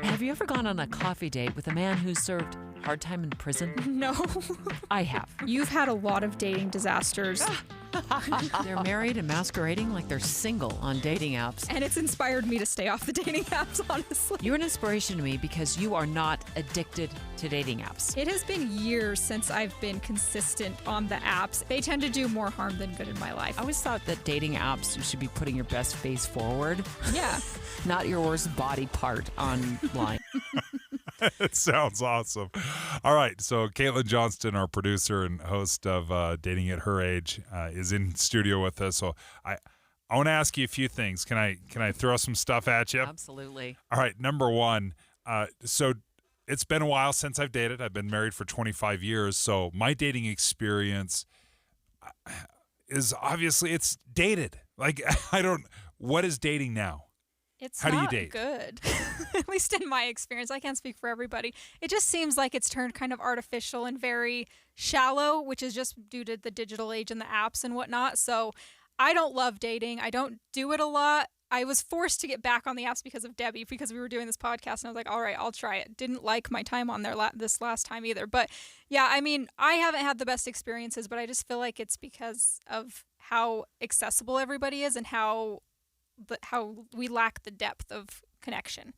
Speaker 15: Have you ever gone on a coffee date with a man who served hard time in prison?
Speaker 18: No.
Speaker 15: I have.
Speaker 18: You've had a lot of dating disasters.
Speaker 15: They're married and masquerading like they're single on dating apps.
Speaker 18: And it's inspired me to stay off the dating apps, honestly.
Speaker 15: You're an inspiration to me because you are not addicted to dating apps.
Speaker 18: It has been years since I've been consistent on the apps. They tend to do more harm than good in my life.
Speaker 15: I always thought that dating apps, you should be putting your best face forward.
Speaker 18: Yeah.
Speaker 15: Not your worst body part online.
Speaker 16: It sounds awesome. All right, so Caitlin Johnston, our producer and host of Dating at Her Age, is in studio with us. So I want to ask you a few things. Can I throw some stuff at you?
Speaker 15: Absolutely.
Speaker 16: All right, number one. So it's been a while since I've dated. I've been married for 25 years. So my dating experience is obviously it's dated. Like what is dating now?
Speaker 18: It's
Speaker 16: How do you
Speaker 18: not
Speaker 16: date?
Speaker 18: Good, at least in my experience. I can't speak for everybody. It just seems like it's turned kind of artificial and very shallow, which is just due to the digital age and the apps and whatnot. So I don't love dating. I don't do it a lot. I was forced to get back on the apps because of Debbie, because we were doing this podcast, and I was like, all right, I'll try it. Didn't like my time on there this last time either. But yeah, I mean, I haven't had the best experiences, but I just feel like it's because of how accessible everybody is and how we lack the depth of connection.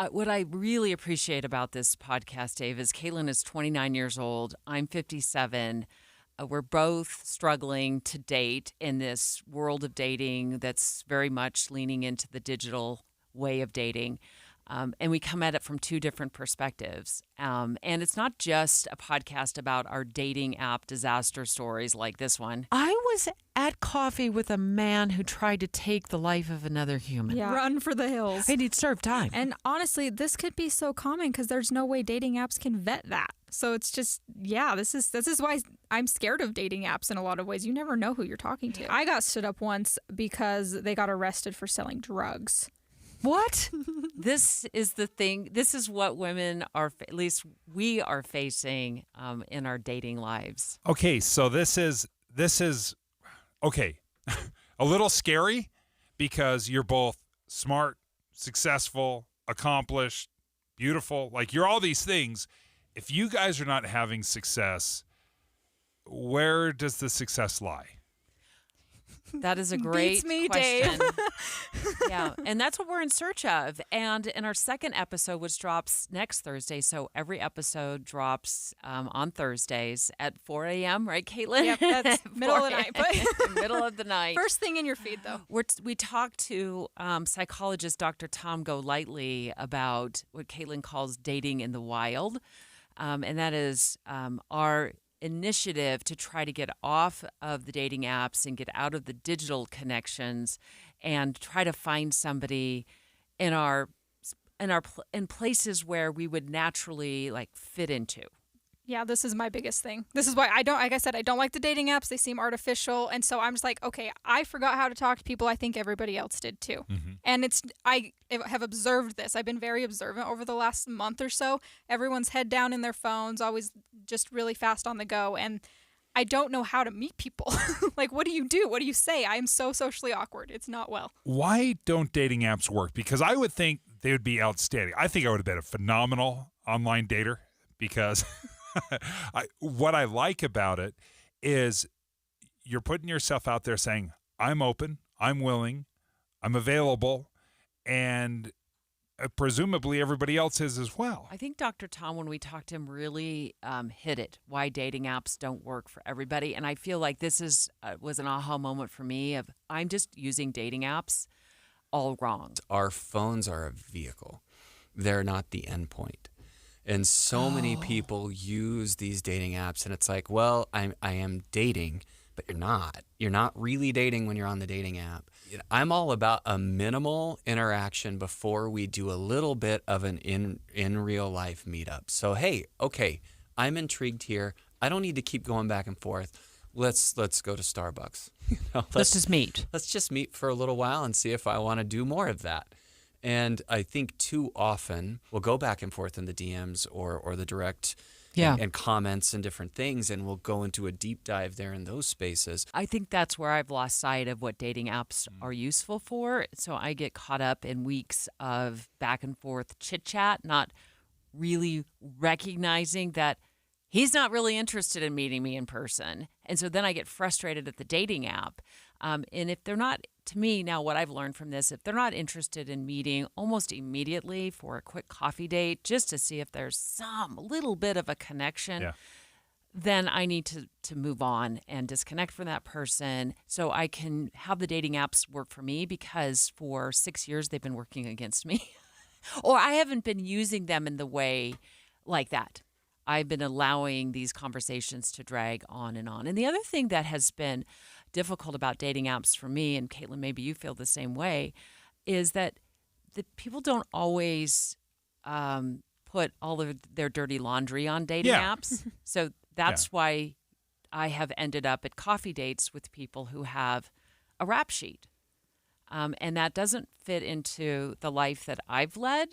Speaker 15: What I really appreciate about this podcast, Dave, is Caitlin is 29 years old. I'm 57. We're both struggling to date in this world of dating that's very much leaning into the digital way of dating. And we come at it from two different perspectives. And it's not just a podcast about our dating app disaster stories like this one. I was at coffee with a man who tried to take the life of another human.
Speaker 18: Yeah. Run for the hills.
Speaker 15: And he'd serve time.
Speaker 18: And honestly, this could be so common because there's no way dating apps can vet that. So it's just, yeah, this is why I'm scared of dating apps in a lot of ways. You never know who you're talking to. I got stood up once because they got arrested for selling drugs.
Speaker 15: What? This is the thing. This is what women are, at least we are facing in our dating lives.
Speaker 16: Okay, so this is okay, a little scary because you're both smart, successful, accomplished, beautiful. Like, you're all these things. If you guys are not having success, where does the success lie?
Speaker 15: That is a great
Speaker 18: Beats me,
Speaker 15: question.
Speaker 18: Dave.
Speaker 15: Yeah, and that's what we're in search of. And in our second episode, which drops next Thursday, so every episode drops on Thursdays at 4 a.m., right, Caitlin?
Speaker 18: Yep, that's middle of the night. But
Speaker 15: middle of the night.
Speaker 18: First thing in your feed, though.
Speaker 15: We talked to psychologist Dr. Tom Golightly about what Caitlin calls dating in the wild, and that is our initiative to try to get off of the dating apps and get out of the digital connections and try to find somebody in places where we would naturally like fit into.
Speaker 18: Yeah, this is my biggest thing. This is why like I said, I don't like the dating apps. They seem artificial. And so I'm just like, okay, I forgot how to talk to people. I think everybody else did too.
Speaker 16: Mm-hmm.
Speaker 18: And I have observed this. I've been very observant over the last month or so. Everyone's head down in their phones, always just really fast on the go. And I don't know how to meet people. Like, what do you do? What do you say? I'm so socially awkward. It's not well.
Speaker 16: Why don't dating apps work? Because I would think they would be outstanding. I think I would have been a phenomenal online dater because what I like about it is you're putting yourself out there saying, I'm open, I'm willing, I'm available, and presumably everybody else is as well.
Speaker 15: I think Dr. Tom, when we talked to him, really hit it, why dating apps don't work for everybody. And I feel like this was an aha moment for me of I'm just using dating apps all wrong.
Speaker 5: Our phones are a vehicle. They're not the end point. And so many people use these dating apps, and it's like, well, I am dating, but you're not. You're not really dating when you're on the dating app. I'm all about a minimal interaction before we do a little bit of an in real life meetup. So, hey, okay, I'm intrigued here. I don't need to keep going back and forth. Let's go to Starbucks.
Speaker 15: Let's just meet.
Speaker 5: Let's just meet for a little while and see if I want to do more of that. And I think too often we'll go back and forth in the DMs or the direct and comments and different things, and we'll go into a deep dive there in those spaces.
Speaker 15: I think that's where I've lost sight of what dating apps are useful for. So I get caught up in weeks of back and forth chit chat, not really recognizing that he's not really interested in meeting me in person. And so then I get frustrated at the dating app. And if they're not, to me now, what I've learned from this, if they're not interested in meeting almost immediately for a quick coffee date, just to see if there's some little bit of a connection, then I need to move on and disconnect from that person so I can have the dating apps work for me, because for 6 years they've been working against me. Or I haven't been using them in the way like that. I've been allowing these conversations to drag on and on. And the other thing that has been difficult about dating apps for me, and Caitlin, maybe you feel the same way, is that the people don't always put all of their dirty laundry on dating apps. So that's why I have ended up at coffee dates with people who have a rap sheet. And that doesn't fit into the life that I've led.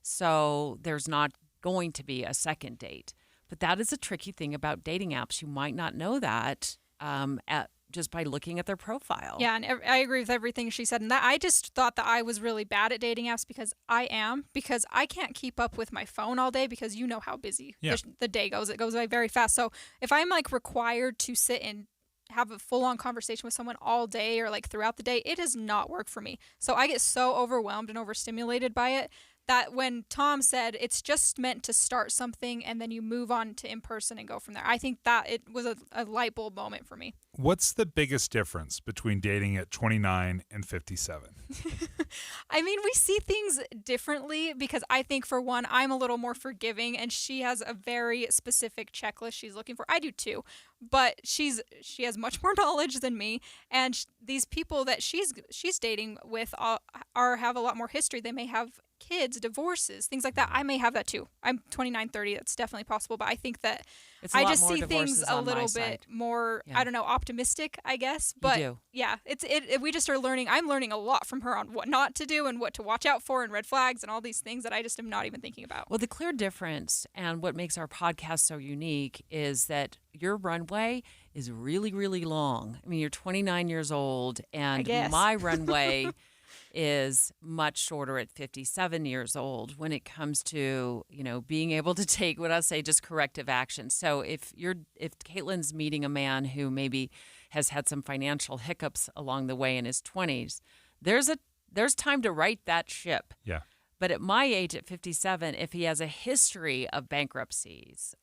Speaker 15: So there's not going to be a second date. But that is a tricky thing about dating apps. You might not know that just by looking at their profile.
Speaker 18: Yeah, and I agree with everything she said. And that I just thought that I was really bad at dating apps because I can't keep up with my phone all day, because you know how busy the day goes. It goes by very fast. So if I'm like required to sit and have a full-on conversation with someone all day or like throughout the day, it does not work for me. So I get so overwhelmed and overstimulated by it that when Tom said it's just meant to start something and then you move on to in person and go from there, I think that it was a light bulb moment for me.
Speaker 16: What's the biggest difference between dating at 29 and 57?
Speaker 18: I mean, we see things differently, because I think, for one, I'm a little more forgiving, and she has a very specific checklist she's looking for. I do too, but she has much more knowledge than me, and these people that she's dating with have a lot more history. They may have kids, divorces, things like that. I may have that too. I'm 29, 30. That's definitely possible. But I think that
Speaker 15: It's a
Speaker 18: I
Speaker 15: lot
Speaker 18: just
Speaker 15: more
Speaker 18: see things
Speaker 15: divorces
Speaker 18: a
Speaker 15: on my
Speaker 18: little
Speaker 15: side.
Speaker 18: bit more,
Speaker 15: Yeah.
Speaker 18: I don't know, optimistic, I guess. But
Speaker 15: do.
Speaker 18: yeah, we just are learning. I'm learning a lot from her on what not to do and what to watch out for and red flags and all these things that I just am not even thinking about.
Speaker 15: Well, the clear difference and what makes our podcast so unique is that your runway is really, really long. I mean, you're 29 years old, and
Speaker 18: guess.
Speaker 15: my runway is much shorter at 57 years old when it comes to, being able to take what I say, just corrective action. So if Caitlin's meeting a man who maybe has had some financial hiccups along the way in his 20s, there's time to right that ship.
Speaker 16: Yeah.
Speaker 15: But at my age, at 57, if he has a history of bankruptcies,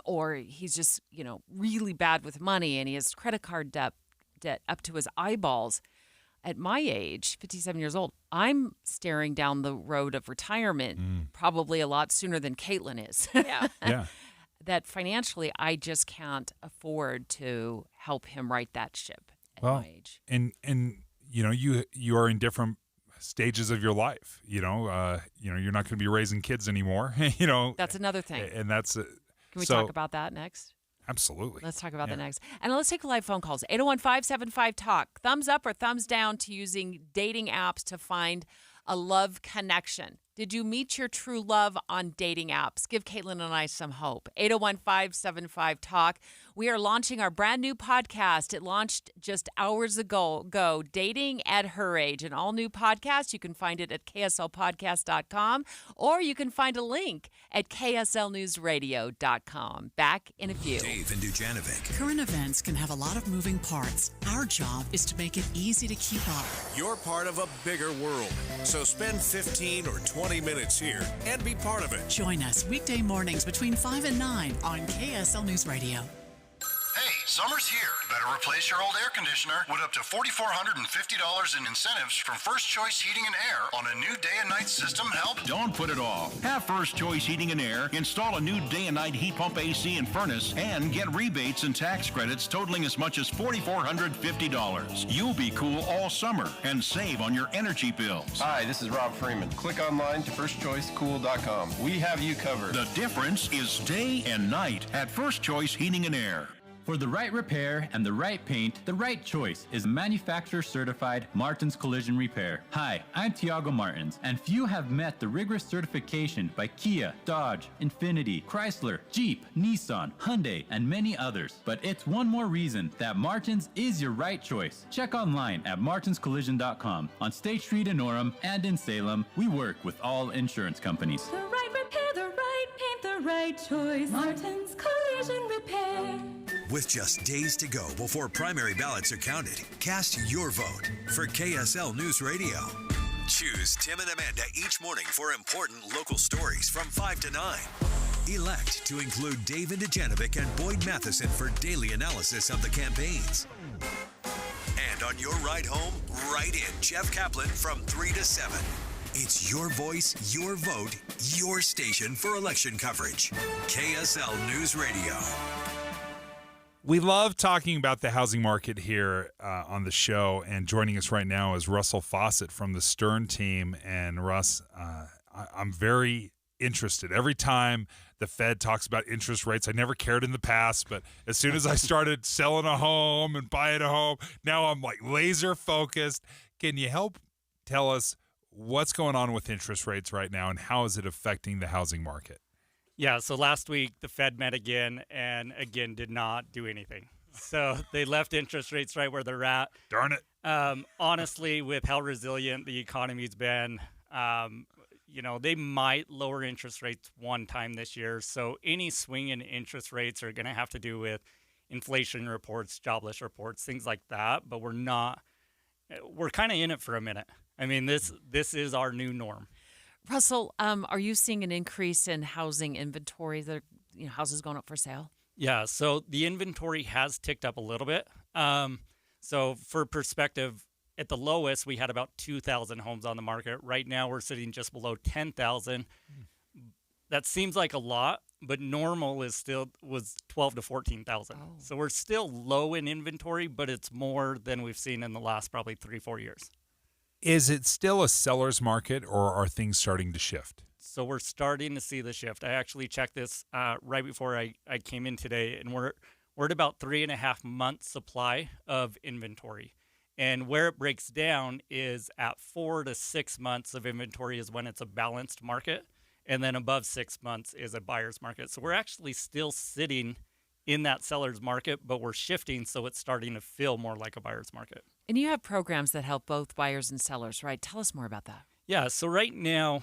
Speaker 15: or he's just, really bad with money and he has credit card debt up to his eyeballs, at my age, 57 years old, I'm staring down the road of retirement probably a lot sooner than Caitlin is.
Speaker 18: Yeah.
Speaker 16: Yeah.
Speaker 15: That financially, I just can't afford to help him right that ship at
Speaker 16: Well,
Speaker 15: my age.
Speaker 16: and you are in different stages of your life. You're not going to be raising kids anymore.
Speaker 15: That's another thing.
Speaker 16: And that's
Speaker 15: Can we talk about that next?
Speaker 16: Absolutely.
Speaker 15: Let's talk about that next. And let's take live phone calls. 801-575-TALK. Thumbs up or thumbs down to using dating apps to find a love connection. Did you meet your true love on dating apps? Give Caitlin and I some hope. 801-575-TALK. We are launching our brand new podcast. It launched just hours ago. Dating at Her Age, an all-new podcast. You can find it at kslpodcast.com, or you can find a link at kslnewsradio.com. Back in a few.
Speaker 14: Dave and Dujanovic.
Speaker 19: Current events can have a lot of moving parts. Our job is to make it easy to keep up.
Speaker 3: You're part of a bigger world, so spend 15 or 20 minutes here and be part of it.
Speaker 19: Join us weekday mornings between 5 and 9 on KSL News Radio.
Speaker 20: Hey, summer's here. Better replace your old air conditioner with up to $4,450 in incentives from First Choice Heating and Air on a new day and night system help.
Speaker 21: Don't put it off. Have First Choice Heating and Air install a new day and night heat pump AC and furnace and get rebates and tax credits totaling as much as $4,450. You'll be cool all summer and save on your energy bills.
Speaker 22: Hi, this is Rob Freeman. Click online to firstchoicecool.com. We have you covered.
Speaker 21: The difference is day and night at First Choice Heating and Air.
Speaker 23: For the right repair and the right paint, the right choice is manufacturer-certified Martins Collision Repair. Hi, I'm Tiago Martins, and few have met the rigorous certification by Kia, Dodge, Infiniti, Chrysler, Jeep, Nissan, Hyundai, and many others. But it's one more reason that Martins is your right choice. Check online at martinscollision.com. On State Street in Orem and in Salem, we work with all insurance companies.
Speaker 24: The right repair, the right paint, the right choice. Martin's Collision Repair.
Speaker 14: With just days to go before primary ballots are counted, cast your vote for KSL News Radio. Choose Tim and Amanda each morning for important local stories from 5 to 9. Elect to include Dave and Dujanovic and Boyd Matheson for daily analysis of the campaigns. And on your ride home, write in Jeff Kaplan from 3 to 7. It's your voice, your vote, your station for election coverage. KSL News Radio.
Speaker 16: We love talking about the housing market here on the show, and joining us right now is Russell Fawcett from the Stern team. And Russ, I'm very interested. Every time the Fed talks about interest rates, I never cared in the past, but as soon as I started selling a home and buying a home, now I'm like laser focused. Can you help tell us what's going on with interest rates right now, and how is it affecting the housing market?
Speaker 26: Yeah, so last week the Fed met again and again did not do anything. So they left interest rates right where they're at.
Speaker 16: Darn it.
Speaker 26: Honestly, with how resilient the economy's been, they might lower interest rates one time this year. So any swing in interest rates are going to have to do with inflation reports, jobless reports, things like that. But we're kind of in it for a minute. I mean, this is our new norm.
Speaker 15: Russell, are you seeing an increase in housing inventory? That houses going up for sale?
Speaker 26: Yeah, so the inventory has ticked up a little bit. So for perspective, at the lowest, we had about 2,000 homes on the market. Right now, we're sitting just below 10,000. That seems like a lot, but normal was 12 to 14,000. Oh. So we're still low in inventory, but it's more than we've seen in the last probably 3-4 years.
Speaker 16: Is it still a seller's market, or are things starting to shift?
Speaker 26: So we're starting to see the shift. I actually checked this right before I came in today, and we're at about 3.5 months supply of inventory. And where it breaks down is at 4 to 6 months of inventory is when it's a balanced market, and then above 6 months is a buyer's market. So we're actually still sitting in that seller's market, but we're shifting, so it's starting to feel more like a buyer's market.
Speaker 15: And you have programs that help both buyers and sellers, right? Tell us more about that.
Speaker 26: Yeah, so right now,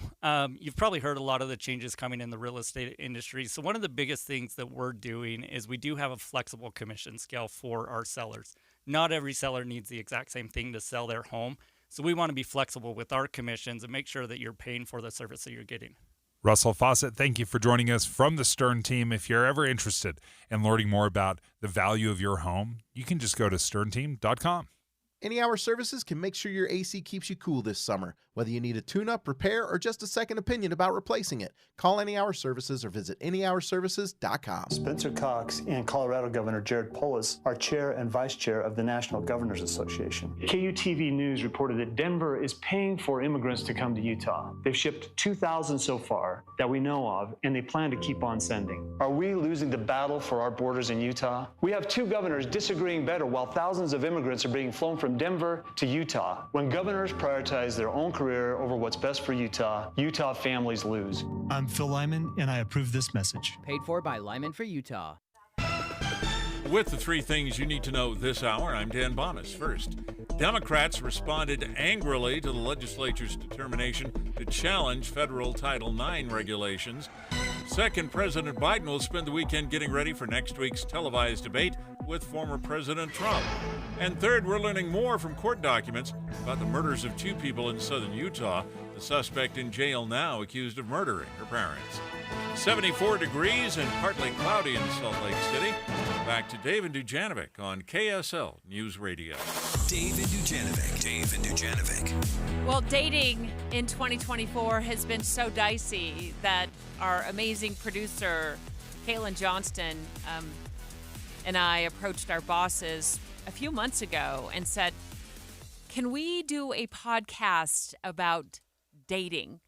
Speaker 26: you've probably heard a lot of the changes coming in the real estate industry. So one of the biggest things that we're doing is we do have a flexible commission scale for our sellers. Not every seller needs the exact same thing to sell their home. So we want to be flexible with our commissions and make sure that you're paying for the service that you're getting.
Speaker 16: Russell Fawcett, thank you for joining us from the Stern team. If you're ever interested in learning more about the value of your home, you can just go to sternteam.com.
Speaker 1: Any Hour Services can make sure your AC keeps you cool this summer. Whether you need a tune-up, repair, or just a second opinion about replacing it, call Any Hour Services or visit anyhourservices.com.
Speaker 4: Spencer Cox and Colorado Governor Jared Polis are chair and vice chair of the National Governors Association. KUTV News reported that Denver is paying for immigrants to come to Utah. They've shipped 2,000 so far that we know of, and they plan to keep on sending. Are we losing the battle for our borders in Utah? We have two governors disagreeing better while thousands of immigrants are being flown from Denver to Utah. When governors prioritize their own career over what's best for Utah, Utah families lose.
Speaker 6: I'm Phil Lyman, and I approve this message.
Speaker 8: Paid for by Lyman for Utah.
Speaker 11: With the three things you need to know this hour, I'm Dan Bonas. First, Democrats responded angrily to the legislature's determination to challenge federal Title IX regulations. Second, President Biden will spend the weekend getting ready for next week's televised debate with former President Trump. And third, we're learning more from court documents about the murders of two people in southern Utah. The suspect in jail now accused of murdering her parents. 74 degrees and partly cloudy in Salt Lake City. Back to Dave and Dujanovic on KSL News Radio.
Speaker 14: Dave and Dujanovic.
Speaker 15: Well, dating in 2024 has been so dicey that our amazing producer, Caitlin Johnston, and I approached our bosses a few months ago and said, can we do a podcast about dating?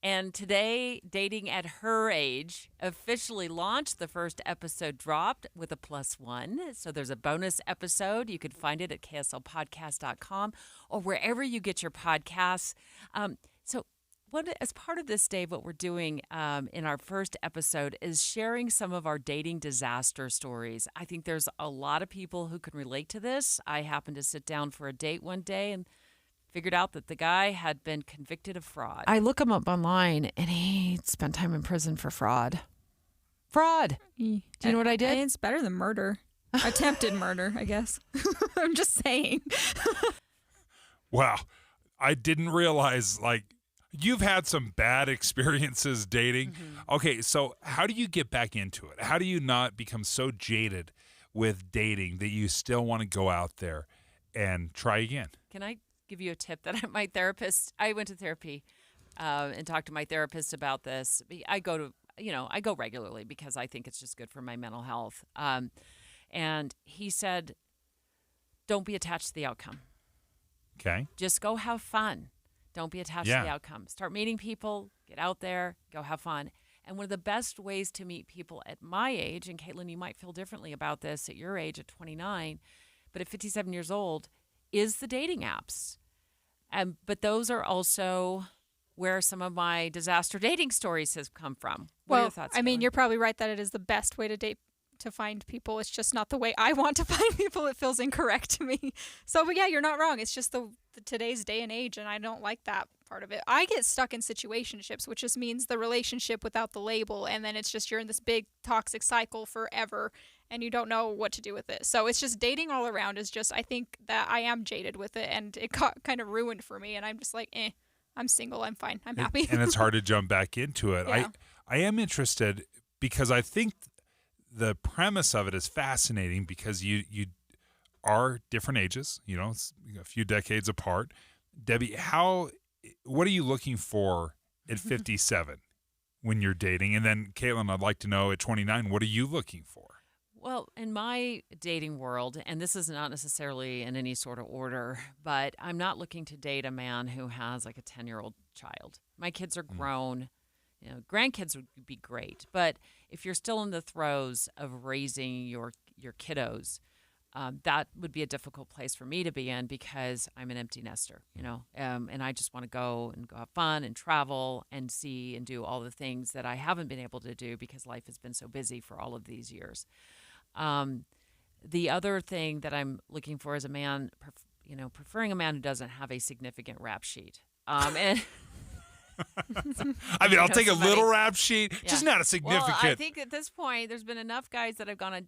Speaker 15: And today, Dating at Her Age officially launched. The first episode dropped with a +1. So there's a bonus episode. You can find it at kslpodcast.com or wherever you get your podcasts. As part of this, Dave, what we're doing in our first episode is sharing some of our dating disaster stories. I think there's a lot of people who can relate to this. I happened to sit down for a date one day and figured out that the guy had been convicted of fraud. I look him up online, and he spent time in prison for fraud. Fraud! Do you know what I did?
Speaker 18: It's better than murder. Attempted murder, I guess. I'm just saying.
Speaker 16: Wow. I didn't realize, you've had some bad experiences dating. Mm-hmm. Okay, so how do you get back into it? How do you not become so jaded with dating that you still want to go out there and try again?
Speaker 15: Can I give you a tip that my therapist, I went to therapy and talked to my therapist about this. I go regularly because I think it's just good for my mental health. And he said, don't be attached to the outcome.
Speaker 16: Okay.
Speaker 15: Just go have fun. Don't be attached to the outcome. Start meeting people, get out there, go have fun. And one of the best ways to meet people at my age, and Caitlin, you might feel differently about this at your age at 29, but at 57 years old, is the dating apps. But those are also where some of my disaster dating stories have come from. What are your thoughts?
Speaker 18: You're probably right that it is the best way to date, to find people. It's just not the way I want to find people. It feels incorrect to me. So, but yeah, you're not wrong. It's just the today's day and age, and I don't like that part of it. I get stuck in situationships, which just means the relationship without the label, and then it's just you're in this big toxic cycle forever, and you don't know what to do with it. So it's just dating all around is just, I think that I am jaded with it, and it got kind of ruined for me, and I'm just like, I'm single, I'm fine, I'm happy.
Speaker 16: And it's hard to jump back into it.
Speaker 18: Yeah.
Speaker 16: I am interested because I think the premise of it is fascinating because you are different ages, a few decades apart. Debbie, what are you looking for at 57 when you're dating? And then Caitlin, I'd like to know at 29, what are you looking for?
Speaker 15: Well, in my dating world, and this is not necessarily in any sort of order, but I'm not looking to date a man who has like a 10-year-old child. My kids are grown. Grandkids would be great, but if you're still in the throes of raising your kiddos, that would be a difficult place for me to be in because I'm an empty nester, and I just want to go have fun and travel and see and do all the things that I haven't been able to do because life has been so busy for all of these years. The other thing that I'm looking for is a man, preferring a man who doesn't have a significant rap sheet. And
Speaker 16: I mean, I'll take a little rap sheet, just not a significant.
Speaker 15: Well, I think at this point, there's been enough guys that I've gone on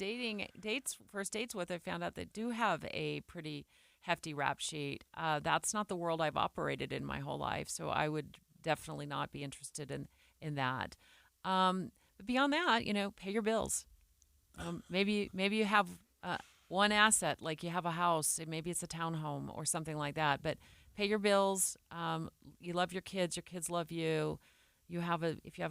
Speaker 15: first dates with. I found out they do have a pretty hefty rap sheet. That's not the world I've operated in my whole life, so I would definitely not be interested in that. But beyond that, pay your bills. Maybe you have one asset, like you have a house, maybe it's a townhome or something like that, but pay your bills. You love your kids love you. If you have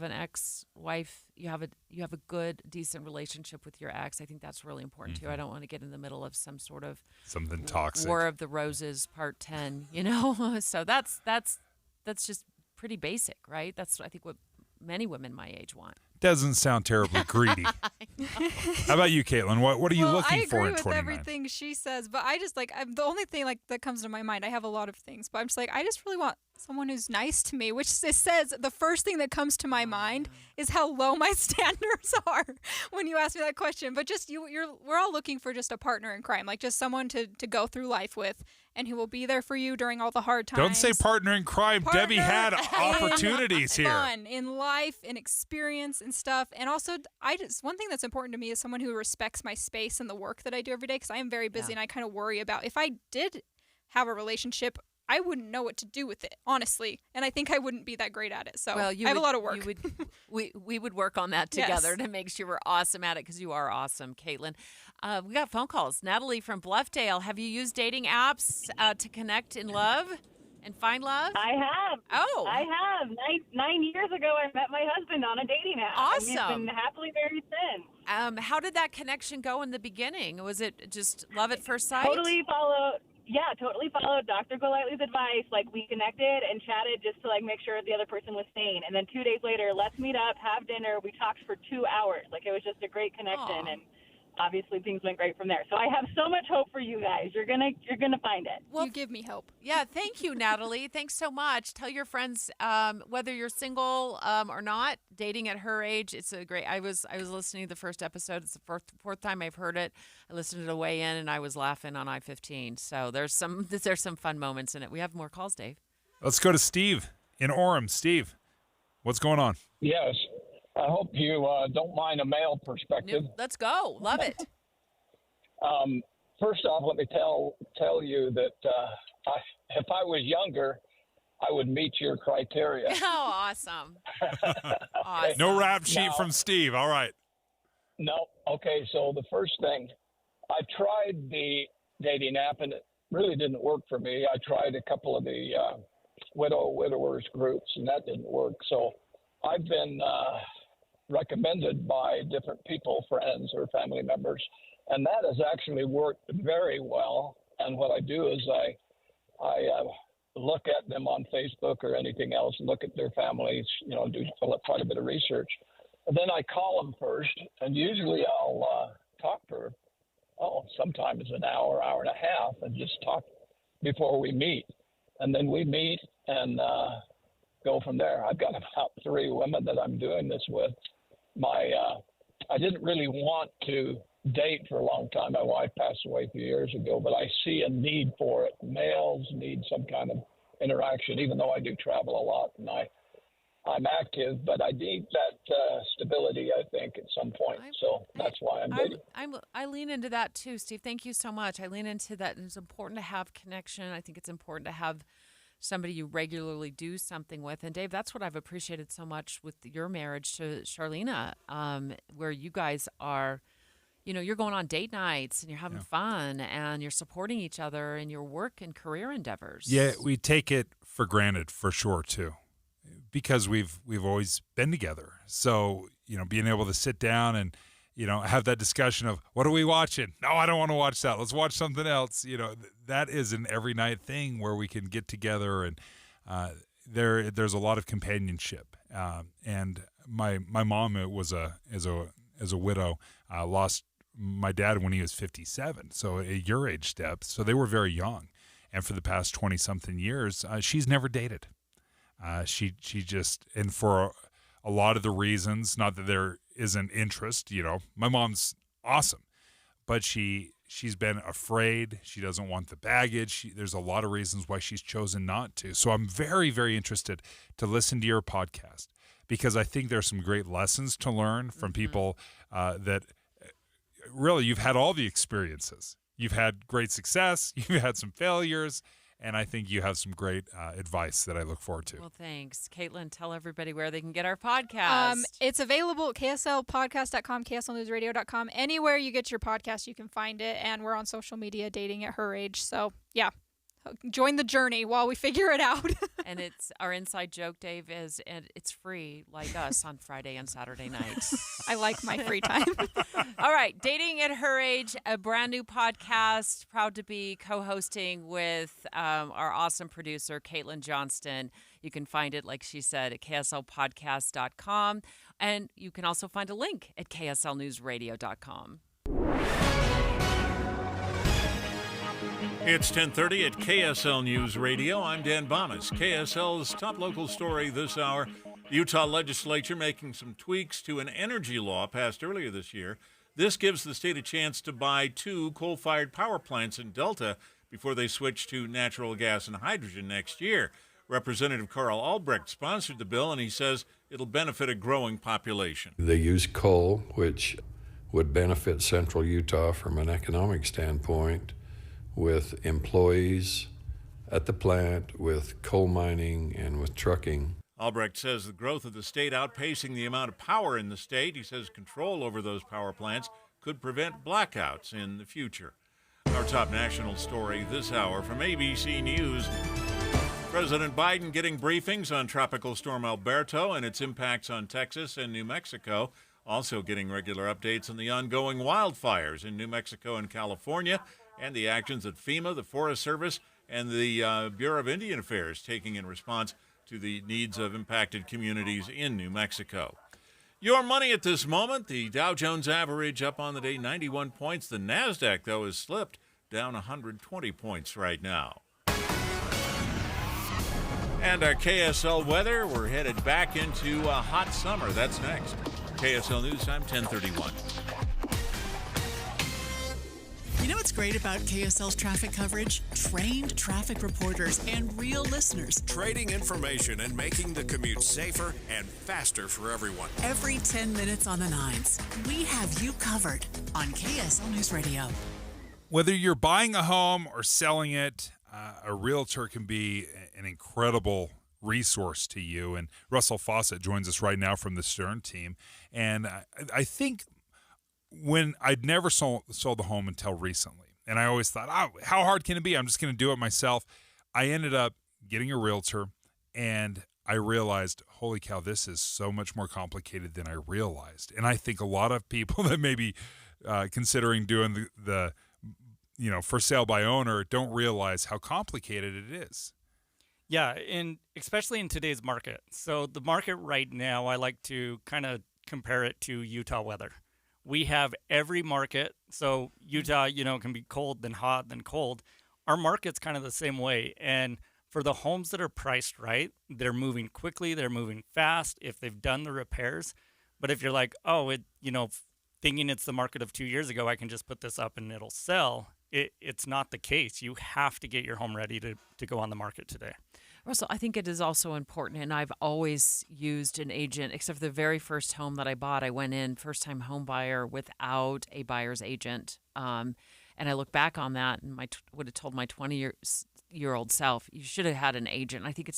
Speaker 15: an ex-wife, you have a good, decent relationship with your ex. I think that's really important too. I don't want to get in the middle of some sort of
Speaker 16: something toxic.
Speaker 15: War of the Roses Part 10, So that's just pretty basic, right? That's I think what many women my age want.
Speaker 16: Doesn't sound terribly greedy. How about you, Caitlin? What are you looking for in 29?
Speaker 18: I agree with everything she says, but I just the only thing that comes to my mind. I have a lot of things, but I'm just I just really want someone who's nice to me. Which it says the first thing that comes to my mind is how low my standards are when you ask me that question. But just we're all looking for just a partner in crime, like just someone to go through life with, and who will be there for you during all the hard times.
Speaker 16: Don't say partner in crime. Debbie had opportunities here.
Speaker 18: Fun in life and experience and stuff. And also, one thing that's important to me is someone who respects my space and the work that I do every day, because I am very busy and I kind of worry about if I did have a relationship, I wouldn't know what to do with it, honestly. And I think I wouldn't be that great at it. So I have a lot of work.
Speaker 15: We would work on that together to make sure we're awesome at it, because you are awesome, Caitlin. We got phone calls. Natalie from Bluffdale. Have you used dating apps to connect in love and find love?
Speaker 7: I have.
Speaker 15: Oh.
Speaker 7: I have. 9 years ago, I met my husband on a dating app.
Speaker 15: Awesome.
Speaker 7: And we've been happily married since.
Speaker 15: How did that connection go in the beginning? Was it just love at first sight?
Speaker 7: Totally followed Dr. Golightly's advice. We connected and chatted just to make sure the other person was sane. And then 2 days later, let's meet up, have dinner. We talked for 2 hours. It was just a great connection. Aww. And obviously things went great from there. So I have so much hope for you guys. You're gonna find it.
Speaker 18: Well, you give me hope.
Speaker 15: Yeah, thank you, Natalie. Thanks so much. Tell your friends whether you're single or not. Dating at her age, it's a great. I was listening to the first episode. It's the fourth time I've heard it. I listened to the way in, and I was laughing on I-15. So there's some fun moments in it. We have more calls, Dave.
Speaker 16: Let's go to Steve in Orem. Steve, what's going on?
Speaker 9: Yes. I hope you don't mind a male perspective.
Speaker 15: Let's go. Love it.
Speaker 9: First off, let me tell you that if I was younger, I would meet your criteria.
Speaker 15: Oh, awesome.
Speaker 9: Awesome.
Speaker 16: No rap sheet from Steve. All right.
Speaker 9: No. Okay, so the first thing, I tried the dating app, and it really didn't work for me. I tried a couple of the widowers groups, and that didn't work. So I've been recommended by different people, friends or family members, and that has actually worked very well. And what I do is I look at them on Facebook or anything else, look at their families, do quite a bit of research, and then I call them first, and usually I'll talk for sometimes an hour and a half, and just talk before we meet, and then we meet and go from there. I've got about 3 women that I'm doing this with. I didn't really want to date for a long time. My wife passed away a few years ago, but I see a need for it. Males need some kind of interaction, even though I do travel a lot and I'm active, but I need that stability, I think, at some point. So that's why I'm dating.
Speaker 15: I lean into that too, Steve. Thank you so much. I lean into that. It's important to have connection. I think it's important to have somebody you regularly do something with. And Dave, that's what I've appreciated so much with your marriage to Charlena, where you guys are, you're going on date nights and you're having fun and you're supporting each other in your work and career endeavors.
Speaker 16: Yeah, we take it for granted for sure too, because we've always been together. So, being able to sit down and have that discussion of, what are we watching? No, I don't want to watch that. Let's watch something else. That is an every night thing where we can get together, and there's a lot of companionship. And my mom as a widow lost my dad when he was 57, so a your age step. So they were very young, and for the past 20 something years, she's never dated. She just, and for a lot of the reasons, not that there isn't interest, my mom's awesome, but she's been afraid. She doesn't want the baggage. There's a lot of reasons why she's chosen not to. So I'm very, very interested to listen to your podcast, because I think there's some great lessons to learn from people that really, you've had all the experiences. You've had great success. You've had some failures. And I think you have some great advice that I look forward to.
Speaker 15: Well, thanks. Caitlin, tell everybody where they can get our podcast.
Speaker 18: It's available at kslpodcast.com, kslnewsradio.com. Anywhere you get your podcast, you can find it. And we're on social media, Dating at Her Age. So, yeah, join the journey while we figure it out.
Speaker 15: And it's our inside joke, Dave, is and it's free, like us, on Friday and Saturday nights.
Speaker 18: I like my free time.
Speaker 15: All right, Dating at Her Age, a brand new podcast. Proud to be co-hosting with our awesome producer, Caitlin Johnston. You can find it, like she said, at kslpodcast.com. And you can also find a link at kslnewsradio.com.
Speaker 3: It's 10:30 at KSL News Radio. I'm Dan Bomas. KSL's top local story this hour. The Utah legislature making some tweaks to an energy law passed earlier this year. This gives the state a chance to buy 2 coal-fired power plants in Delta before they switch to natural gas and hydrogen next year. Representative Carl Albrecht sponsored the bill, and he says it'll benefit a growing population.
Speaker 2: They use coal, which would benefit central Utah from an economic standpoint, with employees at the plant, with coal mining, and with trucking.
Speaker 3: Albrecht says the growth of the state outpacing the amount of power in the state. He says control over those power plants could prevent blackouts in the future. Our top national story this hour from ABC News. President Biden getting briefings on Tropical Storm Alberto and its impacts on Texas and New Mexico. Also getting regular updates on the ongoing wildfires in New Mexico and California, and the actions that FEMA, the Forest Service, and the Bureau of Indian Affairs taking in response to the needs of impacted communities in New Mexico. Your money at this moment, the Dow Jones average up on the day 91 points. The NASDAQ, though, has slipped down 120 points right now. And our KSL weather, we're headed back into a hot summer. That's next. KSL News Time, 10:31.
Speaker 19: You know what's great about KSL's traffic coverage? Trained traffic reporters and real listeners.
Speaker 3: Trading information and making the commute safer and faster for everyone.
Speaker 19: Every 10 minutes on the 9s, we have you covered on KSL News Radio.
Speaker 16: Whether you're buying a home or selling it, a realtor can be an incredible resource to you. And Russell Fawcett joins us right now from the Stern team. And I think when I'd never sold the home until recently, and I always thought, how hard can it be? I'm just going to do it myself. I ended up getting a realtor, and I realized, holy cow, this is so much more complicated than I realized. And I think a lot of people that may be considering doing the for sale by owner don't realize how complicated it is.
Speaker 26: Yeah, and especially in today's market. So the market right now, I like to kind of compare it to Utah weather. We have every market. So Utah, can be cold, then hot, then cold. Our market's kind of the same way. And for the homes that are priced right, they're moving quickly, they're moving fast if they've done the repairs. But if you're like, thinking it's the market of 2 years ago, I can just put this up and it'll sell. It's not the case. You have to get your home ready to go on the market today.
Speaker 15: Russell, I think it is also important, and I've always used an agent, except for the very first home that I bought. I went in first-time home buyer without a buyer's agent, and I look back on that and would have told my 20-year-old self, you should have had an agent. I think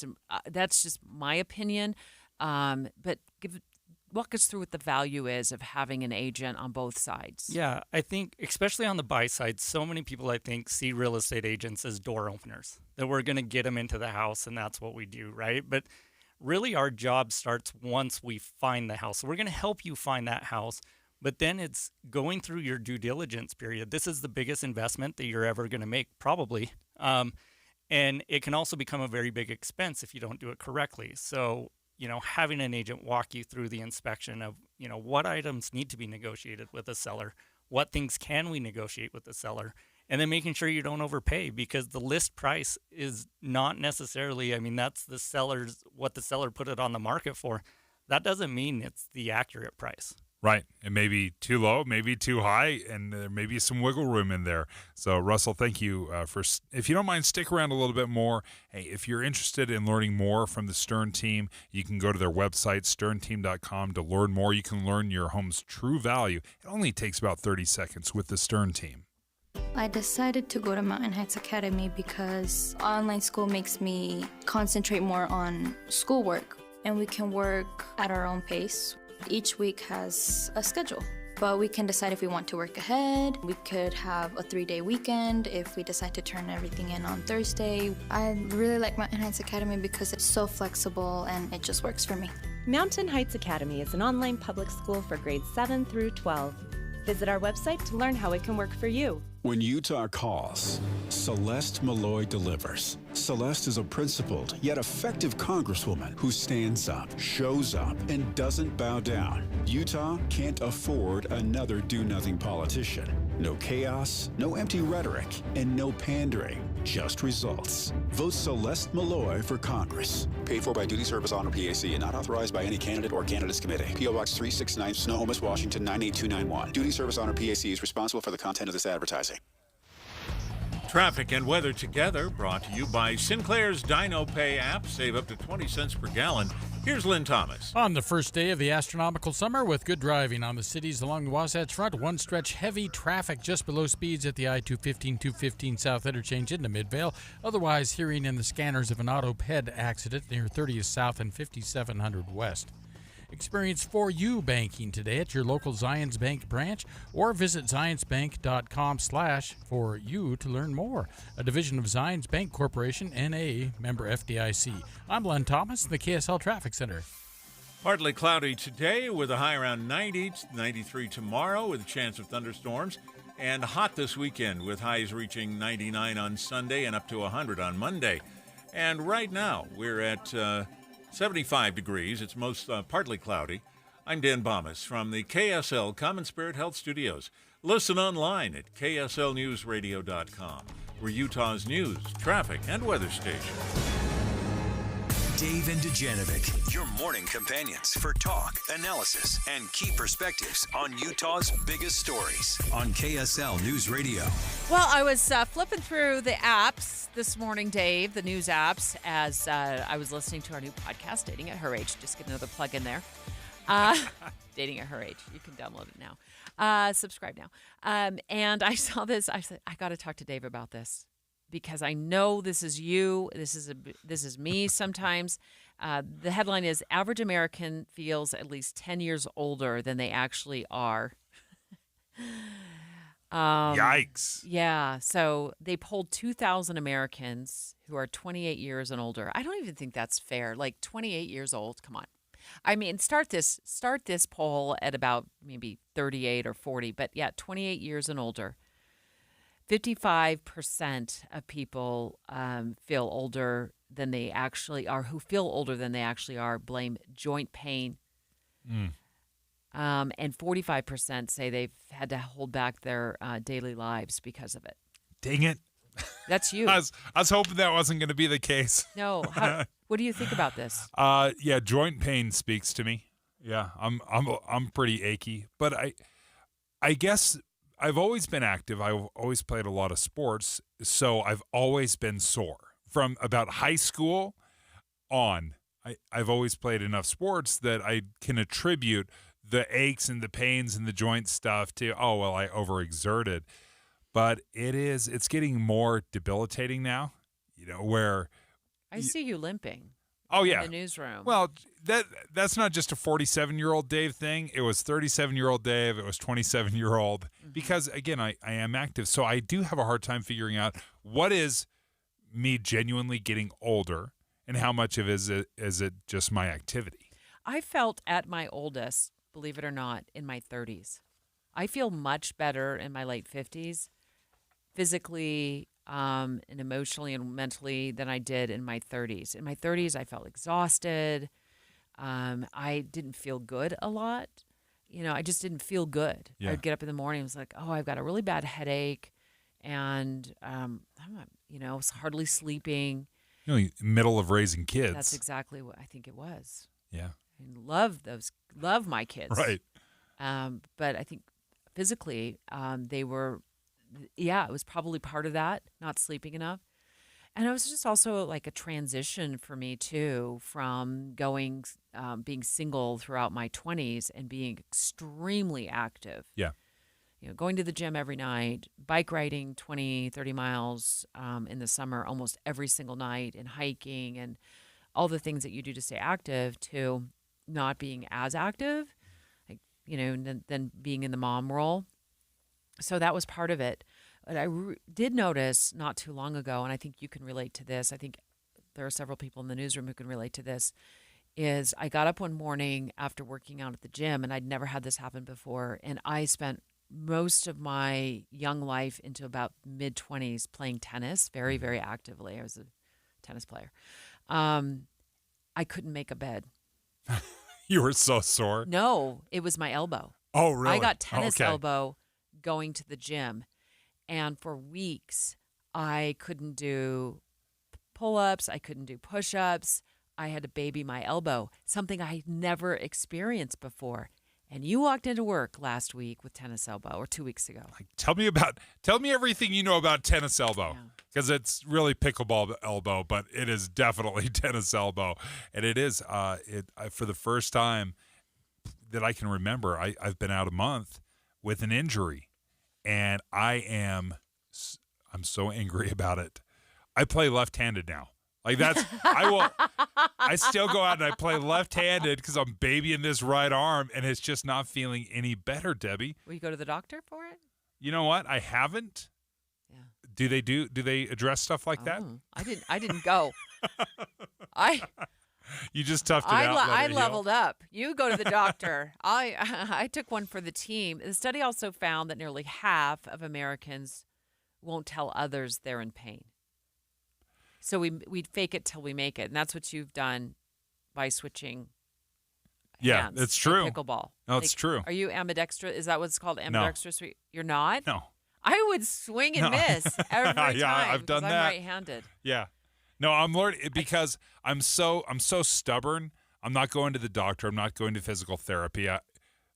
Speaker 15: that's just my opinion, but walk us through what the value is of having an agent on both sides.
Speaker 26: Yeah, I think especially on the buy side, so many people I think see real estate agents as door openers, that we're going to get them into the house and that's what we do, right? But really our job starts once we find the house. So we're going to help you find that house. But then it's going through your due diligence period. This is the biggest investment that you're ever going to make, probably. And it can also become a very big expense if you don't do it correctly. So, having an agent walk you through the inspection of, what items need to be negotiated with a seller, what things can we negotiate with the seller, and then making sure you don't overpay, because the list price is not necessarily, that's what the seller put it on the market for. That doesn't mean it's the accurate price.
Speaker 16: Right. It may be too low, maybe too high, and there may be some wiggle room in there. So, Russell, thank you if you don't mind, stick around a little bit more. Hey, if you're interested in learning more from the Stern team, you can go to their website, sternteam.com, to learn more. You can learn your home's true value. It only takes about 30 seconds with the Stern team.
Speaker 5: I decided to go to Mountain Heights Academy because online school makes me concentrate more on schoolwork, and we can work at our own pace. Each week has a schedule, but we can decide if we want to work ahead. We could have a 3-day weekend if we decide to turn everything in on Thursday. I really like Mountain Heights Academy because it's so flexible and it just works for me.
Speaker 10: Mountain Heights Academy is an online public school for grades 7 through 12. Visit our website to learn how it can work for you.
Speaker 12: When Utah calls, Celeste Malloy delivers. Celeste is a principled yet effective congresswoman who stands up, shows up, and doesn't bow down. Utah can't afford another do-nothing politician. No chaos, no empty rhetoric, and no pandering. Just results. Vote Celeste Malloy for Congress.
Speaker 13: Paid for by Duty Service Honor PAC and not authorized by any candidate or candidates committee. P.O. Box 369, Snohomish, Washington 98291. Duty Service Honor PAC is responsible for the content of this advertising.
Speaker 3: Traffic and weather together, brought to you by Sinclair's Dino Pay app. Save up to 20 cents per gallon. Here's Lynn Thomas.
Speaker 17: On the first day of the astronomical summer, with good driving on the cities along the Wasatch Front, one stretch heavy traffic just below speeds at the I-215-215 South interchange into Midvale. Otherwise, hearing in the scanners of an auto-ped accident near 30th South and 5700 West. Experience 4U banking today at your local Zions Bank branch, or visit zionsbank.com/4U to learn more. A division of Zions Bank Corporation, N.A., member FDIC. I'm Len Thomas, the KSL Traffic Center.
Speaker 3: Partly cloudy today with a high around 90, 93 tomorrow with a chance of thunderstorms, and hot this weekend with highs reaching 99 on Sunday and up to 100 on Monday. And right now we're at 75 degrees. It's most partly cloudy. I'm Dan Bomas from the KSL Common Spirit Health Studios. Listen online at kslnewsradio.com. We're Utah's news, traffic, and weather station.
Speaker 14: Dave and Dujanovic, your morning companions for talk, analysis, and key perspectives on Utah's biggest stories on KSL News Radio.
Speaker 15: Well, I was flipping through the apps this morning, Dave, the news apps, as I was listening to our new podcast, Dating at Her Age. Just get another plug in there. Dating at Her Age. You can download it now. Subscribe now. And I saw this. I said, I got to talk to Dave about this, because I know this is you. This is me sometimes. The headline is, Average American feels at least 10 years older than they actually are.
Speaker 16: Yikes.
Speaker 15: Yeah. So they polled 2,000 Americans who are 28 years and older. I don't even think that's fair. Like 28 years old. Come on. I mean, start this poll at about maybe 38 or 40. But yeah, 28 years and older. 55% of people feel older than they actually are, who feel older than they actually are, blame joint pain. And 45% say they've had to hold back their daily lives because of it.
Speaker 16: Dang it.
Speaker 15: That's you.
Speaker 16: I was hoping that wasn't going to be the case.
Speaker 15: No. What do you think about this?
Speaker 16: Yeah, joint pain speaks to me. Yeah, I'm pretty achy, but I guess I've always been active. I've always played a lot of sports, so I've always been sore. From about high school on, I've always played enough sports that I can attribute the aches and the pains and the joint stuff to, I overexerted. But it's getting more debilitating now, where
Speaker 15: I see you limping.
Speaker 16: Oh, yeah.
Speaker 15: In the newsroom.
Speaker 16: Well, that's not just a 47-year-old Dave thing. It was 37-year-old Dave. It was 27-year-old. Mm-hmm. Because, again, I am active. So I do have a hard time figuring out what is me genuinely getting older and how much of is it just my activity.
Speaker 15: I felt at my oldest, believe it or not, in my 30s. I feel much better in my late 50s, physically and emotionally and mentally, than I did in my 30s. In my 30s, I felt exhausted. I didn't feel good a lot. I just didn't feel good.
Speaker 16: Yeah.
Speaker 15: I'd get up in the morning and was like, oh, I've got a really bad headache, and I'm not, was hardly sleeping.
Speaker 16: Middle of raising kids.
Speaker 15: That's exactly what I think it was.
Speaker 16: Yeah.
Speaker 15: I love my kids.
Speaker 16: Right.
Speaker 15: But I think physically, they were, it was probably part of that, not sleeping enough. And it was just also like a transition for me too, from being single throughout my 20s and being extremely active.
Speaker 16: Yeah.
Speaker 15: Going to the gym every night, bike riding 20, 30 miles in the summer almost every single night, and hiking and all the things that you do to stay active, to not being as active, than being in the mom role. So that was part of it. But I did notice not too long ago, and I think you can relate to this. I think there are several people in the newsroom who can relate to this, is I got up one morning after working out at the gym, and I'd never had this happen before, and I spent most of my young life into about mid-20s playing tennis very, very actively. I was a tennis player. I couldn't make a bed.
Speaker 16: You were so sore?
Speaker 15: No, it was my elbow.
Speaker 16: Oh, really?
Speaker 15: I got tennis
Speaker 16: okay.
Speaker 15: elbow going to the gym. And for weeks, I couldn't do pull-ups. I couldn't do push-ups. I had to baby my elbow, something I had never experienced before. And you walked into work last week with tennis elbow, or 2 weeks ago.
Speaker 16: Tell me everything you know about tennis elbow, because it's really pickleball elbow, but it is definitely tennis elbow. And it is, for the first time that I can remember, I've been out a month with an injury. And I'm so angry about it. I play left-handed now. Like I still go out and I play left-handed because I'm babying this right arm, and it's just not feeling any better, Debbie.
Speaker 15: Will you go to the doctor for it?
Speaker 16: You know what? I haven't. Yeah. Do they address stuff like that?
Speaker 15: I didn't go.
Speaker 16: You just toughed it out.
Speaker 15: I leveled up. You go to the doctor. I took one for the team. The study also found that nearly half of Americans won't tell others they're in pain. So we fake it till we make it, and that's what you've done by switching.
Speaker 16: Yeah, it's true.
Speaker 15: Pickleball.
Speaker 16: No, it's true.
Speaker 15: Are you ambidextrous? Is that what it's called? Ambidextrous? No. You're not?
Speaker 16: No.
Speaker 15: I would swing and miss every time.
Speaker 16: Yeah, I've done that.
Speaker 15: I'm right-handed.
Speaker 16: Yeah. No, I'm learning because I'm so stubborn. I'm not going to the doctor. I'm not going to physical therapy.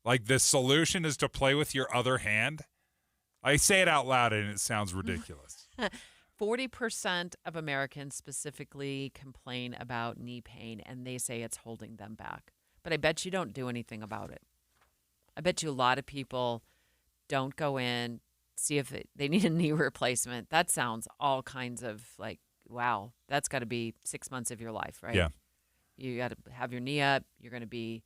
Speaker 16: Like, the solution is to play with your other hand. I say it out loud and it sounds ridiculous.
Speaker 15: 40% of Americans specifically complain about knee pain, and they say it's holding them back. But I bet you don't do anything about it. I bet you a lot of people don't go in, see if they need a knee replacement. That sounds all kinds of like, wow, that's got to be 6 months of your life, right?
Speaker 16: Yeah.
Speaker 15: You got to have your knee up. You're going to be,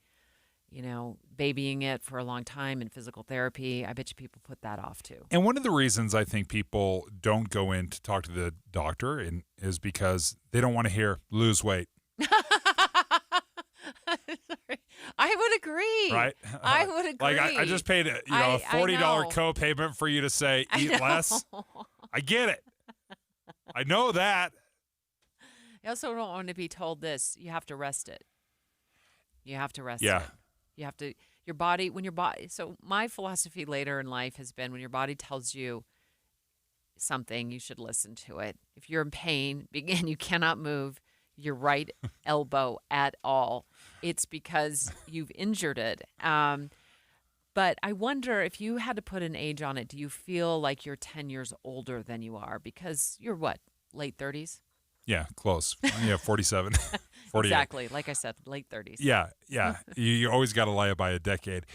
Speaker 15: babying it for a long time in physical therapy. I bet you people put that off too.
Speaker 16: And one of the reasons I think people don't go in to talk to the doctor is because they don't want to hear lose weight.
Speaker 15: Sorry. I would agree.
Speaker 16: Right?
Speaker 15: I would agree.
Speaker 16: Like I just paid a $40 copayment for you to say eat less. I get it. I know that.
Speaker 15: I also don't want to be told this. You have to rest it. You have to rest it.
Speaker 16: Yeah.
Speaker 15: You have to, so my philosophy later in life has been when your body tells you something, you should listen to it. If you're in pain, again, you cannot move your right elbow at all. It's because you've injured it. But I wonder if you had to put an age on it, do you feel like you're 10 years older than you are? Because you're what, late 30s?
Speaker 16: Yeah, close. Yeah, 47. 48.
Speaker 15: Exactly. Like I said, late 30s.
Speaker 16: Yeah. You always got to lie by a decade.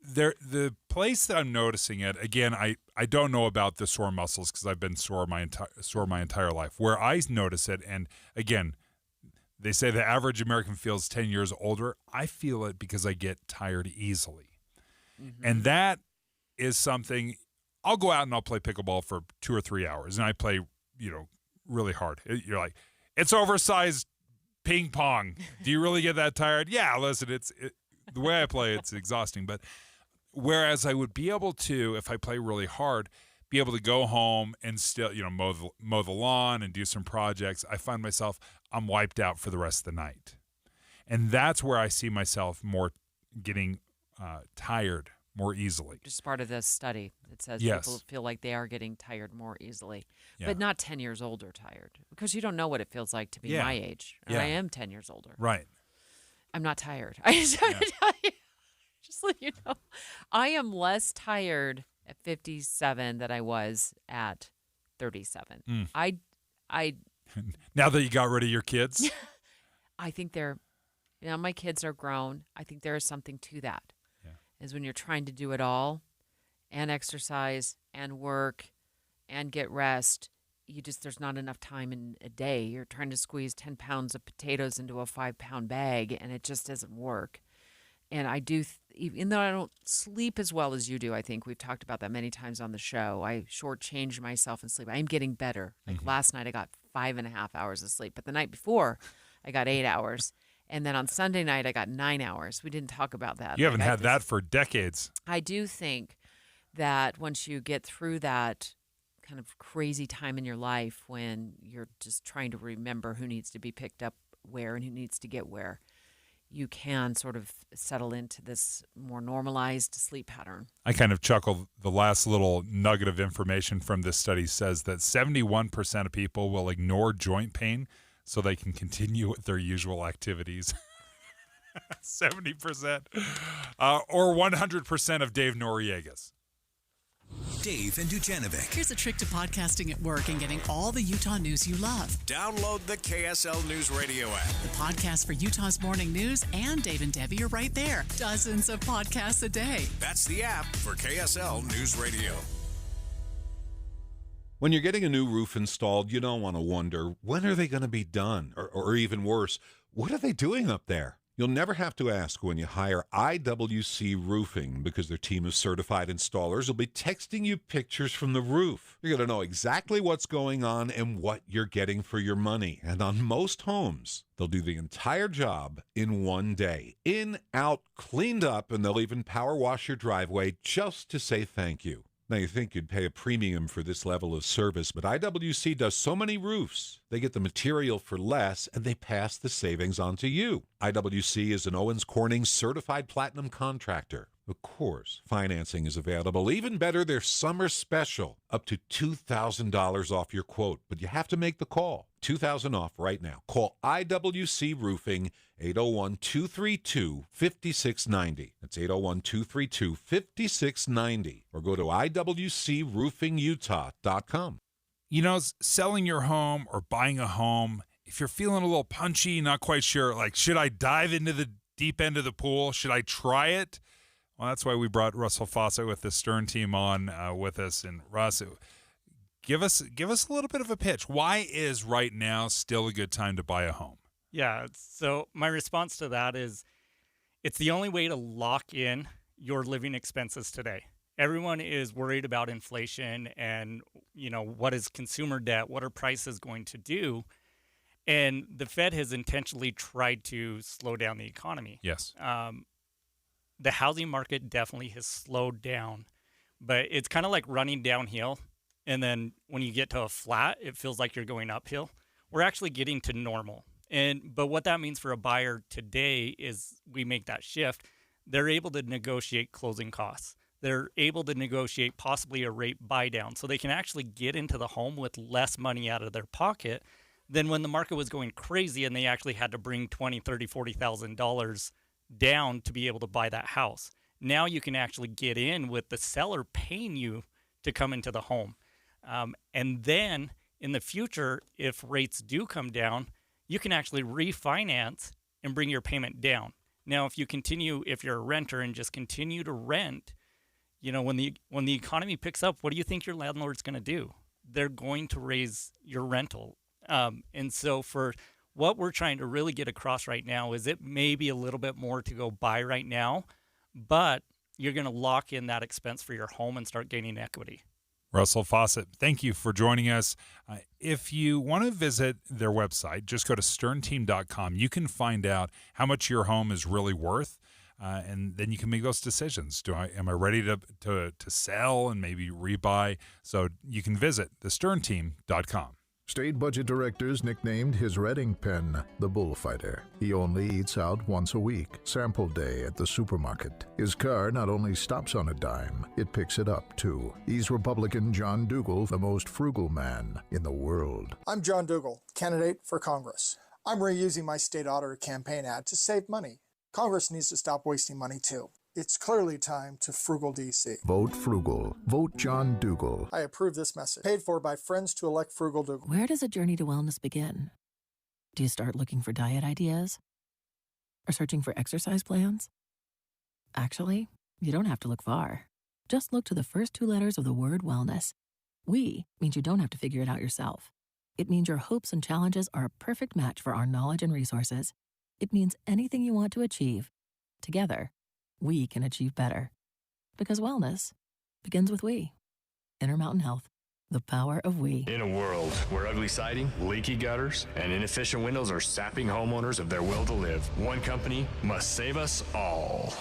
Speaker 16: The place that I'm noticing it, again, I don't know about the sore muscles because I've been sore my entire life. Where I notice it, and again, they say the average American feels 10 years older. I feel it because I get tired easily. Mm-hmm. And that is something, I'll go out and I'll play pickleball for 2 or 3 hours, and I play, really hard. You're like, it's oversized ping pong. Do you really get that tired? Yeah, listen, the way I play, it's exhausting. But Whereas I would be able to, if I play really hard, be able to go home and still, mow the lawn and do some projects. I find myself, I'm wiped out for the rest of the night. And that's where I see myself more getting tired more easily.
Speaker 15: Just part of this study. It says
Speaker 16: Yes.
Speaker 15: people feel like they are getting tired more easily,
Speaker 16: Yeah.
Speaker 15: but not 10 years older tired, because you don't know what it feels like to be
Speaker 16: Yeah.
Speaker 15: my age. And
Speaker 16: Yeah.
Speaker 15: I am 10 years older.
Speaker 16: Right.
Speaker 15: I'm not tired. I just have to tell you, just let you know, I am less tired at 57 than I was at 37.
Speaker 16: Mm.
Speaker 15: I
Speaker 16: Now that you got rid of your kids?
Speaker 15: I think my kids are grown. I think there is something to that.
Speaker 16: Yeah.
Speaker 15: Is when you're trying to do it all and exercise and work and get rest, there's not enough time in a day. You're trying to squeeze 10 pounds of potatoes into a 5-pound bag, and it just doesn't work. And I do, even though I don't sleep as well as you do, I think we've talked about that many times on the show. I shortchange myself in sleep. I'm getting better. Like last night, I got 5.5 hours of sleep, but the night before, I got 8 hours. And then on Sunday night, I got 9 hours. We didn't talk about that.
Speaker 16: You haven't had that for decades.
Speaker 15: I do think that once you get through that kind of crazy time in your life when you're just trying to remember who needs to be picked up where and who needs to get where, you can sort of settle into this more normalized sleep pattern.
Speaker 16: I kind of chuckle. The last little nugget of information from this study says that 71% of people will ignore joint pain so they can continue with their usual activities. 70%. Or 100% of Dave Noriega's.
Speaker 14: Dave and Dujanovic.
Speaker 19: Here's a trick to podcasting at work and getting all the Utah news you love.
Speaker 14: Download the KSL News Radio app.
Speaker 19: The podcast for Utah's morning news and Dave and Debbie are right there. Dozens of podcasts a day.
Speaker 14: That's the app for KSL News Radio.
Speaker 11: When you're getting a new roof installed, you don't want to wonder, when are they going to be done? Or even worse, what are they doing up there? You'll never have to ask when you hire IWC Roofing, because their team of certified installers will be texting you pictures from the roof. You're going to know exactly what's going on and what you're getting for your money. And on most homes, they'll do the entire job in one day. In, out, cleaned up, and they'll even power wash your driveway just to say thank you. Now, you think you'd pay a premium for this level of service, but IWC does so many roofs. They get the material for less, and they pass the savings on to you. IWC is an Owens Corning certified platinum contractor. Of course, financing is available. Even better, their summer special, up to $2,000 off your quote. But you have to make the call. $2,000 off right now. Call IWC Roofing, 801-232-5690. That's 801-232-5690. Or go to IWCRoofingUtah.com.
Speaker 16: Selling your home or buying a home, if you're feeling a little punchy, not quite sure, like, should I dive into the deep end of the pool? Should I try it? Well, that's why we brought Russell Fawcett with the Stern team on with us. And Russ, give us a little bit of a pitch. Why is right now still a good time to buy a home?
Speaker 26: Yeah, so my response to that is it's the only way to lock in your living expenses today. Everyone is worried about inflation and, what is consumer debt, what are prices going to do? And the Fed has intentionally tried to slow down the economy.
Speaker 16: Yes.
Speaker 26: The housing market definitely has slowed down, but it's kind of like running downhill. And then when you get to a flat, it feels like you're going uphill. We're actually getting to normal. But what that means for a buyer today is we make that shift. They're able to negotiate closing costs. They're able to negotiate possibly a rate buy down, so they can actually get into the home with less money out of their pocket than when the market was going crazy and they actually had to bring $20,000, $30,000, $40,000 down to be able to buy that house. Now you can actually get in with the seller paying you to come into the home. And then in the future, if rates do come down, you can actually refinance and bring your payment down. Now, if you're a renter and just continue to rent, when the economy picks up, what do you think your landlord's going to do? They're going to raise your rental. And so for what we're trying to really get across right now is it may be a little bit more to go buy right now, but you're going to lock in that expense for your home and start gaining equity.
Speaker 16: Russell Fawcett, thank you for joining us. If you want to visit their website, just go to sternteam.com. You can find out how much your home is really worth. and then you can make those decisions. Am I ready to sell and maybe rebuy? So you can visit thesternteam.com.
Speaker 20: State budget directors nicknamed his Reading pen the Bullfighter. He only eats out once a week, sample day at the supermarket. His car not only stops on a dime, it picks it up too. He's Republican John Dougal, the most frugal man in the world.
Speaker 21: I'm John Dougal, candidate for Congress. I'm reusing my state auditor campaign ad to save money. Congress needs to stop wasting money too. It's clearly time to Frugal DC.
Speaker 20: Vote frugal. Vote John Dougal.
Speaker 21: I approve this message. Paid for by friends to elect Frugal Dougal.
Speaker 22: Where does a journey to wellness begin? Do you start looking for diet ideas? Or searching for exercise plans? Actually, you don't have to look far. Just look to the first 2 letters of the word wellness. We means you don't have to figure it out yourself. It means your hopes and challenges are a perfect match for our knowledge and resources. It means anything you want to achieve, together, we can achieve better. Because wellness begins with we. Intermountain Health, the power of we.
Speaker 23: In a world where ugly siding, leaky gutters, and inefficient windows are sapping homeowners of their will to live, one company must save us all.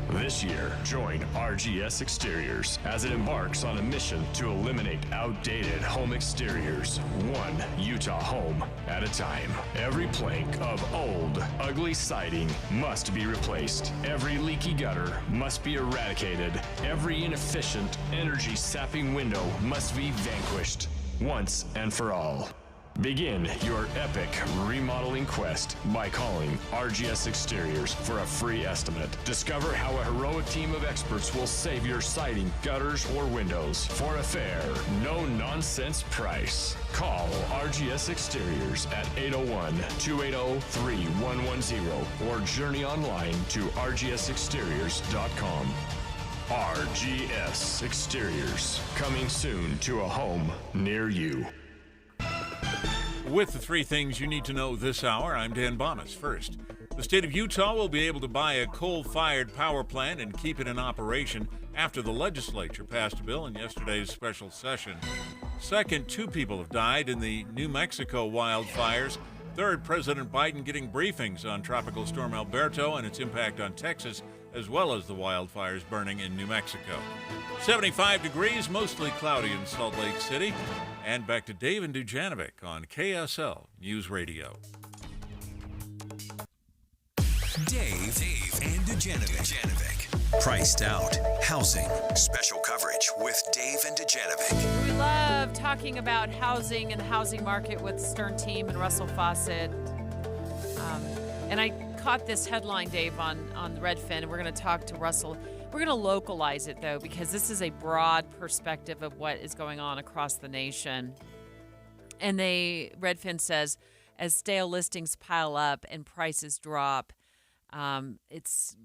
Speaker 23: This year, join RGS Exteriors as it embarks on a mission to eliminate outdated home exteriors, one Utah home at a time. Every plank of old, ugly siding must be replaced. Every leaky gutter must be eradicated. Every inefficient, energy-sapping window must be vanquished once and for all. Begin your epic remodeling quest by calling RGS Exteriors for a free estimate. Discover how a heroic team of experts will save your siding, gutters, or windows for a fair, no-nonsense price. Call RGS Exteriors at 801-280-3110 or journey online to rgsexteriors.com. RGS Exteriors, coming soon to a home near you.
Speaker 3: With the 3 things you need to know this hour, I'm Dan Bomas. First, the state of Utah will be able to buy a coal-fired power plant and keep it in operation after the legislature passed a bill in yesterday's special session. Second, 2 people have died in the New Mexico wildfires. Third, President Biden getting briefings on Tropical Storm Alberto and its impact on Texas, as well as the wildfires burning in New Mexico. 75 degrees, mostly cloudy in Salt Lake City. And back to Dave and Dujanovic on KSL News Radio.
Speaker 14: Dave and Dujanovic. Priced Out Housing. Special coverage with Dave and Dujanovic.
Speaker 15: We love talking about housing and the housing market with the Stern Team and Russell Fawcett. And I caught this headline, Dave, on Redfin, and we're going to talk to Russell. We're going to localize it, though, because this is a broad perspective of what is going on across the nation. And Redfin says, as stale listings pile up and prices drop, it's,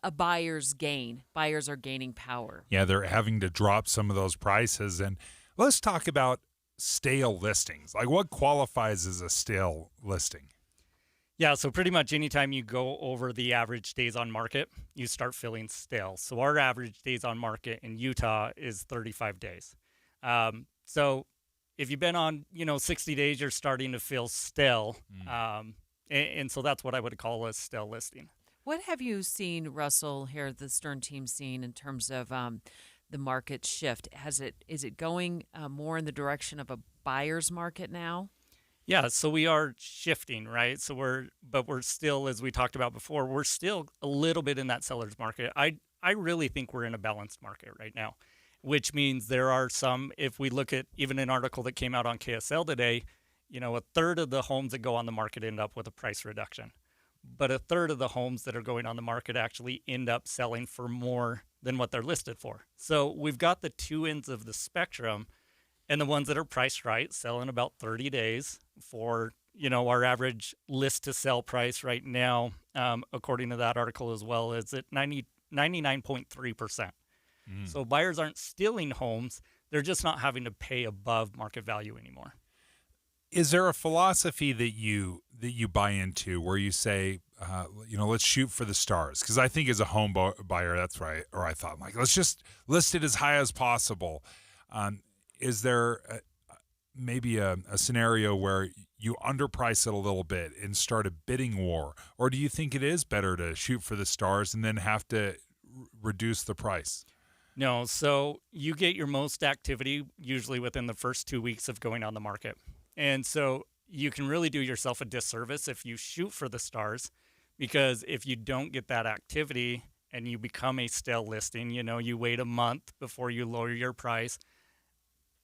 Speaker 15: a buyer's gain. Buyers are gaining power.
Speaker 16: Yeah, they're having to drop some of those prices. And let's talk about stale listings. Like, what qualifies as a stale listing?
Speaker 26: Yeah, so pretty much anytime you go over the average days on market, you start feeling stale. So our average days on market in Utah is 35 days. So if you've been on, 60 days, you're starting to feel stale. And so that's what I would call a stale listing.
Speaker 15: What have you seen, Russell, here, the Stern Team seen in terms of the market shift? Is it going more in the direction of a buyer's market now?
Speaker 26: Yeah, so we are shifting, right? So we're still, as we talked about before, we're still a little bit in that seller's market. I really think we're in a balanced market right now, which means there are some, if we look at even an article that came out on KSL today, a third of the homes that go on the market end up with a price reduction. But a third of the homes that are going on the market actually end up selling for more than what they're listed for. So we've got the 2 ends of the spectrum. And the ones that are priced right sell in about 30 days for, our average list to sell price right now, according to that article as well, is at 99.3%. So buyers aren't stealing homes. They're just not having to pay above market value anymore.
Speaker 16: Is there a philosophy that you buy into where you say, let's shoot for the stars? Because I think as a home buyer, that's right. Or I thought, let's just list it as high as possible. Is there maybe a scenario where you underprice it a little bit and start a bidding war? Or do you think it is better to shoot for the stars and then have to reduce the price?
Speaker 26: No, so you get your most activity usually within the first 2 weeks of going on the market. And so you can really do yourself a disservice if you shoot for the stars, because if you don't get that activity and you become a stale listing, you wait a month before you lower your price.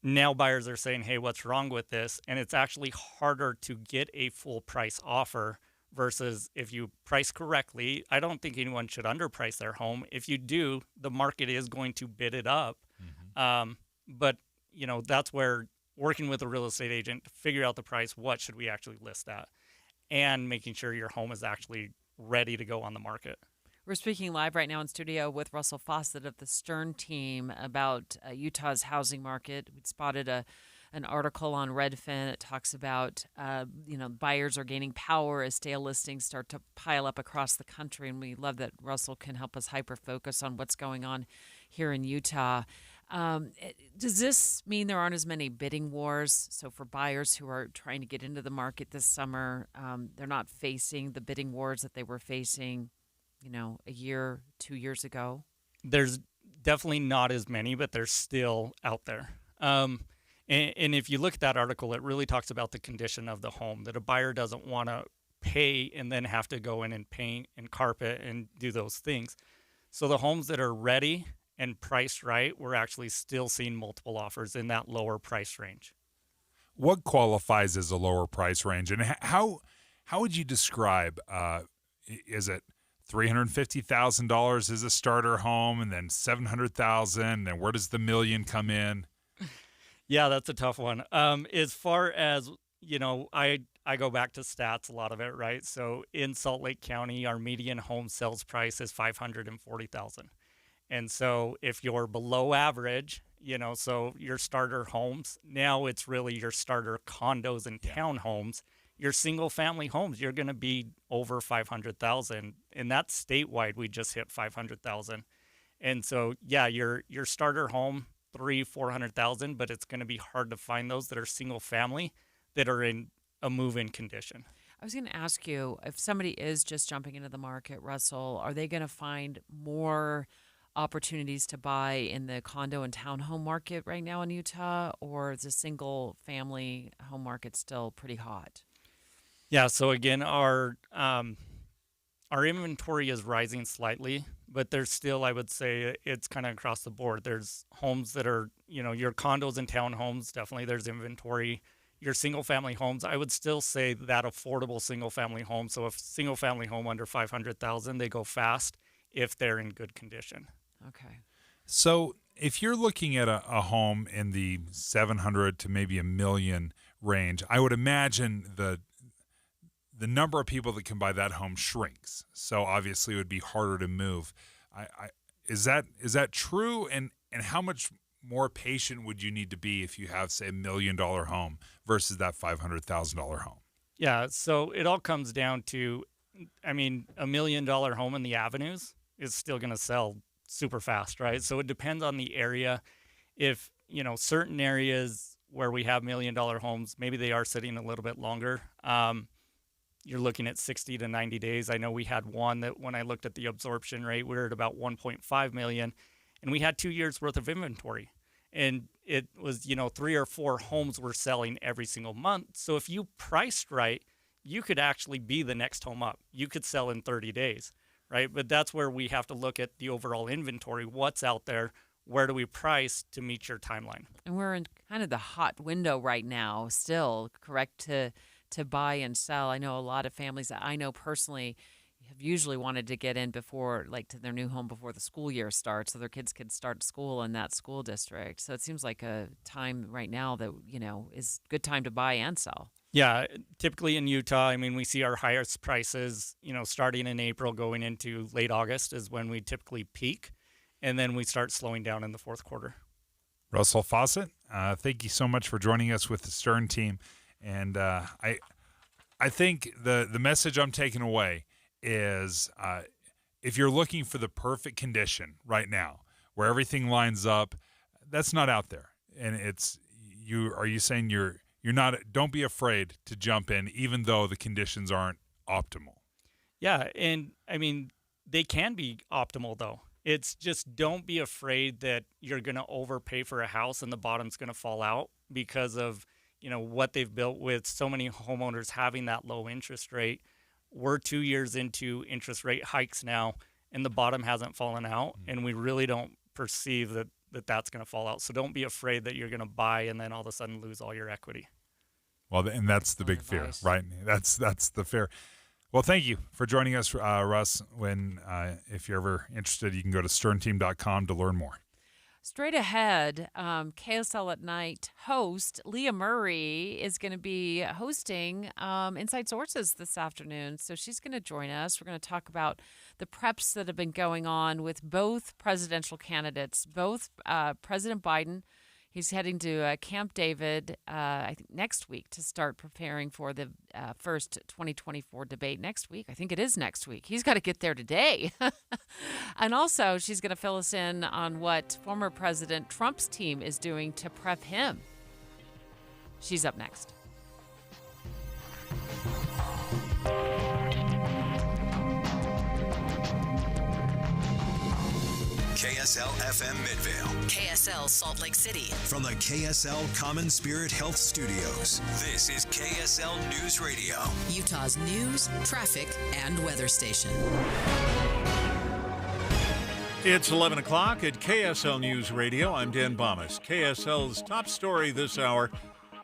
Speaker 26: Now buyers are saying, hey, what's wrong with this? And it's actually harder to get a full price offer versus if you price correctly. I don't think anyone should underprice their home. If you do, the market is going to bid it up. But, that's where working with a real estate agent to figure out the price, what should we actually list at, and making sure your home is actually ready to go on the market.
Speaker 15: We're speaking live right now in studio with Russell Fawcett of the Stern team about Utah's housing market. We spotted an article on Redfin. It talks about, buyers are gaining power as stale listings start to pile up across the country. And we love that Russell can help us hyper-focus on what's going on here in Utah. Does this mean there aren't as many bidding wars? So for buyers who are trying to get into the market this summer, they're not facing the bidding wars that they were facing a year, 2 years ago?
Speaker 26: There's definitely not as many, but they're still out there. And if you look at that article, it really talks about the condition of the home, that a buyer doesn't want to pay and then have to go in and paint and carpet and do those things. So the homes that are ready and priced right, we're actually still seeing multiple offers in that lower price range.
Speaker 16: What qualifies as a lower price range? And how would you describe, is it $350,000 as a starter home, and then $700,000, then where does the $1 million come in?
Speaker 26: Yeah, that's a tough one. As far as, I go back to stats, a lot of it, right? So in Salt Lake County, our median home sales price is $540,000. And so if you're below average, so your starter homes, now it's really your starter condos and townhomes. Your single family homes, you're going to be over 500,000, and that's statewide. We just hit 500,000. And so, yeah, your starter home, 400,000, but it's going to be hard to find those that are single family that are in a move-in condition.
Speaker 15: I was going to ask you, if somebody is just jumping into the market, Russell, are they going to find more opportunities to buy in the condo and townhome market right now in Utah, or is the single family home market still pretty hot?
Speaker 26: Yeah, so again, our inventory is rising slightly, but there's still, I would say, it's kind of across the board. There's homes that are, your condos and townhomes, definitely there's inventory. Your single-family homes, I would still say that affordable single-family home. So if single-family home under $500,000, they go fast if they're in good condition.
Speaker 15: Okay.
Speaker 16: So if you're looking at a home in the 700 to maybe $1 million range, I would imagine the number of people that can buy that home shrinks. So obviously it would be harder to move. Is that true? And how much more patient would you need to be if you have, say, $1 million home versus that $500,000 home?
Speaker 26: Yeah, so it all comes down to, $1 million home in the avenues is still going to sell super fast, right? So it depends on the area. If, certain areas where we have $1 million homes, maybe they are sitting a little bit longer. You're looking at 60 to 90 days. I know we had one that when I looked at the absorption rate, we were at about 1.5 million, and we had 2 years worth of inventory. And it was, 3 or 4 homes were selling every single month. So if you priced right, you could actually be the next home up. You could sell in 30 days, right? But that's where we have to look at the overall inventory. What's out there? Where do we price to meet your timeline?
Speaker 15: And we're in kind of the hot window right now still, correct, to buy and sell. I know a lot of families that I know personally have usually wanted to get in before, like, to their new home before the school year starts, so their kids could start school in that school district. So it seems like a time right now that, is a good time to buy and sell.
Speaker 26: Yeah, typically in Utah, we see our highest prices, starting in April going into late August is when we typically peak, and then we start slowing down in the fourth quarter.
Speaker 16: Russell Fawcett, thank you so much for joining us with the Stern team. And I think the message I'm taking away is if you're looking for the perfect condition right now, where everything lines up, that's not out there. And are you saying you're don't be afraid to jump in, even though the conditions aren't optimal.
Speaker 26: Yeah, and I mean, they can be optimal though. It's just don't be afraid that you're going to overpay for a house and the bottom's going to fall out because of, what they've built with so many homeowners having that low interest rate. We're 2 years into interest rate hikes now, and the bottom hasn't fallen out, and we really don't perceive that that's going to fall out. So don't be afraid that you're going to buy and then all of a sudden lose all your equity.
Speaker 16: Well, and that's the big fear, right? That's the fear. Well, thank you for joining us, Russ. If you're ever interested, you can go to sternteam.com to learn more.
Speaker 15: Straight ahead, KSL at Night host Leah Murray is going to be hosting Inside Sources this afternoon. So she's going to join us. We're going to talk about the preps that have been going on with both presidential candidates, both President Biden. He's heading to Camp David, I think, next week to start preparing for the first 2024 debate next week. I think it is next week. He's got to get there today. And also, she's going to fill us in on what former President Trump's team is doing to prep him. She's up next.
Speaker 14: KSL FM Midvale.
Speaker 1: KSL Salt Lake City.
Speaker 14: From the KSL Common Spirit Health Studios, this is KSL News Radio.
Speaker 1: Utah's news, traffic, and weather station.
Speaker 3: It's 11 o'clock at KSL News Radio. I'm Dan Bomas. KSL's top story this hour.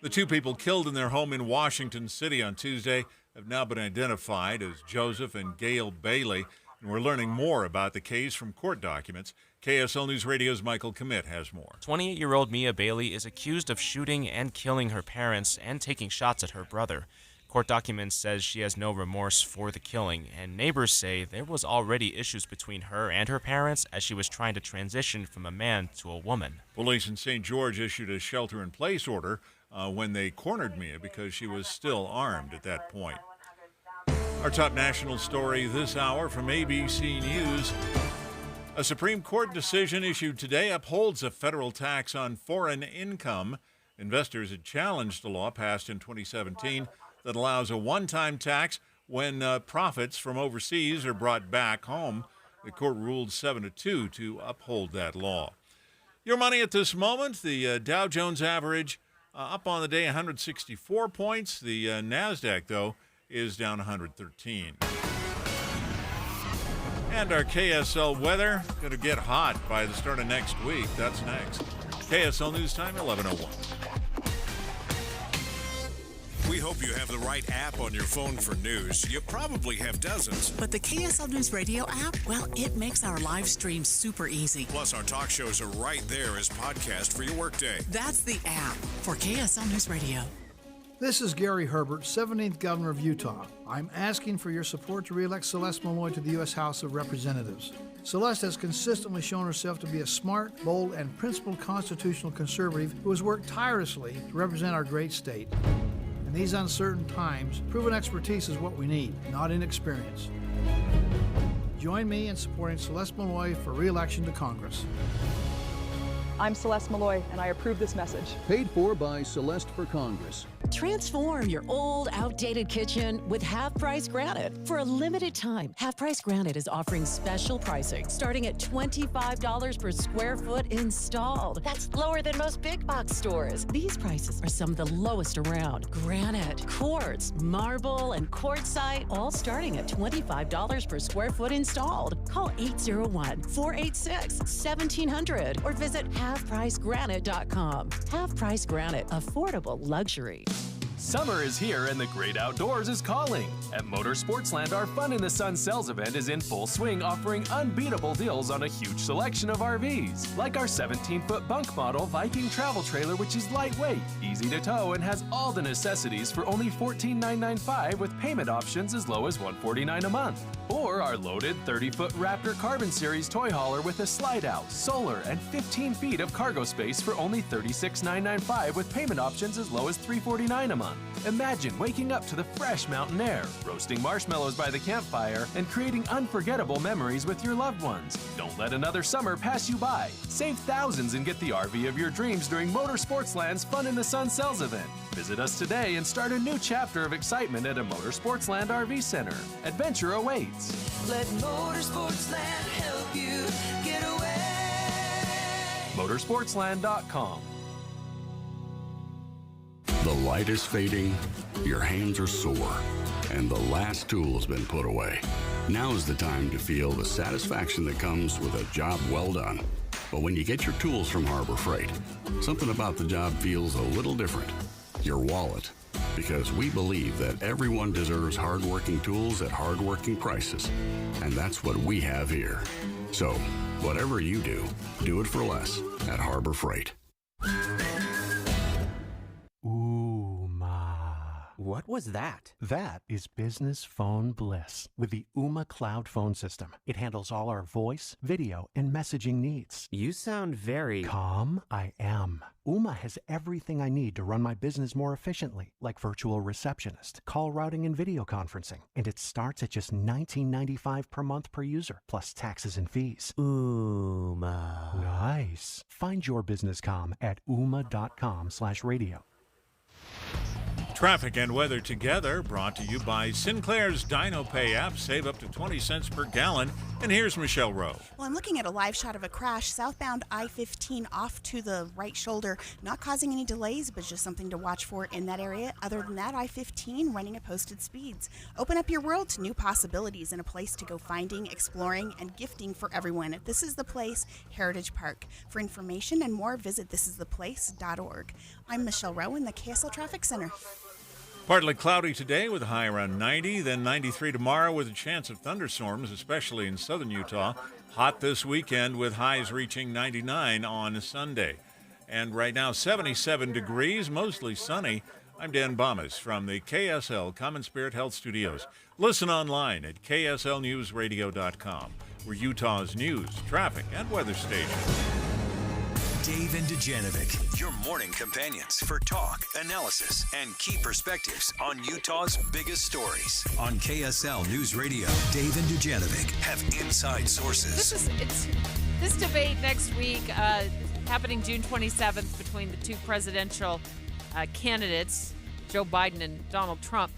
Speaker 3: The two people killed in their home in Washington City on Tuesday have now been identified as Joseph and Gail Bailey. And we're learning more about the case from court documents. KSL News Radio's Michael Commit has more.
Speaker 4: 28-year-old Mia Bailey is accused of shooting and killing her parents and taking shots at her brother. Court documents says she has no remorse for the killing, and neighbors say there was already issues between her and her parents as she was trying to transition from a man to a woman.
Speaker 3: Police in St. George issued a shelter-in-place order when they cornered Mia because she was still armed at that point. Our top national story this hour from ABC News. A Supreme Court decision issued today upholds a federal tax on foreign income. Investors had challenged a law passed in 2017 that allows a one-time tax when profits from overseas are brought back home. The court ruled 7-2 to uphold that law. Your money at this moment, the Dow Jones average up on the day 164 points. The NASDAQ, though, is down 113. And our KSL weather going to get hot by the start of next week. That's next. KSL News Time, 11:01.
Speaker 6: We hope you have the right app on your phone for news. You probably have dozens.
Speaker 19: But the KSL News Radio app, well, it makes our live stream super easy.
Speaker 6: Plus, our talk shows are right there as podcast for your workday.
Speaker 19: That's the app for KSL News Radio.
Speaker 8: This is Gary Herbert, 17th Governor of Utah. I'm asking for your support to re-elect Celeste Malloy to the U.S. House of Representatives. Celeste has consistently shown herself to be a smart, bold, and principled constitutional conservative who has worked tirelessly to represent our great state. In these uncertain times, proven expertise is what we need, not inexperience. Join me in supporting Celeste Malloy for re-election to Congress.
Speaker 24: I'm Celeste Malloy, and I approve this message.
Speaker 25: Paid for by Celeste for Congress.
Speaker 27: Transform your old, outdated kitchen with Half Price Granite. For a limited time, Half Price Granite is offering special pricing starting at $25 per square foot installed. That's lower than most big box stores. These prices are some of the lowest around. Granite, quartz, marble, and quartzite, all starting at $25 per square foot installed. Call 801-486-1700 or visit halfpricegranite.com. Half Price Granite, affordable luxury.
Speaker 28: Summer is here and the great outdoors is calling. At Motorsportsland, our Fun in the Sun sales event is in full swing, offering unbeatable deals on a huge selection of RVs. Like our 17-foot bunk model Viking travel trailer, which is lightweight, easy to tow, and has all the necessities for only $14,995 with payment options as low as $149 a month. Or our loaded 30-foot Raptor Carbon Series toy hauler with a slide-out, solar, and 15 feet of cargo space for only $36,995 with payment options as low as $349 a month. Imagine waking up to the fresh mountain air, roasting marshmallows by the campfire, and creating unforgettable memories with your loved ones. Don't let another summer pass you by. Save thousands and get the RV of your dreams during Motorsportsland's Fun in the Sun sales event. Visit us today and start a new chapter of excitement at a Motorsportsland RV Center. Adventure awaits.
Speaker 2: Let Motorsportsland help you get away.
Speaker 28: Motorsportsland.com.
Speaker 5: The light is fading, your hands are sore, and the last tool has been put away. Now is the time to feel the satisfaction that comes with a job well done. But when you get your tools from Harbor Freight, something about the job feels a little different. Your wallet. Because we believe that everyone deserves hardworking tools at hardworking prices. And that's what we have here. So, whatever you do, do it for less at Harbor Freight.
Speaker 7: What was that? That is business phone bliss with the Ooma Cloud phone system. It handles all our voice, video, and messaging needs.
Speaker 9: You sound very...
Speaker 7: Calm, I am. Ooma has everything I need to run my business more efficiently, like virtual receptionist, call routing, and video conferencing. And it starts at just $19.95 per month per user, plus taxes and fees.
Speaker 9: Ooma.
Speaker 7: Nice. Find your business comm at ooma.com/radio.
Speaker 3: Traffic and weather together, brought to you by Sinclair's DinoPay app. Save up to 20 cents per gallon. And here's Michelle Rowe.
Speaker 10: Well, I'm looking at a live shot of a crash southbound I-15 off to the right shoulder, not causing any delays, but just something to watch for in that area. Other than that, I-15 running at posted speeds. Open up your world to new possibilities and a place to go finding, exploring, and gifting for everyone. This is the Place, Heritage Park. For information and more, visit thisistheplace.org. I'm Michelle Rowe in the KSL Traffic Center.
Speaker 3: Partly cloudy today with a high around 90, then 93 tomorrow with a chance of thunderstorms, especially in southern Utah. Hot this weekend with highs reaching 99 on Sunday. And right now, 77 degrees, mostly sunny. I'm Dan Bomas from the KSL Common Spirit Health Studios. Listen online at kslnewsradio.com. We're Utah's news, traffic, and weather station.
Speaker 14: Dave and Dujanovic, your morning companions for talk, analysis, and key perspectives on Utah's biggest stories. On KSL News Radio, Dave and Dujanovic have inside sources.
Speaker 15: This debate next week, happening June 27th between the two presidential candidates, Joe Biden and Donald Trump.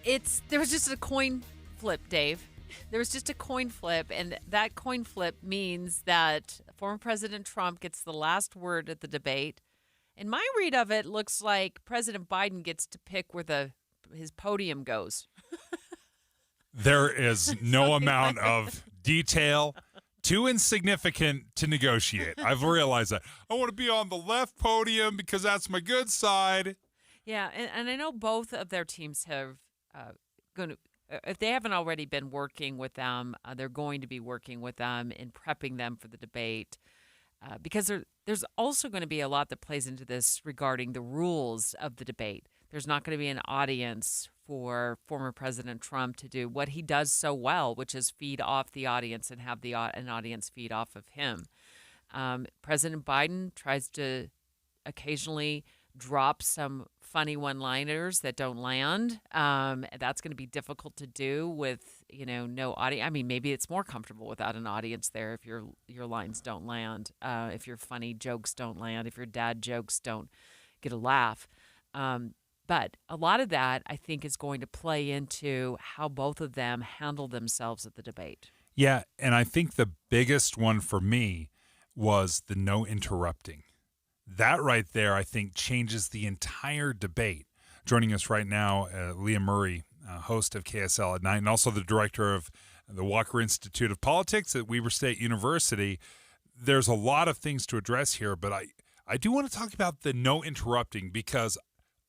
Speaker 15: There was just a coin flip, Dave. There was just a coin flip, and that coin flip means that former President Trump gets the last word at the debate. And my read of it looks like President Biden gets to pick where his podium goes.
Speaker 16: There is no amount of detail too insignificant to negotiate. I've realized that. I want to be on the left podium because that's my good side.
Speaker 15: Yeah, and I know both of their teams have going to. If they haven't already been working with them, they're going to be working with them in prepping them for the debate because there's also going to be a lot that plays into this regarding the rules of the debate. There's not going to be an audience for former President Trump to do what he does so well, which is feed off the audience and have an audience feed off of him. President Biden tries to occasionally drop some funny one-liners that don't land. That's going to be difficult to do with, no audience. I mean, maybe it's more comfortable without an audience there if your lines don't land, if your funny jokes don't land, if your dad jokes don't get a laugh. But a lot of that, I think, is going to play into how both of them handle themselves at the debate.
Speaker 16: Yeah, and I think the biggest one for me was the no interrupting. That right there, I think, changes the entire debate. Joining us right now, Leah Murray, host of KSL at Night, and also the director of the Walker Institute of Politics at Weber State University. There's a lot of things to address here, but I do want to talk about the no interrupting because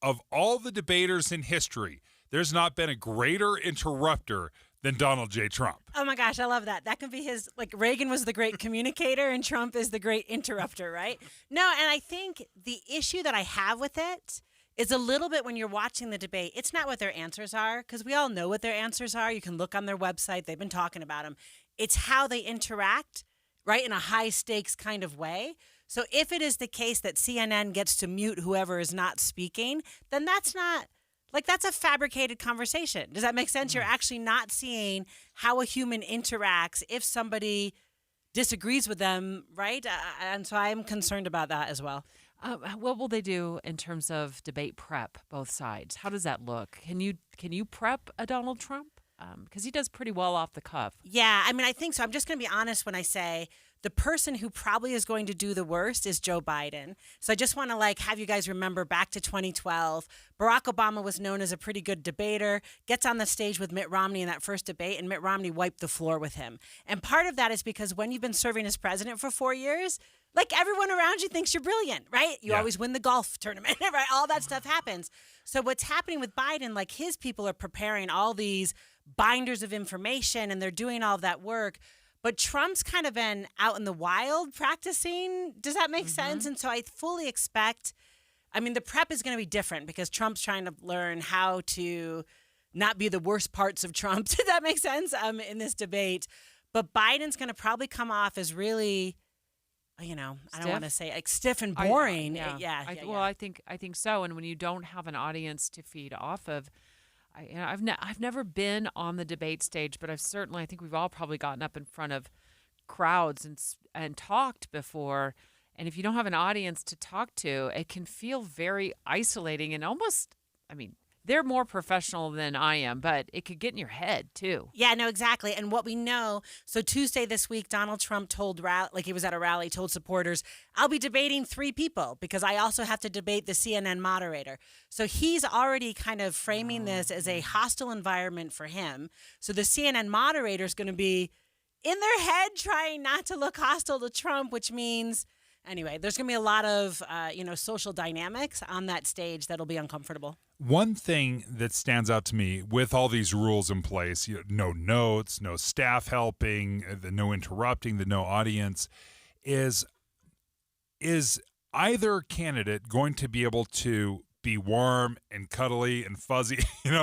Speaker 16: of all the debaters in history, there's not been a greater interrupter than Donald J. Trump.
Speaker 12: Oh my gosh, I love that. That could be his, Reagan was the great communicator and Trump is the great interrupter, right? No, and I think the issue that I have with it is a little bit when you're watching the debate, it's not what their answers are, because we all know what their answers are. You can look on their website. They've been talking about them. It's how they interact, right, in a high-stakes kind of way. So if it is the case that CNN gets to mute whoever is not speaking, then that's not... that's a fabricated conversation. Does that make sense? You're actually not seeing how a human interacts if somebody disagrees with them, right? And so I'm concerned about that as well.
Speaker 15: What will they do in terms of debate prep, both sides? How does that look? Can you prep a Donald Trump? Because he does pretty well off the cuff.
Speaker 12: Yeah, I mean, I think so. I'm just going to be honest when I say the person who probably is going to do the worst is Joe Biden. So I just want to have you guys remember back to 2012. Barack Obama was known as a pretty good debater, gets on the stage with Mitt Romney in that first debate, and Mitt Romney wiped the floor with him. And part of that is because when you've been serving as president for 4 years, everyone around you thinks you're brilliant, right? You always win the golf tournament, right? All that stuff happens. So what's happening with Biden, his people are preparing all these binders of information and they're doing all of that work. But Trump's kind of been out in the wild practicing. Does that make sense? And so I fully expect, the prep is going to be different because Trump's trying to learn how to not be the worst parts of Trump. Does that make sense? In this debate. But Biden's going to probably come off as really, I don't want to say stiff and boring.
Speaker 15: I think so. And when you don't have an audience to feed off of, I've never been on the debate stage, but I think we've all probably gotten up in front of crowds and talked before. And if you don't have an audience to talk to, it can feel very isolating and almost, they're more professional than I am, but it could get in your head too.
Speaker 12: Yeah, no, exactly. And what we know, so Tuesday this week, Donald Trump told, he was at a rally, told supporters, I'll be debating 3 people because I also have to debate the CNN moderator. So he's already kind of framing this as a hostile environment for him. So the CNN moderator is going to be in their head trying not to look hostile to Trump, which means... Anyway, there's going to be a lot of, social dynamics on that stage that'll be uncomfortable.
Speaker 16: One thing that stands out to me with all these rules in place, no notes, no staff helping, the no interrupting, the no audience, is either candidate going to be able to be warm and cuddly and fuzzy,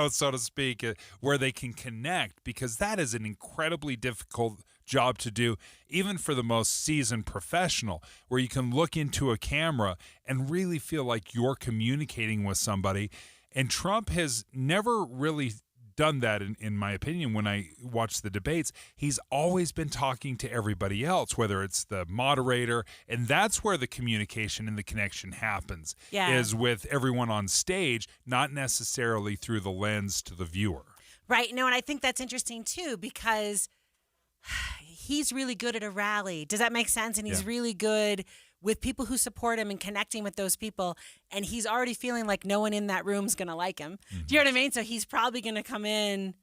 Speaker 16: so to speak, where they can connect, because that is an incredibly difficult job to do, even for the most seasoned professional, where you can look into a camera and really feel like you're communicating with somebody. And Trump has never really done that, in my opinion. When I watch the debates, he's always been talking to everybody else, whether it's the moderator, and that's where the communication and the connection happens, is with everyone on stage, not necessarily through the lens to the viewer.
Speaker 12: Right. No, and I think that's interesting too, because he's really good at a rally. Does that make sense? And he's really good with people who support him and connecting with those people. And he's already feeling like no one in that room's going to like him. Do you know what I mean? So he's probably going to come in.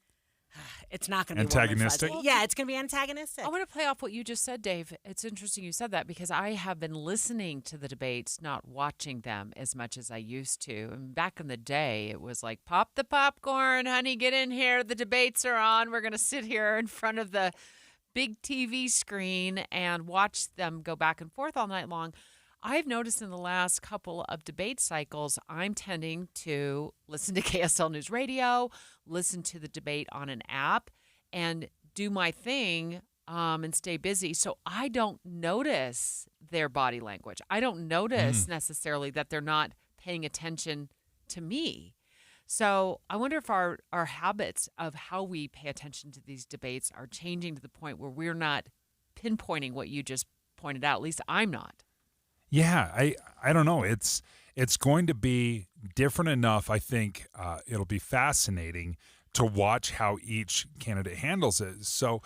Speaker 12: It's not going to be
Speaker 16: antagonistic.
Speaker 12: Yeah, it's going to be antagonistic.
Speaker 15: I want to play off what you just said, Dave. It's interesting you said that because I have been listening to the debates, not watching them as much as I used to. And back in the day, it was like, pop the popcorn, honey, get in here. The debates are on. We're going to sit here in front of the big TV screen and watch them go back and forth all night long. I've noticed in the last couple of debate cycles, I'm tending to listen to KSL News Radio, listen to the debate on an app, and do my thing and stay busy. So I don't notice their body language. I don't notice necessarily that they're not paying attention to me. So I wonder if our habits of how we pay attention to these debates are changing to the point where we're not pinpointing what you just pointed out. At least I'm not.
Speaker 16: Yeah, I don't know. It's going to be different enough. I think it'll be fascinating to watch how each candidate handles it. So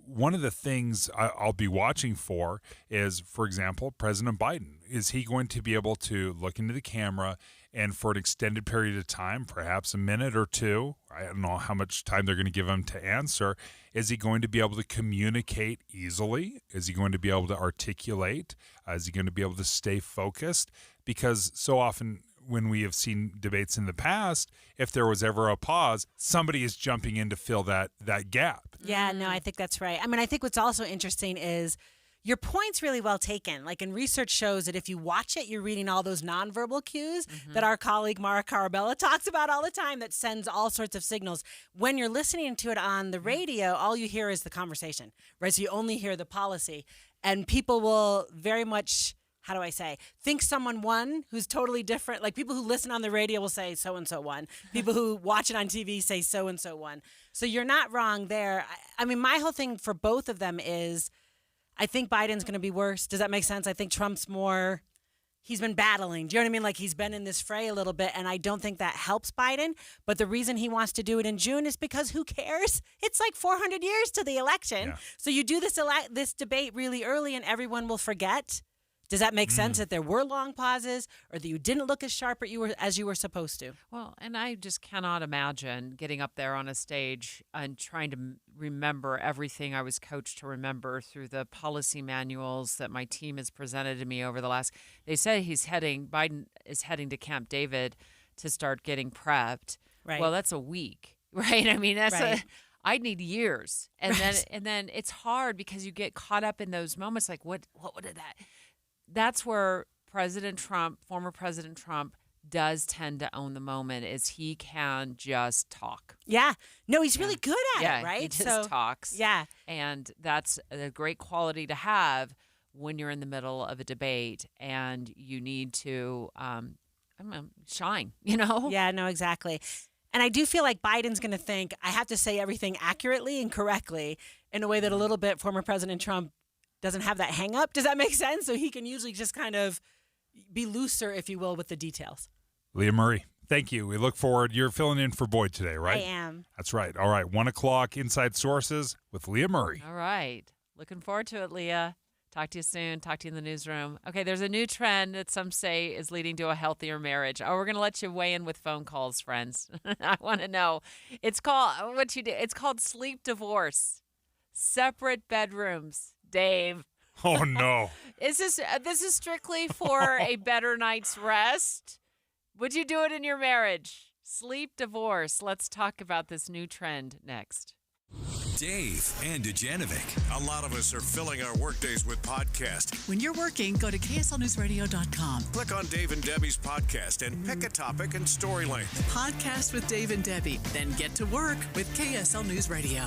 Speaker 16: one of the things I'll be watching for is, for example, President Biden. Is he going to be able to look into the camera and for an extended period of time, perhaps a minute or two, I don't know how much time they're going to give him to answer, is he going to be able to communicate easily? Is he going to be able to articulate? Is he going to be able to stay focused? Because so often when we have seen debates in the past, if there was ever a pause, somebody is jumping in to fill that gap.
Speaker 12: Yeah, no, I think that's right. I mean, I think what's also interesting is your point's really well taken. Like, and research shows that if you watch it, you're reading all those nonverbal cues that our colleague Mara Carabella talks about all the time that sends all sorts of signals. When you're listening to it on the radio, all you hear is the conversation, right? So you only hear the policy. And people will very much, how do I say, think someone won who's totally different. Like, people who listen on the radio will say so-and-so won. People who watch it on TV say so-and-so won. So you're not wrong there. I mean, my whole thing for both of them is I think Biden's going to be worse. Does that make sense? I think Trump's more he's been battling. Do you know what I mean? Like he's been in this fray a little bit, and I don't think that helps Biden. But the reason he wants to do it in June is because who cares? It's like 400 years to the election.
Speaker 16: Yeah.
Speaker 12: So you do this debate really early, and everyone will forget. Does that make sense that there were long pauses or that you didn't look as sharp as you were supposed to?
Speaker 15: Well, and I just cannot imagine getting up there on a stage and trying to remember everything I was coached to remember through the policy manuals that my team has presented to me over the last. They say Biden is heading to Camp David to start getting prepped.
Speaker 12: Right.
Speaker 15: Well, that's a week, right? I mean, that's
Speaker 12: Right.
Speaker 15: I'd need years, and then it's hard because you get caught up in those moments. Like, what did that? That's where former President Trump, does tend to own the moment. Is he can just talk.
Speaker 12: Yeah. No, he's really good at
Speaker 15: Yeah,
Speaker 12: it, right?
Speaker 15: he just talks.
Speaker 12: Yeah.
Speaker 15: And that's a great quality to have when you're in the middle of a debate and you need to shine, you know?
Speaker 12: Yeah, no, exactly. And I do feel like Biden's going to think, I have to say everything accurately and correctly in a way that a little bit former President Trump doesn't have that hang up. Does that make sense? So he can usually just kind of be looser, if you will, with the details.
Speaker 16: Leah Murray, thank you. We look forward. You're filling in for Boyd today, right?
Speaker 12: I am.
Speaker 16: That's right. All right, 1 o'clock, Inside Sources with Leah Murray.
Speaker 15: All right. Looking forward to it, Leah. Talk to you soon. Talk to you in the newsroom. Okay, there's a new trend that some say is leading to a healthier marriage. Oh, we're going to let you weigh in with phone calls, friends. I want to know. It's called It's called sleep divorce. Separate bedrooms. Dave.
Speaker 16: Oh, no.
Speaker 15: This is strictly for a better night's rest. Would you do it in your marriage? Sleep divorce. Let's talk about this new trend next.
Speaker 14: Dave and Dujanovic.
Speaker 6: A lot of us are filling our workdays with podcasts.
Speaker 19: When you're working, go to KSLNewsRadio.com.
Speaker 6: Click on Dave and Debbie's podcast and pick a topic and story length.
Speaker 19: Podcast with Dave and Debbie. Then get to work with KSL News Radio.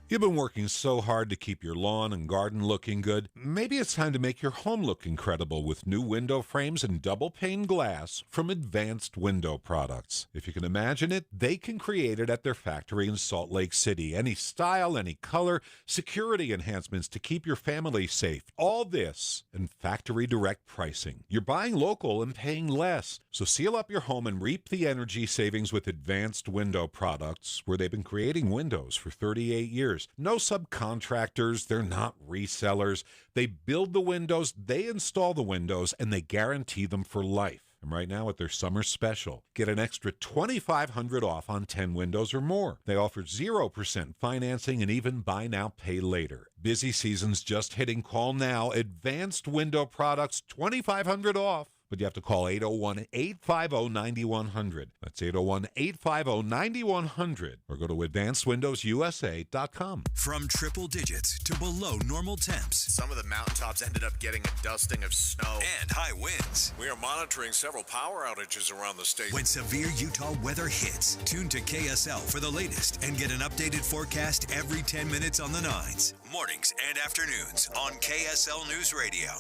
Speaker 11: You've been working so hard to keep your lawn and garden looking good. Maybe it's time to make your home look incredible with new window frames and double pane glass from Advanced Window Products. If you can imagine it, they can create it at their factory in Salt Lake City. Any style, any color, security enhancements to keep your family safe. All this and factory direct pricing. You're buying local and paying less. So seal up your home and reap the energy savings with Advanced Window Products, where they've been creating windows for 38 years. No subcontractors, they're not resellers. They build the windows, they install the windows, and they guarantee them for life. And right now at their summer special, get an extra $2,500 off on 10 windows or more. They offer 0% financing and even buy now, pay later. Busy season's just hitting. Call now. Advanced Window Products, $2,500 off. But you have to call 801-850-9100. That's 801-850-9100. Or go to advancedwindowsusa.com.
Speaker 14: From triple digits to below normal temps.
Speaker 6: Some of the mountaintops ended up getting a dusting of snow
Speaker 14: and high winds.
Speaker 6: We are monitoring several power outages around the state.
Speaker 14: When severe Utah weather hits, tune to KSL for the latest and get an updated forecast every 10 minutes on the 9s, mornings and afternoons on KSL News Radio.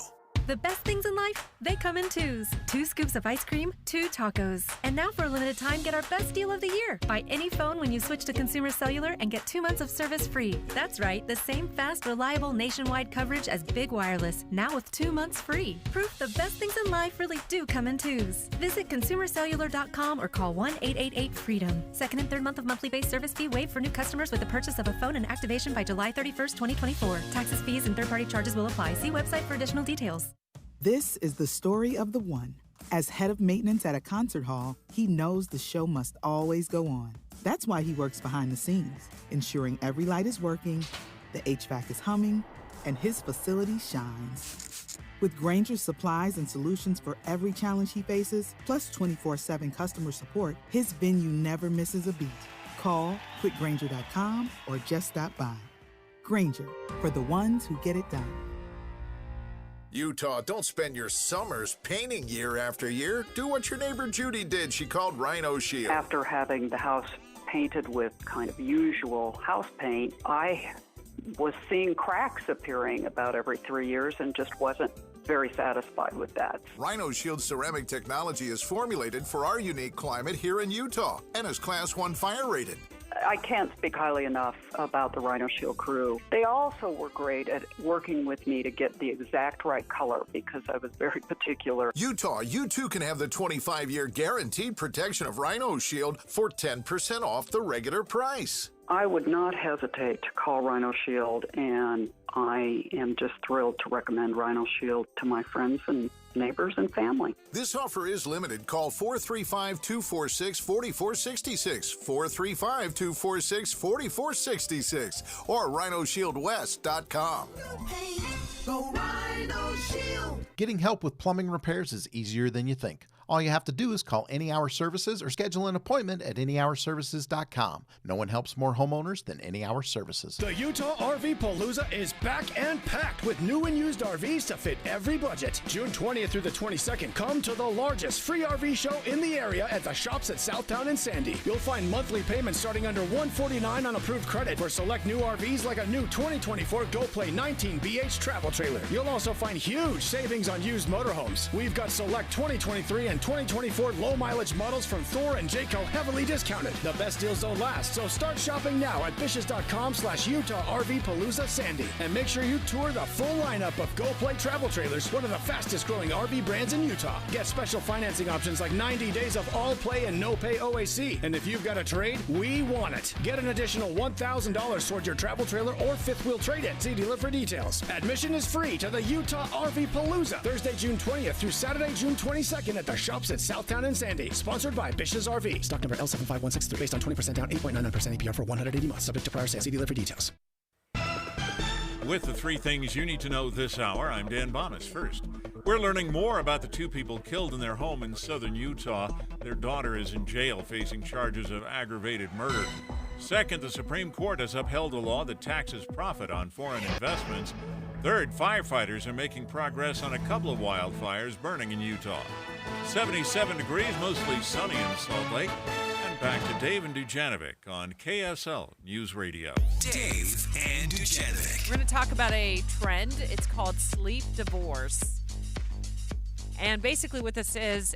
Speaker 13: The best things in life, they come in twos. 2 scoops of ice cream, 2 tacos. And now for a limited time, get our best deal of the year. Buy any phone when you switch to Consumer Cellular and get 2 months of service free. That's right, the same fast, reliable nationwide coverage as Big Wireless, now with 2 months free. Proof the best things in life really do come in twos. Visit ConsumerCellular.com or call 1-888-FREEDOM. Second and third month of monthly base service fee waived for new customers with the purchase of a phone and activation by July 31st, 2024. Taxes, fees, and third-party charges will apply. See website for additional details.
Speaker 17: This is the story of the one. As head of maintenance at a concert hall, he knows the show must always go on. That's why he works behind the scenes, ensuring every light is working, the HVAC is humming, and his facility shines. With Grainger's supplies and solutions for every challenge he faces, plus 24/7 customer support, his venue never misses a beat. Call quickgrainger.com or just stop by. Grainger, for the ones who get it done.
Speaker 18: Utah, don't spend your summers painting year after year. Do what your neighbor Judy did. She called Rhino Shield.
Speaker 20: After having the house painted with kind of usual house paint, I was seeing cracks appearing about every 3 years and just wasn't very satisfied with that.
Speaker 18: Rhino Shield ceramic technology is formulated for our unique climate here in Utah and is Class 1 fire rated.
Speaker 20: I can't speak highly enough about the Rhino Shield crew. They also were great at working with me to get the exact right color because I was very particular.
Speaker 18: Utah, you too can have the 25-year guaranteed protection of Rhino Shield for 10% off the regular price.
Speaker 20: I would not hesitate to call Rhino Shield, and I am just thrilled to recommend Rhino Shield to my friends and neighbors and family.
Speaker 18: This offer is limited. Call 435-246-4466, 435-246-4466, or rhinoshieldwest.com.
Speaker 2: Go Rhino Shield.
Speaker 1: Getting help with plumbing repairs is easier than you think. All you have to do is call Any Hour Services or schedule an appointment at anyhourservices.com. No one helps more homeowners than Any Hour Services.
Speaker 4: The Utah RV Palooza is back and packed with new and used RVs to fit every budget. June 20th through the 22nd, come to the largest free RV show in the area at the shops at Southtown and Sandy. You'll find monthly payments starting under $149 on approved credit for select new RVs like a new 2024 GoPlay 19BH travel trailer. You'll also find huge savings on used motorhomes. We've got select 2023 and 2024 low-mileage models from Thor and Jayco heavily discounted. The best deals don't last, so start shopping now at Bishes.com/Utah RV Palooza Sandy. And make sure you tour the full lineup of GoPlay travel trailers, one of the fastest-growing RV brands in Utah. Get special financing options like 90 days of all-play and no-pay OAC. And if you've got a trade, we want it. Get an additional $1,000 towards your travel trailer or fifth-wheel trade-in. See dealer for details. Admission is free to the Utah RV Palooza, Thursday, June 20th through Saturday, June 22nd at the shops at Southtown and Sandy. Sponsored by Bish's RV. Stock number L75163 based on 20% down, 8.99% APR for 180 months. Subject to prior sale. See dealer for details.
Speaker 3: With the three things you need to know this hour, I'm Dan Bonas. First, we're learning more about the two people killed in their home in southern Utah. Their daughter is in jail facing charges of aggravated murder. Second, the Supreme Court has upheld a law that taxes profit on foreign investments. Third, firefighters are making progress on a couple of wildfires burning in Utah. 77 degrees, mostly sunny in Salt Lake. And back to Dave and Dujanovic on KSL News Radio.
Speaker 14: Dave and Dujanovic.
Speaker 15: We're going to talk about a trend. It's called sleep divorce. And basically what this is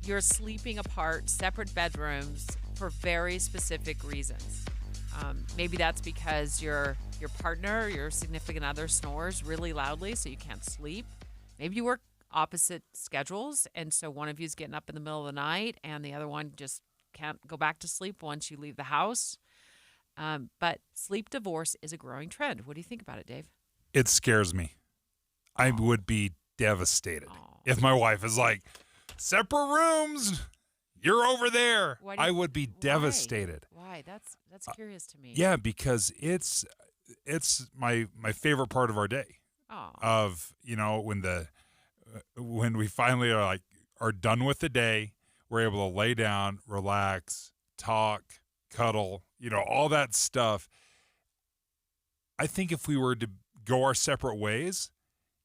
Speaker 15: you're sleeping apart, separate bedrooms for very specific reasons. Maybe that's because your partner, your significant other snores really loudly so you can't sleep. Maybe you work opposite schedules, and so one of you is getting up in the middle of the night and the other one just can't go back to sleep once you leave the house. But sleep divorce is a growing trend. What do you think about it, Dave?
Speaker 16: It scares me. I would be devastated if my wife is like, separate rooms, you're over there. I would be devastated.
Speaker 15: Why? That's curious to me.
Speaker 16: Yeah, because it's my favorite part of our day.
Speaker 15: Oh.
Speaker 16: Of, when we finally are done with the day, we're able to lay down, relax, talk, cuddle, all that stuff. I think if we were to go our separate ways,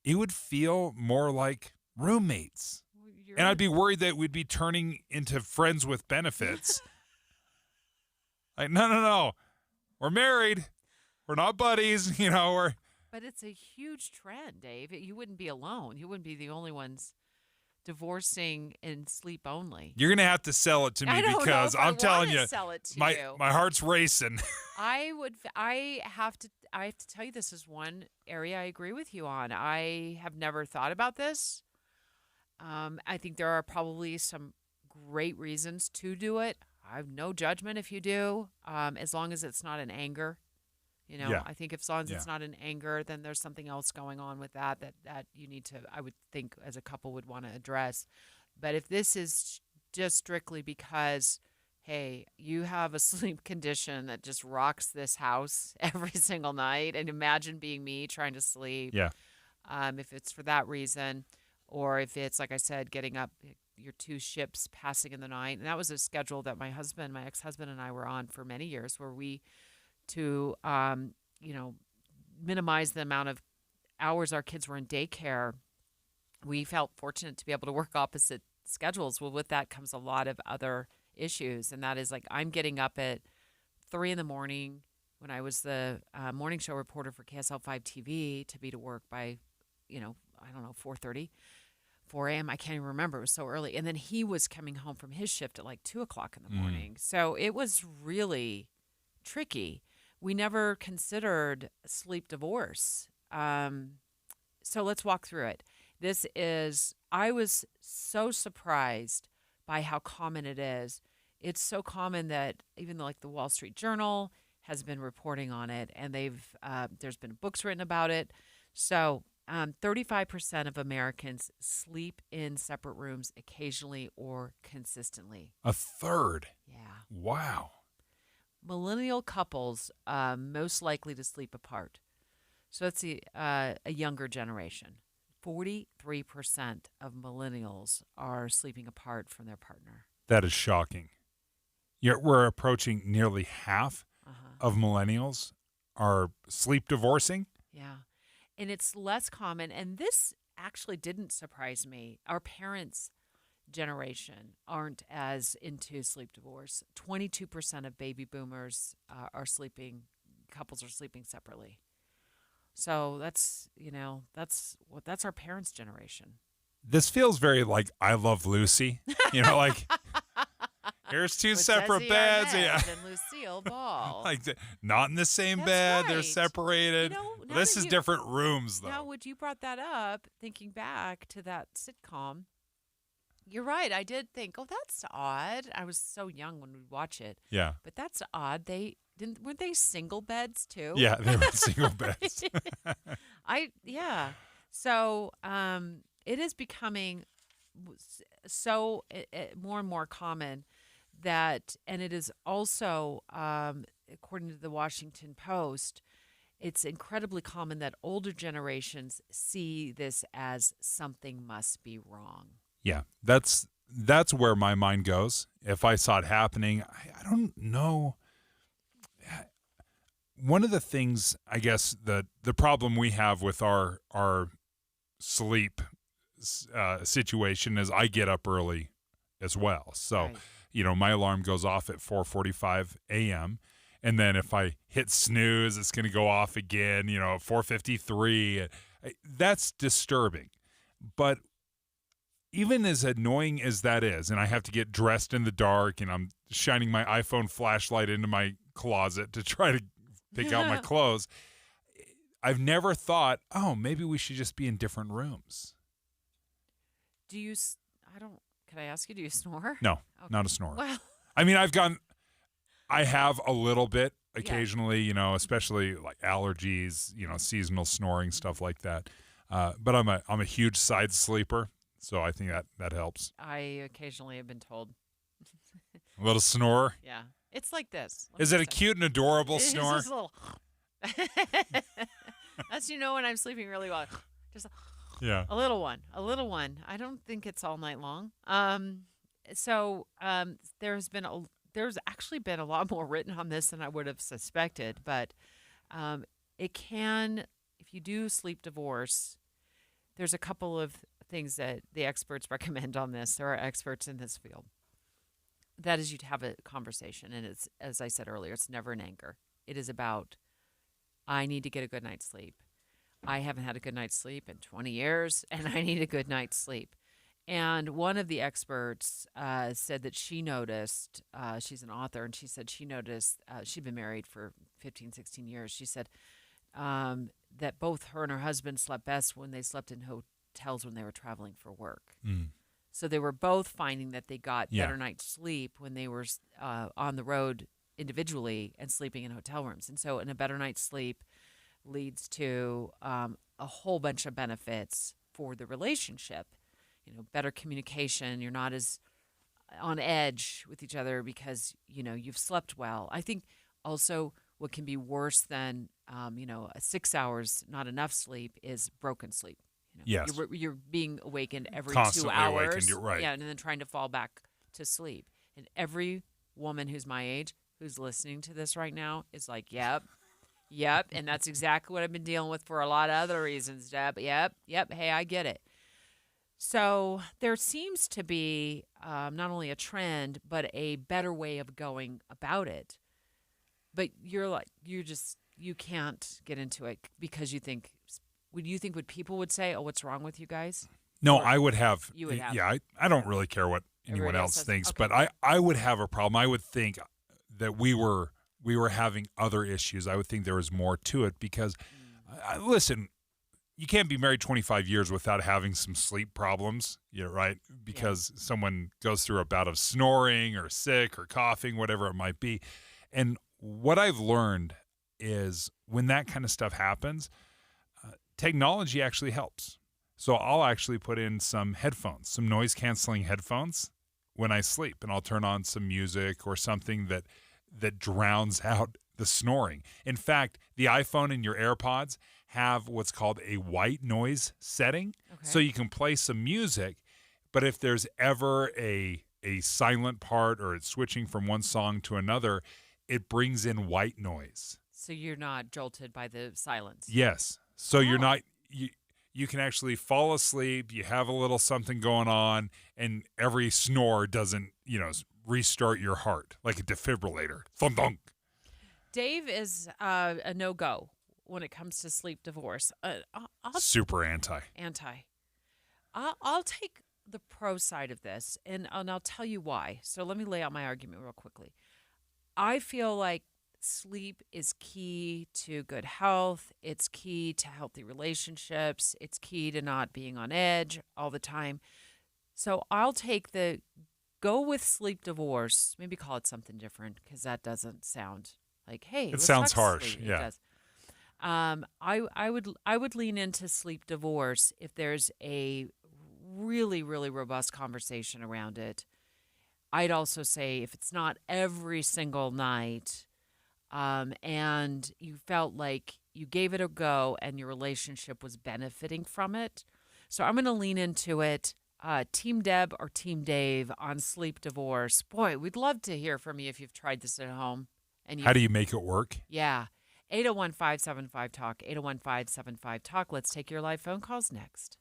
Speaker 16: it would feel more like roommates. And I'd be worried that we'd be turning into friends with benefits. Like, no. We're married. We're not buddies,
Speaker 15: But it's a huge trend, Dave. You wouldn't be alone. You wouldn't be the only ones divorcing in sleep only.
Speaker 16: You're going to have to sell it to me because I'm telling you, my heart's racing.
Speaker 15: I have to tell you, this is one area I agree with you on. I have never thought about this. I think there are probably some great reasons to do it. I have no judgment if you do, as long as it's not in anger. I think as long as it's not in anger, then there's something else going on with that you need to, I would think, as a couple would want to address. But if this is just strictly because, hey, you have a sleep condition that just rocks this house every single night, and imagine being me trying to sleep.
Speaker 16: Yeah.
Speaker 15: If it's for that reason, or if it's, like I said, getting up, your two ships passing in the night. And that was a schedule that my ex-husband and I were on for many years, where to minimize the amount of hours our kids were in daycare, we felt fortunate to be able to work opposite schedules. Well, with that comes a lot of other issues. And that is, like, I'm getting up at 3 a.m. when I was the morning show reporter for KSL 5 TV to be to work by, 4:30. 4 a.m. I can't even remember. It was so early. And then he was coming home from his shift at like 2 o'clock in the morning. So it was really tricky. We never considered sleep divorce. So let's walk through it. I was so surprised by how common it is. It's so common that even like the Wall Street Journal has been reporting on it, and there's been books written about it. So 35% of Americans sleep in separate rooms occasionally or consistently.
Speaker 16: A third.
Speaker 15: Yeah.
Speaker 16: Wow.
Speaker 15: Millennial couples most likely to sleep apart. So that's a younger generation. 43% of millennials are sleeping apart from their partner.
Speaker 16: That is shocking. Yet we're approaching nearly half of millennials are sleep divorcing.
Speaker 15: Yeah. And it's less common. And this actually didn't surprise me. Our parents' generation aren't as into sleep divorce. 22% of baby boomers couples are sleeping separately. So that's our parents' generation.
Speaker 16: This feels very like I Love Lucy. Like here's two separate beds. Yeah.
Speaker 15: And Lucille Ball.
Speaker 16: Like not in the same bed. They're separated. This is different rooms, though.
Speaker 15: Now, when you brought that up, thinking back to that sitcom, you're right. I did think, oh, that's odd. I was so young when we'd watch it.
Speaker 16: Yeah.
Speaker 15: But that's odd. Weren't they single beds too?
Speaker 16: Yeah, they were single beds.
Speaker 15: So it is becoming so more and more common that, and it is also, according to the Washington Post, it's incredibly common that older generations see this as something must be wrong.
Speaker 16: Yeah, that's where my mind goes. If I saw it happening, I don't know. One of the things, I guess, the problem we have with our sleep situation is I get up early as well. So, my alarm goes off at 4:45 a.m. And then if I hit snooze, it's going to go off again, at 4:53. That's disturbing. But even as annoying as that is, and I have to get dressed in the dark and I'm shining my iPhone flashlight into my closet to try to pick out my clothes, I've never thought, oh, maybe we should just be in different rooms.
Speaker 15: Can I ask you, do you snore?
Speaker 16: No, not a snorer. Well, I mean, I have a little bit occasionally, especially like allergies, seasonal snoring, stuff like that. But I'm a huge side sleeper, so I think that helps.
Speaker 15: I occasionally have been told.
Speaker 16: A little snore?
Speaker 15: Yeah. It's like this.
Speaker 16: Is it a cute and adorable snore?
Speaker 15: It's just a little. That's when I'm sleeping really well. Just a little one. I don't think it's all night long. There's actually been a lot more written on this than I would have suspected, but it can, if you do sleep divorce, there's a couple of things that the experts recommend on this. There are experts in this field. That is, you'd have a conversation, and it's, as I said earlier, it's never in anger. It is about, I need to get a good night's sleep. I haven't had a good night's sleep in 20 years, and I need a good night's sleep. And one of the experts said that she noticed, she's an author, and she said she noticed, she'd been married for 15, 16 years. She said that both her and her husband slept best when they slept in hotels when they were traveling for work. Mm. So they were both finding that they got better night's sleep when they were on the road individually and sleeping in hotel rooms. And so a better night's sleep leads to a whole bunch of benefits for the relationship. Better communication. You're not as on edge with each other because, you've slept well. I think also what can be worse than, 6 hours, not enough sleep is broken sleep.
Speaker 16: Yes.
Speaker 15: You're being awakened every
Speaker 16: Constantly
Speaker 15: 2 hours.
Speaker 16: Awakened, you're right.
Speaker 15: Yeah, and then trying to fall back to sleep. And every woman who's my age who's listening to this right now is like, yep. And that's exactly what I've been dealing with for a lot of other reasons, Deb. Yep. Hey, I get it. So there seems to be not only a trend, but a better way of going about it. But you can't get into it because you think, what people would say? Oh, what's wrong with you guys?
Speaker 16: No,
Speaker 15: Or
Speaker 16: I would have.
Speaker 15: You would have.
Speaker 16: Yeah, I don't really care what anyone else thinks, but I would have a problem. I would think that we were we were having other issues, I would think there was more to it because, listen, you can't be married 25 years without having some sleep problems, right? Because someone goes through a bout of snoring or sick or coughing, whatever it might be. And what I've learned is when that kind of stuff happens, technology actually helps. So I'll actually put in some headphones, some noise-canceling headphones when I sleep, and I'll turn on some music or something that drowns out the snoring. In fact, the iPhone and your AirPods have what's called a white noise setting. Okay. So you can play some music, but if there's ever a silent part or it's switching from one song to another, it brings in white noise.
Speaker 15: So you're not jolted by the silence.
Speaker 16: Yes. So you're not you can actually fall asleep, you have a little something going on, and every snore doesn't, restart your heart like a defibrillator. Thunk.
Speaker 15: Dave is a no-go when it comes to sleep divorce.
Speaker 16: Super anti.
Speaker 15: I'll take the pro side of this, and I'll tell you why. So let me lay out my argument real quickly. I feel like sleep is key to good health. It's key to healthy relationships. It's key to not being on edge all the time. So I'll take the go with sleep divorce. Maybe call it something different because that doesn't sound like, hey,
Speaker 16: it sounds harsh.
Speaker 15: Sleep.
Speaker 16: Yeah.
Speaker 15: It does. I would lean into sleep divorce if there's a really, really robust conversation around it. I'd also say if it's not every single night, and you felt like you gave it a go and your relationship was benefiting from it. So I'm going to lean into it. Team Deb or Team Dave on sleep divorce. Boy, we'd love to hear from you if you've tried this at home. And
Speaker 16: how do you make it work?
Speaker 15: Yeah. 801-575-TALK, 801-575-TALK. Let's take your live phone calls next.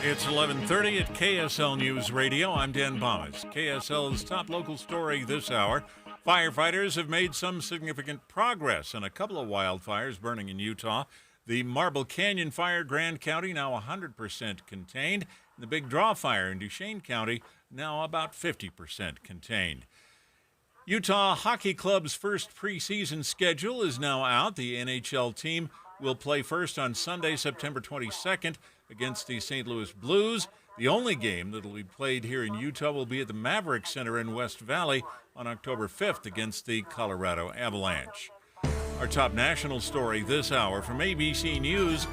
Speaker 3: It's 11:30 at KSL News Radio. I'm Dan Bomas. KSL's top local story this hour. Firefighters have made some significant progress in a couple of wildfires burning in Utah. The Marble Canyon Fire, Grand County, now 100% contained. The Big Draw Fire in Duchesne County, now about 50% contained. Utah Hockey Club's first preseason schedule is now out. The NHL team will play first on Sunday, September 22nd against the St. Louis Blues. The only game that will be played here in Utah will be at the Maverick Center in West Valley on October 5th against the Colorado Avalanche. Our top national story this hour from ABC News.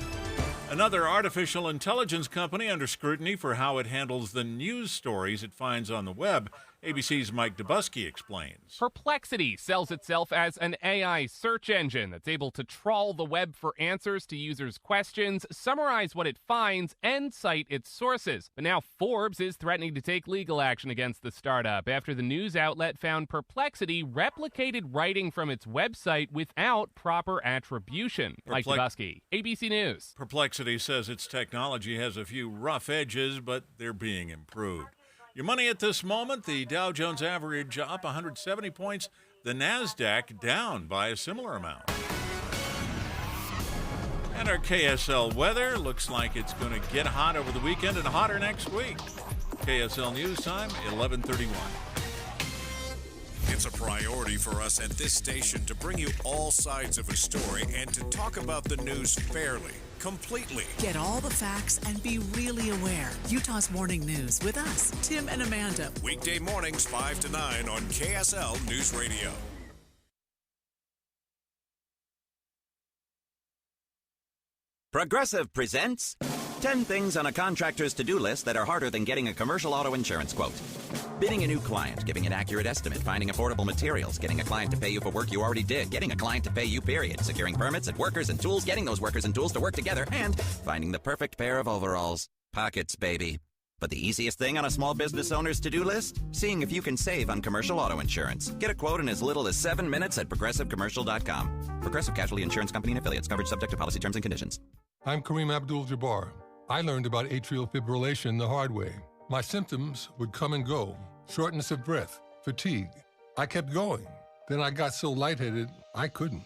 Speaker 3: Another artificial intelligence company under scrutiny for how it handles the news stories it finds on the web. ABC's Mike Dubusky explains.
Speaker 8: Perplexity sells itself as an AI search engine that's able to trawl the web for answers to users' questions, summarize what it finds, and cite its sources. But now Forbes is threatening to take legal action against the startup after the news outlet found Perplexity replicated writing from its website without proper attribution. Mike Dubusky, ABC News.
Speaker 3: Perplexity says its technology has a few rough edges, but they're being improved. Your money at this moment, the Dow Jones average up 170 points, the NASDAQ down by a similar amount. And our KSL weather looks like it's going to get hot over the weekend and hotter next week. KSL News Time, 11:31.
Speaker 6: It's a priority for us at this station to bring you all sides of a story and to talk about the news fairly, completely.
Speaker 19: Get all the facts and be really aware. Utah's Morning News with us, Tim and Amanda.
Speaker 6: Weekday mornings 5 to 9 on KSL News Radio.
Speaker 21: Progressive presents 10 things on a contractor's to-do list that are harder than getting a commercial auto insurance quote. Bidding a new client, giving an accurate estimate, finding affordable materials, getting a client to pay you for work you already did, getting a client to pay you, period, securing permits and workers and tools, getting those workers and tools to work together, and finding the perfect pair of overalls. Pockets, baby. But the easiest thing on a small business owner's to-do list? Seeing if you can save on commercial auto insurance. Get a quote in as little as 7 minutes at ProgressiveCommercial.com. Progressive Casualty Insurance Company and Affiliates. Coverage subject to policy terms and conditions.
Speaker 22: I'm Kareem Abdul-Jabbar. I learned about atrial fibrillation the hard way. My symptoms would come and go. Shortness of breath, fatigue. I kept going. Then I got so lightheaded, I couldn't.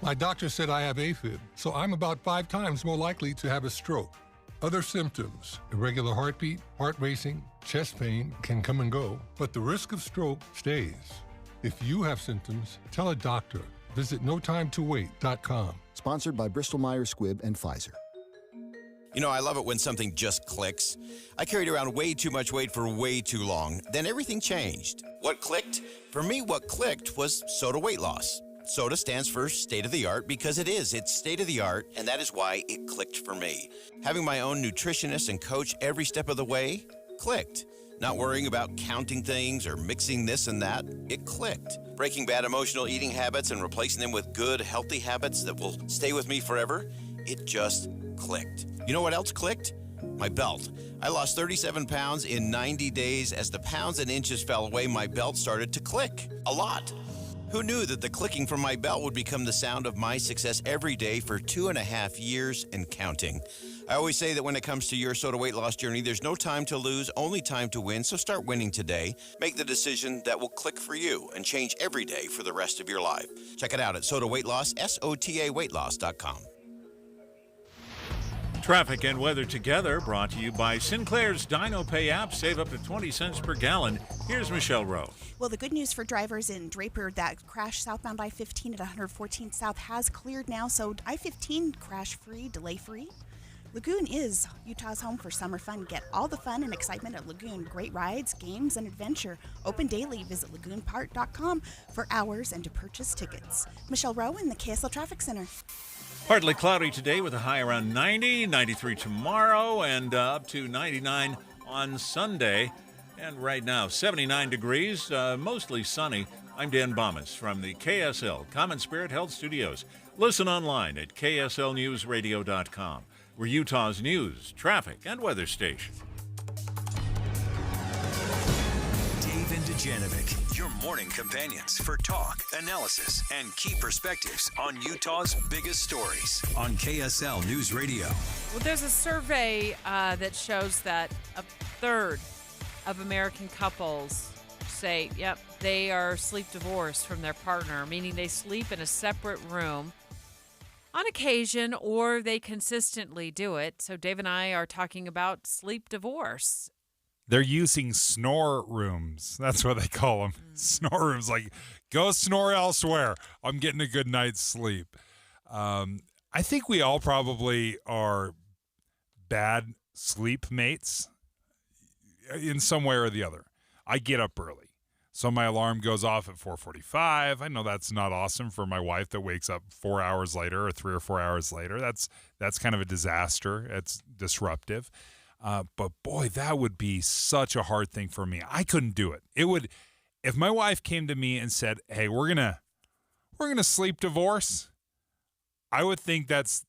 Speaker 22: My doctor said I have AFib, so I'm about 5 times more likely to have a stroke. Other symptoms, irregular heartbeat, heart racing, chest pain can come and go, but the risk of stroke stays. If you have symptoms, tell a doctor. Visit notimetowait.com.
Speaker 5: Sponsored by Bristol-Myers Squibb and Pfizer.
Speaker 9: You know, I love it when something just clicks. I carried around way too much weight for way too long. Then everything changed. What clicked? For me, what clicked was Soda Weight Loss. Soda stands for state-of-the-art because it is. It's state-of-the-art, and that is why it clicked for me. Having my own nutritionist and coach every step of the way clicked. Not worrying about counting things or mixing this and that, it clicked. Breaking bad emotional eating habits and replacing them with good, healthy habits that will stay with me forever, it just clicked. You know what else clicked? My belt. I lost 37 pounds in 90 days. As the pounds and inches fell away, my belt started to click. A lot. Who knew that the clicking from my belt would become the sound of my success every day for 2.5 years and counting? I always say that when it comes to your soda weight loss journey, there's no time to lose, only time to win. So start winning today. Make the decision that will click for you and change every day for the rest of your life. Check it out at Soda Weight Loss, SOTAweightloss.com.
Speaker 3: Traffic and weather together brought to you by Sinclair's Dino Pay app. Save up to 20 cents per gallon. Here's Michelle Rowe.
Speaker 10: Well, the good news for drivers in Draper, that crash southbound I-15 at 114 South has cleared now, so I-15 crash-free, delay-free. Lagoon is Utah's home for summer fun. Get all the fun and excitement at Lagoon. Great rides, games, and adventure. Open daily. Visit lagoonpark.com for hours and to purchase tickets. Michelle Rowe in the KSL Traffic Center.
Speaker 3: Partly cloudy today with a high around 90, 93 tomorrow, and up to 99 on Sunday. And right now, 79 degrees, mostly sunny. I'm Dan Bomas from the KSL Common Spirit Health Studios. Listen online at kslnewsradio.com. We're Utah's news, traffic, and weather station.
Speaker 14: Dave and Dujanovic, your morning companions for talk, analysis, and key perspectives on Utah's biggest stories on KSL News Radio.
Speaker 15: Well, there's a survey that shows that a third of American couples say, yep, they are sleep divorced from their partner, meaning they sleep in a separate room on occasion, or they consistently do it. So Dave and I are talking about sleep divorce.
Speaker 16: They're using snore rooms. That's what they call them. Snore rooms. Like, go snore elsewhere. I'm getting a good night's sleep. I think we all probably are bad sleep mates in some way or the other. I get up early. So my alarm goes off at 4:45. I know that's not awesome for my wife that wakes up 4 hours later or 3 or 4 hours later. That's kind of a disaster. It's disruptive. But boy, that would be such a hard thing for me. I couldn't do it. It would, if my wife came to me and said, "Hey, we're gonna sleep divorce," I would think that's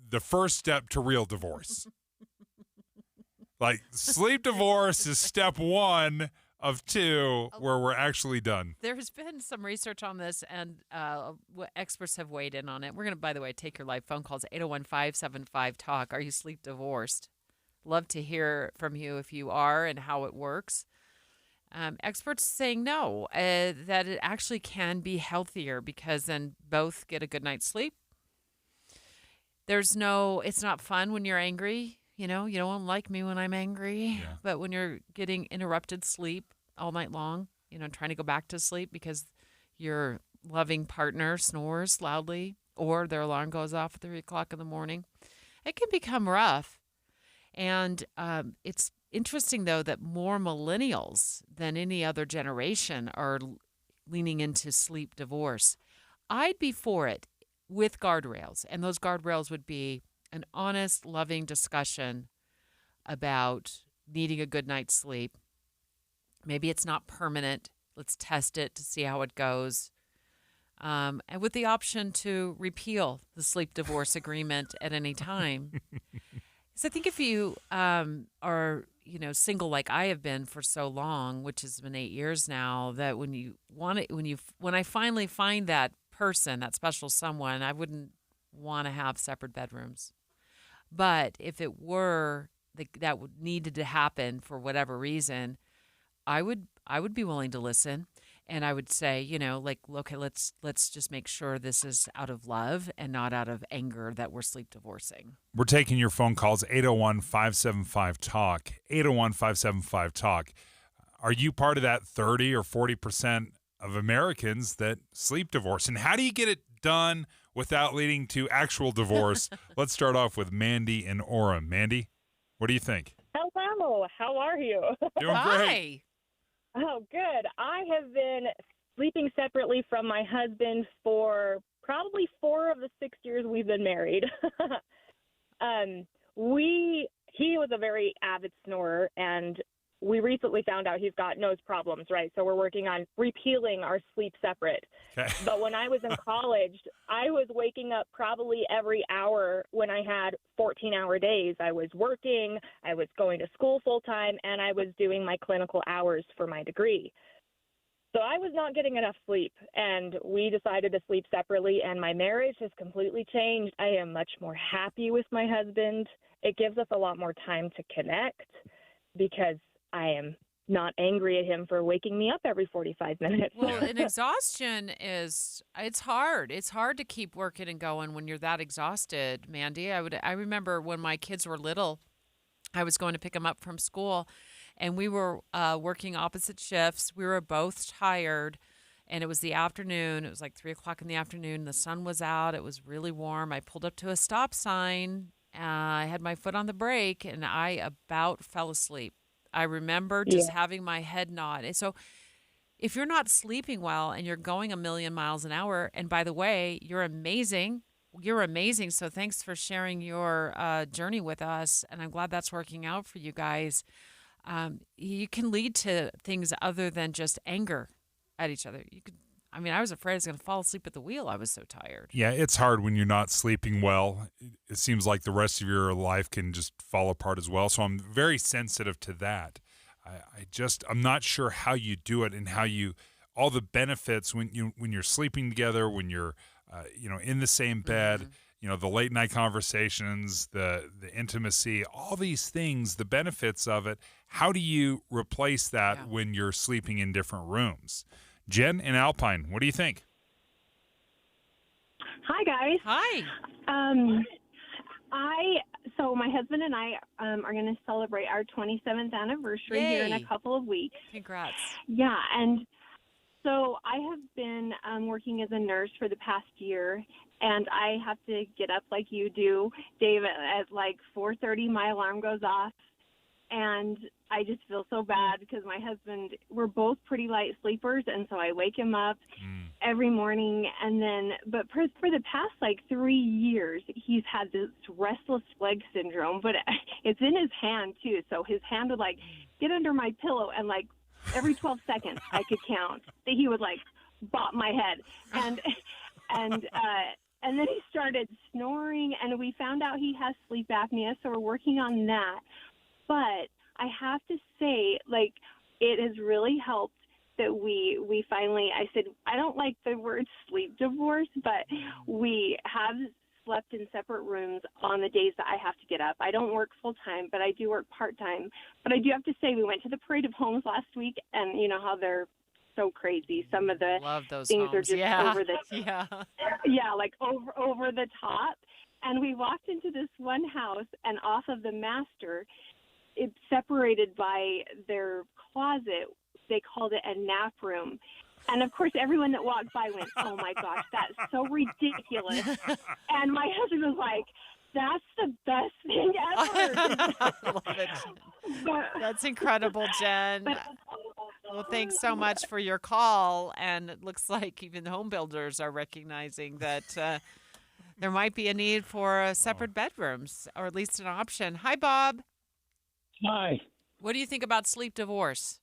Speaker 16: the first step to real divorce. Like, sleep divorce is step one of two where we're actually done.
Speaker 15: There's been some research on this, and experts have weighed in on it. We're going to, by the way, take your live phone calls, 801-575-TALK. Are you sleep divorced? Love to hear from you if you are and how it works. Experts saying no, that it actually can be healthier because then both get a good night's sleep. It's not fun when you're angry. You know, you don't like me when I'm angry, but when you're getting interrupted sleep all night long, trying to go back to sleep because your loving partner snores loudly or their alarm goes off at 3 o'clock in the morning, it can become rough. And it's interesting, though, that more millennials than any other generation are leaning into sleep divorce. I'd be for it with guardrails, and those guardrails would be an honest, loving discussion about needing a good night's sleep. Maybe it's not permanent. Let's test it to see how it goes. And with the option to repeal the sleep divorce agreement at any time. So I think if you are, single like I have been for so long, which has been 8 years now, that when I finally find that person, that special someone, I wouldn't want to have separate bedrooms. But if it were that needed to happen for whatever reason, I would be willing to listen, and I would say, okay, let's just make sure this is out of love and not out of anger that we're sleep divorcing.
Speaker 16: We're taking your phone calls, 801-575-TALK, 801-575-TALK. Are you part of that 30 or 40% of Americans that sleep divorce. And how do you get it done without leading to actual divorce? Let's start off with Mandy and Orem. Mandy, what do you think?
Speaker 7: Hello, how are you?
Speaker 16: Doing great.
Speaker 7: Oh, good. I have been sleeping separately from my husband for probably 4 of the 6 years we've been married. He was a very avid snorer, and we recently found out he's got nose problems, right? So we're working on repealing our sleep separate.
Speaker 16: Okay.
Speaker 7: But when I was in college, I was waking up probably every hour when I had 14-hour days. I was working, I was going to school full-time, and I was doing my clinical hours for my degree. So I was not getting enough sleep, and we decided to sleep separately, and my marriage has completely changed. I am much more happy with my husband. It gives us a lot more time to connect because I am not angry at him for waking me up every 45 minutes.
Speaker 15: Well, and exhaustion it's hard. It's hard to keep working and going when you're that exhausted, Mandy. I remember when my kids were little, I was going to pick them up from school, and we were working opposite shifts. We were both tired, and it was the afternoon. It was like 3 o'clock in the afternoon. The sun was out. It was really warm. I pulled up to a stop sign. I had my foot on the brake, and I about fell asleep. I remember just having my head nod. And so if you're not sleeping well and you're going a million miles an hour, and by the way, you're amazing. You're amazing. So thanks for sharing your journey with us. And I'm glad that's working out for you guys. You can lead to things other than just anger at each other. I was afraid I was going to fall asleep at the wheel. I was so tired.
Speaker 16: Yeah, it's hard when you're not sleeping well. It seems like the rest of your life can just fall apart as well. So I'm very sensitive to that. I'm not sure how you do it and all the benefits when you're sleeping together, when you're, in the same bed, the late night conversations, the intimacy, all these things, the benefits of it. How do you replace that when you're sleeping in different rooms? Jen in Alpine, what do you think?
Speaker 7: Hi, guys.
Speaker 15: Hi.
Speaker 7: So my husband and I are going to celebrate our 27th anniversary here in a couple of weeks.
Speaker 15: Congrats.
Speaker 7: Yeah, and so I have been working as a nurse for the past year, and I have to get up like you do, Dave, at like 4:30. My alarm goes off. And I just feel so bad because my husband, we're both pretty light sleepers, and so I wake him up every morning. And then, but for the past like 3 years, he's had this restless leg syndrome, but it's in his hand too. So his hand would like get under my pillow, and like every 12 seconds I could count that he would like bop my head. And then he started snoring, and we found out he has sleep apnea, so we're working on that. But I have to say, like, it has really helped that we finally, I said, I don't like the word sleep divorce, but we have slept in separate rooms on the days that I have to get up. I don't work full time, but I do work part time. But I do have to say, we went to the Parade of Homes last week, and you know how they're so crazy. Some of the things
Speaker 15: homes.
Speaker 7: are just over the like over the top. And we walked into this one house, and off of the master, it's separated by their closet. They called it a nap room. And, of course, everyone that walked by went, oh, my gosh, that's so ridiculous. And my husband was like, that's the best thing ever.
Speaker 15: I love it. That's incredible, Jen. Well, thanks so much for your call. And it looks like even home builders are recognizing that there might be a need for separate bedrooms, or at least an option. Hi, Bob.
Speaker 12: Hi.
Speaker 15: What do you think about sleep divorce?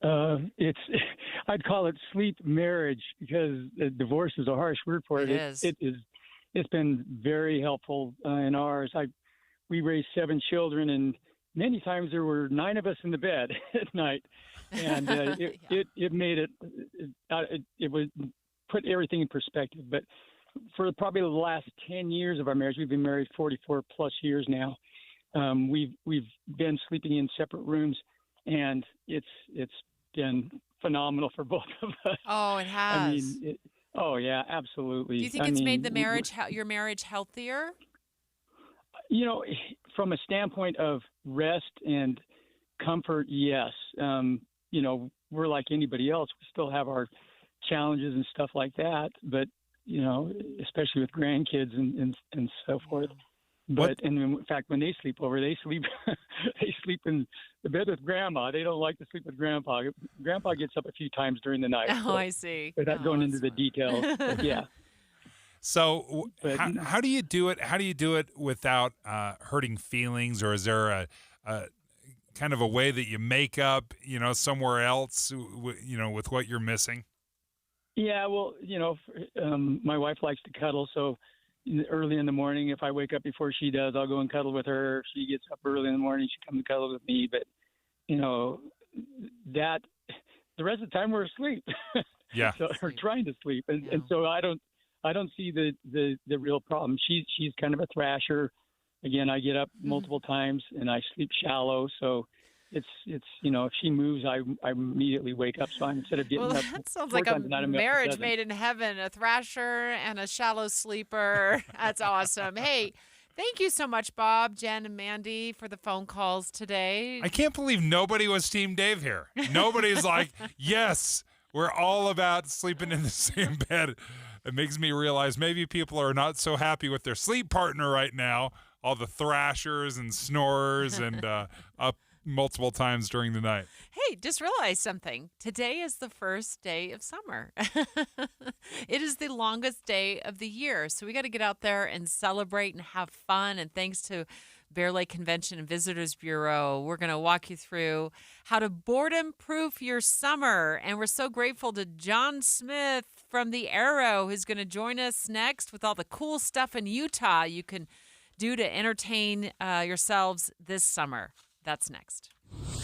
Speaker 12: I'd call it sleep marriage, because divorce is a harsh word for it. It's been very helpful in ours. We raised 7 children, and many times there were 9 of us in the bed at night, and it made it would put everything in perspective. But for probably the last 10 years of our marriage, we've been married 44 plus years now. We've been sleeping in separate rooms, and it's been phenomenal for both of us.
Speaker 15: Oh, it has.
Speaker 12: I mean, yeah, absolutely.
Speaker 15: Do you think it's made your marriage healthier?
Speaker 12: You know, from a standpoint of rest and comfort, yes. You know, we're like anybody else. We still have our challenges and stuff like that, but especially with grandkids and so forth. But and in fact, when they sleep over, they sleep in the bed with Grandma. They don't like to sleep with Grandpa. Grandpa gets up a few times during the night.
Speaker 15: Oh, I see.
Speaker 12: Without going into the details, but yeah.
Speaker 16: So how do you do it? How do you do it without hurting feelings, or is there a kind of a way that you make up, somewhere else, with what you're missing?
Speaker 12: Yeah, well, my wife likes to cuddle, so early in the morning, if I wake up before she does, I'll go and cuddle with her. If she gets up early in the morning, she comes and cuddle with me. But that the rest of the time we're asleep.
Speaker 16: Yeah,
Speaker 12: so we're trying to sleep, and so I don't see the real problem. She's kind of a thrasher. Again, I get up multiple times and I sleep shallow, so it's if she moves, I immediately wake up. So instead of getting up,
Speaker 15: that sounds like a marriage made in heaven: a thrasher and a shallow sleeper. That's awesome. Hey, thank you so much, Bob, Jen, and Mandy, for the phone calls today.
Speaker 16: I can't believe nobody was Team Dave here. Nobody's like, yes, we're all about sleeping in the same bed. It makes me realize maybe people are not so happy with their sleep partner right now. All the thrashers and snorers and up multiple times during the night.
Speaker 15: Hey, just realized something. Today is the first day of summer. It is the longest day of the year. So we got to get out there and celebrate and have fun. And thanks to Bear Lake Convention and Visitors Bureau, we're going to walk you through how to boredom-proof your summer. And we're so grateful to John Smith from the Arrow, who's going to join us next with all the cool stuff in Utah you can do to entertain yourselves this summer. That's next.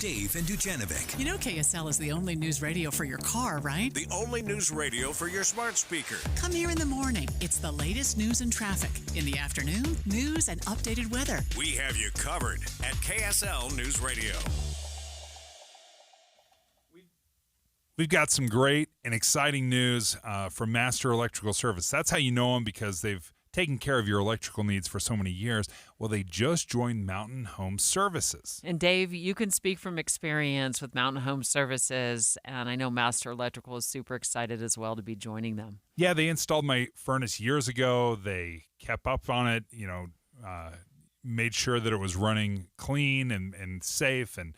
Speaker 14: Dave and Dujanovic.
Speaker 19: You know KSL is the only news radio for your car, right?
Speaker 6: The only news radio for your smart speaker.
Speaker 19: Come here in the morning. It's the latest news and traffic. In the afternoon, news and updated weather.
Speaker 6: We have you covered at KSL News Radio.
Speaker 16: We've got some great and exciting news from Master Electrical Service. That's how you know them, because they've taken care of your electrical needs for so many years. Well, they just joined Mountain Home Services.
Speaker 15: And Dave, you can speak from experience with Mountain Home Services, and I know Master Electrical is super excited as well to be joining them.
Speaker 16: Yeah, they installed my furnace years ago. They kept up on it, made sure that it was running clean and safe, and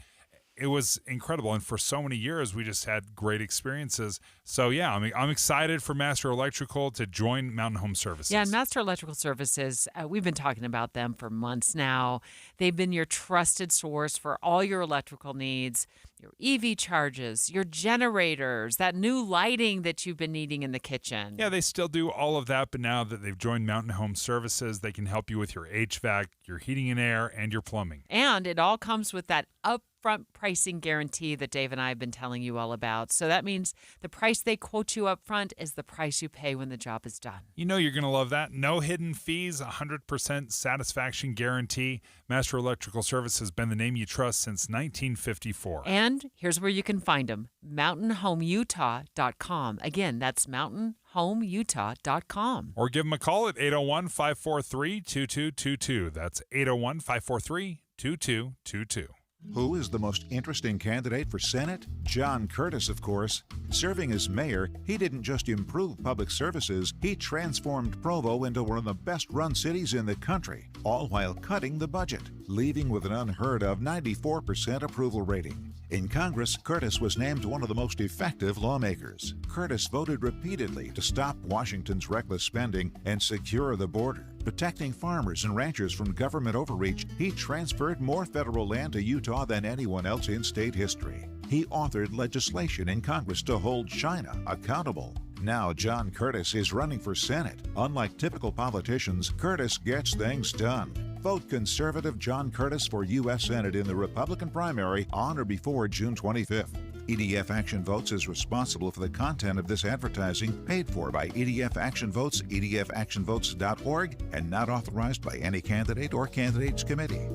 Speaker 16: it was incredible. And for so many years, we just had great experiences. So, yeah, I'm excited for Master Electrical to join Mountain Home Services.
Speaker 15: Yeah, and Master Electrical Services, we've been talking about them for months now. They've been your trusted source for all your electrical needs, your EV charges, your generators, that new lighting that you've been needing in the kitchen.
Speaker 16: Yeah, they still do all of that, but now that they've joined Mountain Home Services, they can help you with your HVAC, your heating and air, and your plumbing.
Speaker 15: And it all comes with that upfront pricing guarantee that Dave and I have been telling you all about. So that means the price they quote you up front is the price you pay when the job is done.
Speaker 16: You know you're going to love that. No hidden fees, 100% satisfaction guarantee. Master Electrical Service has been the name you trust since 1954.
Speaker 15: And here's where you can find them, mountainhomeutah.com. Again, that's mountainhomeutah.com.
Speaker 16: Or give them a call at 801-543-2222. That's 801-543-2222.
Speaker 11: Who is the most interesting candidate for Senate? John Curtis, of course. Serving as mayor, he didn't just improve public services, he transformed Provo into one of the best-run cities in the country, all while cutting the budget, leaving with an unheard-of 94% approval rating. In Congress, Curtis was named one of the most effective lawmakers. Curtis voted repeatedly to stop Washington's reckless spending and secure the border. Protecting farmers and ranchers from government overreach, he transferred more federal land to Utah than anyone else in state history. He authored legislation in Congress to hold China accountable. Now John Curtis is running for Senate. Unlike typical politicians, Curtis gets things done. Vote conservative John Curtis for U.S. Senate in the Republican primary on or before June 25th. EDF Action Votes is responsible for the content of this advertising, paid for by EDF Action Votes, edfactionvotes.org, and not authorized by any candidate or candidates committee.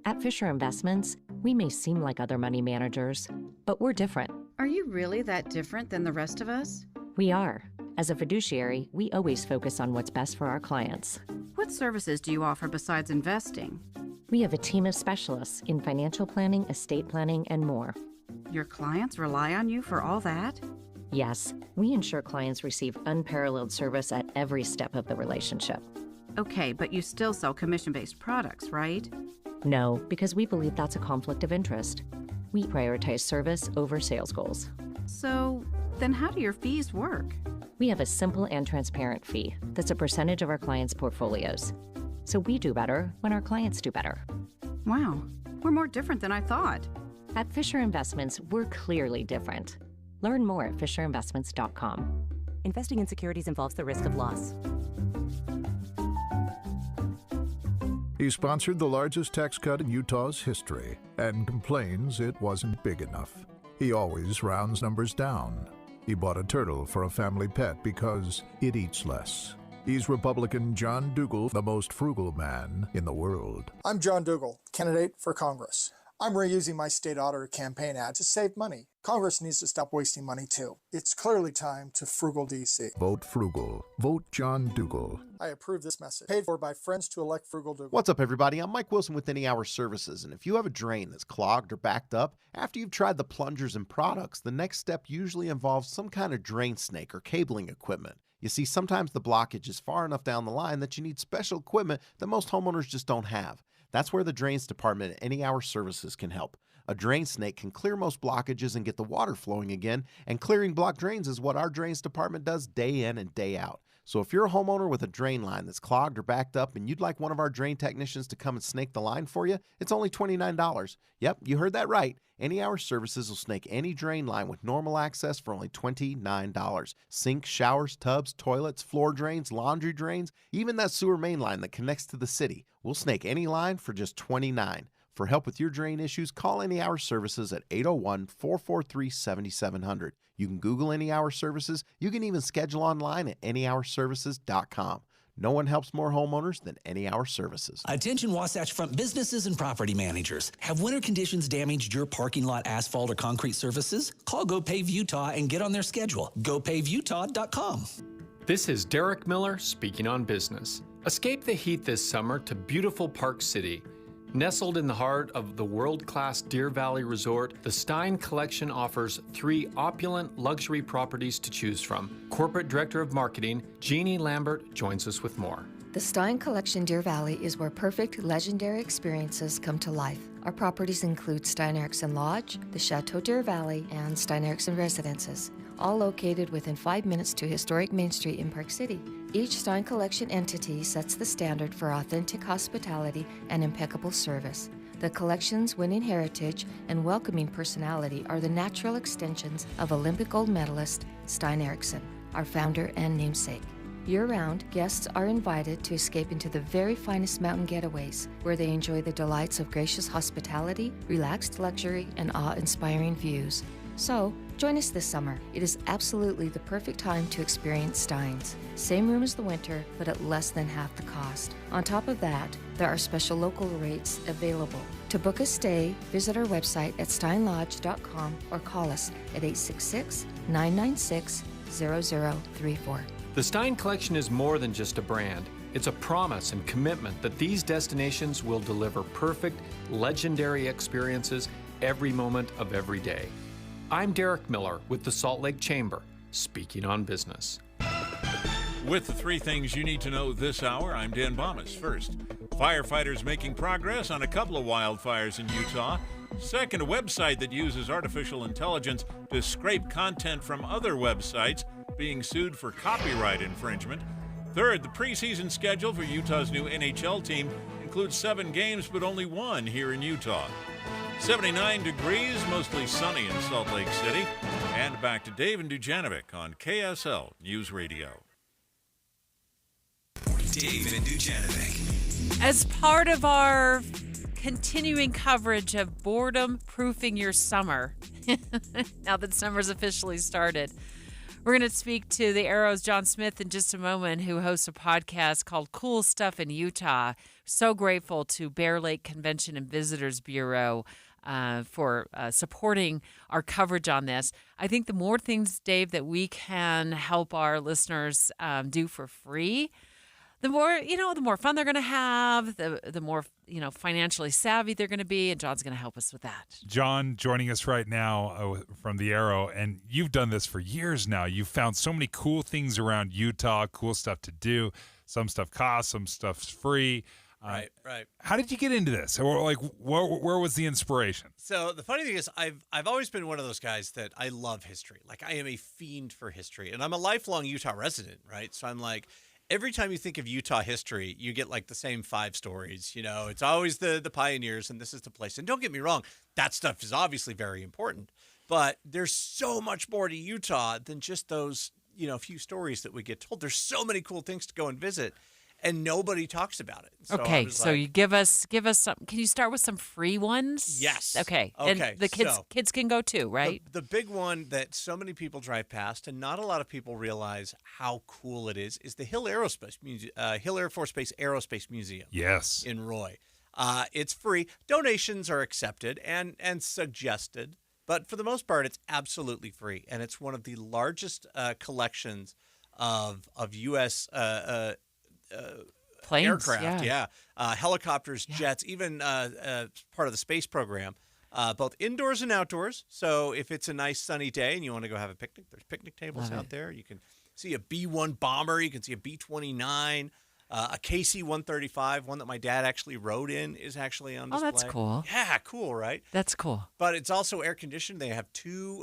Speaker 13: At Fisher Investments, we may seem like other money managers, but we're different.
Speaker 23: Are you really that different than the rest of us?
Speaker 13: We are. As a fiduciary, we always focus on what's best for our clients.
Speaker 23: What services do you offer besides investing?
Speaker 13: We have a team of specialists in financial planning, estate planning, and more.
Speaker 23: Your clients rely on you for all that?
Speaker 13: Yes, we ensure clients receive unparalleled service at every step of the relationship.
Speaker 23: Okay, but you still sell commission-based products, right?
Speaker 13: No, because we believe that's a conflict of interest. We prioritize service over sales goals.
Speaker 23: So, then how do your fees work?
Speaker 13: We have a simple and transparent fee that's a percentage of our clients' portfolios. So we do better when our clients do better.
Speaker 23: Wow, we're more different than I thought.
Speaker 13: At Fisher Investments, we're clearly different. Learn more at FisherInvestments.com.
Speaker 17: Investing in securities involves the risk of loss.
Speaker 18: He sponsored the largest tax cut in Utah's history and complains it wasn't big enough. He always rounds numbers down. He bought a turtle for a family pet because it eats less. He's Republican John Dougal, the most frugal man in the world.
Speaker 20: I'm John Dougal, candidate for Congress. I'm reusing my state auditor campaign ad to save money. Congress needs to stop wasting money too. It's clearly time to Frugal DC.
Speaker 18: Vote frugal. Vote John Dougal.
Speaker 20: I approve this message. Paid for by friends to elect Frugal Dougal.
Speaker 1: What's up, everybody? I'm Mike Wilson with Any Hour Services, and if you have a drain that's clogged or backed up, after you've tried the plungers and products, the next step usually involves some kind of drain snake or cabling equipment. You see, sometimes the blockage is far enough down the line that you need special equipment that most homeowners just don't have. That's where the Drains Department at Any Hour Services can help. A drain snake can clear most blockages and get the water flowing again, and clearing blocked drains is what our Drains Department does day in and day out. So if you're a homeowner with a drain line that's clogged or backed up and you'd like one of our drain technicians to come and snake the line for you, it's only $29. Yep, you heard that right. Any Hour Services will snake any drain line with normal access for only $29. Sinks, showers, tubs, toilets, floor drains, laundry drains, even that sewer main line that connects to the city. We'll snake any line for just $29. For help with your drain issues, call Any Hour Services at 801-443-7700. You can Google Any Hour Services. You can even schedule online at anyhourservices.com. No one helps more homeowners than Any Hour Services.
Speaker 24: Attention Wasatch Front businesses and property managers. Have winter conditions damaged your parking lot asphalt or concrete surfaces? Call Go Pave Utah and get on their schedule. GoPaveUtah.com.
Speaker 25: This is Derek Miller speaking on business. Escape the heat this summer to beautiful Park City. Nestled in the heart of the world-class Deer Valley Resort, the Stein Collection offers 3 opulent luxury properties to choose from. Corporate Director of Marketing, Jeannie Lambert, joins us with more.
Speaker 26: The Stein Collection Deer Valley is where perfect legendary experiences come to life. Our properties include Stein Eriksen Lodge, the Chateau Deer Valley, and Stein Eriksen Residences, all located within 5 minutes to historic Main Street in Park City. Each Stein Collection entity sets the standard for authentic hospitality and impeccable service. The collection's winning heritage and welcoming personality are the natural extensions of Olympic gold medalist Stein Eriksen, our founder and namesake. Year-round, guests are invited to escape into the very finest mountain getaways, where they enjoy the delights of gracious hospitality, relaxed luxury, and awe-inspiring views. So, join us this summer. It is absolutely the perfect time to experience Stein's. Same room as the winter, but at less than half the cost. On top of that, there are special local rates available. To book a stay, visit our website at steinlodge.com or call us at 866-996-0034.
Speaker 25: The Stein Collection is more than just a brand. It's a promise and commitment that these destinations will deliver perfect, legendary experiences every moment of every day. I'm Derek Miller with the Salt Lake Chamber, speaking on business.
Speaker 3: With the 3 things you need to know this hour, I'm Dan Bomas. First, firefighters making progress on a couple of wildfires in Utah. Second, a website that uses artificial intelligence to scrape content from other websites being sued for copyright infringement. Third, the preseason schedule for Utah's new NHL team includes 7 games, but only 1 here in Utah. 79 degrees, mostly sunny in Salt Lake City. And back to Dave and Dujanovic on KSL News Radio.
Speaker 14: Dave and Dujanovic.
Speaker 15: As part of our continuing coverage of boredom-proofing your summer, now that summer's officially started, we're going to speak to the Arrow's John Smith in just a moment, who hosts a podcast called Cool Stuff in Utah. So grateful to Bear Lake Convention and Visitors Bureau for supporting our coverage on this. I think the more things, Dave, that we can help our listeners do for free, the more fun they're going to have, the more, financially savvy they're going to be, and John's going to help us with that.
Speaker 16: John joining us right now from the Arrow, and you've done this for years now. You've found so many cool things around Utah, cool stuff to do. Some stuff costs, some stuff's free.
Speaker 2: Right.
Speaker 16: How did you get into this? Or where was the inspiration?
Speaker 2: So the funny thing is, I've always been one of those guys that I love history. Like, I am a fiend for history, and I'm a lifelong Utah resident, right? So I'm like, every time you think of Utah history, you get like the same 5 stories. It's always the pioneers, and this is the place. And don't get me wrong, that stuff is obviously very important, but there's so much more to Utah than just those, few stories that we get told. There's so many cool things to go and visit, and nobody talks about it.
Speaker 15: So you give us some. Can you start with some free ones?
Speaker 2: Yes.
Speaker 15: Okay. And the kids can go too, right?
Speaker 2: The big one that so many people drive past, and not a lot of people realize how cool it is the Hill Air Force Base Aerospace Museum.
Speaker 16: Yes.
Speaker 2: In Roy. It's free. Donations are accepted and suggested, but for the most part, it's absolutely free, and it's one of the largest collections of U.S.
Speaker 15: Planes,
Speaker 2: aircraft, helicopters, jets, even part of the space program, both indoors and outdoors. So if it's a nice sunny day and you want to go have a picnic, there's picnic tables out there. You can see a B-1 bomber. You can see a B-29, a KC-135, one that my dad actually rode in, is actually on display.
Speaker 15: Oh, that's cool.
Speaker 2: Yeah, cool, right?
Speaker 15: That's cool.
Speaker 2: But it's also air conditioned. They have two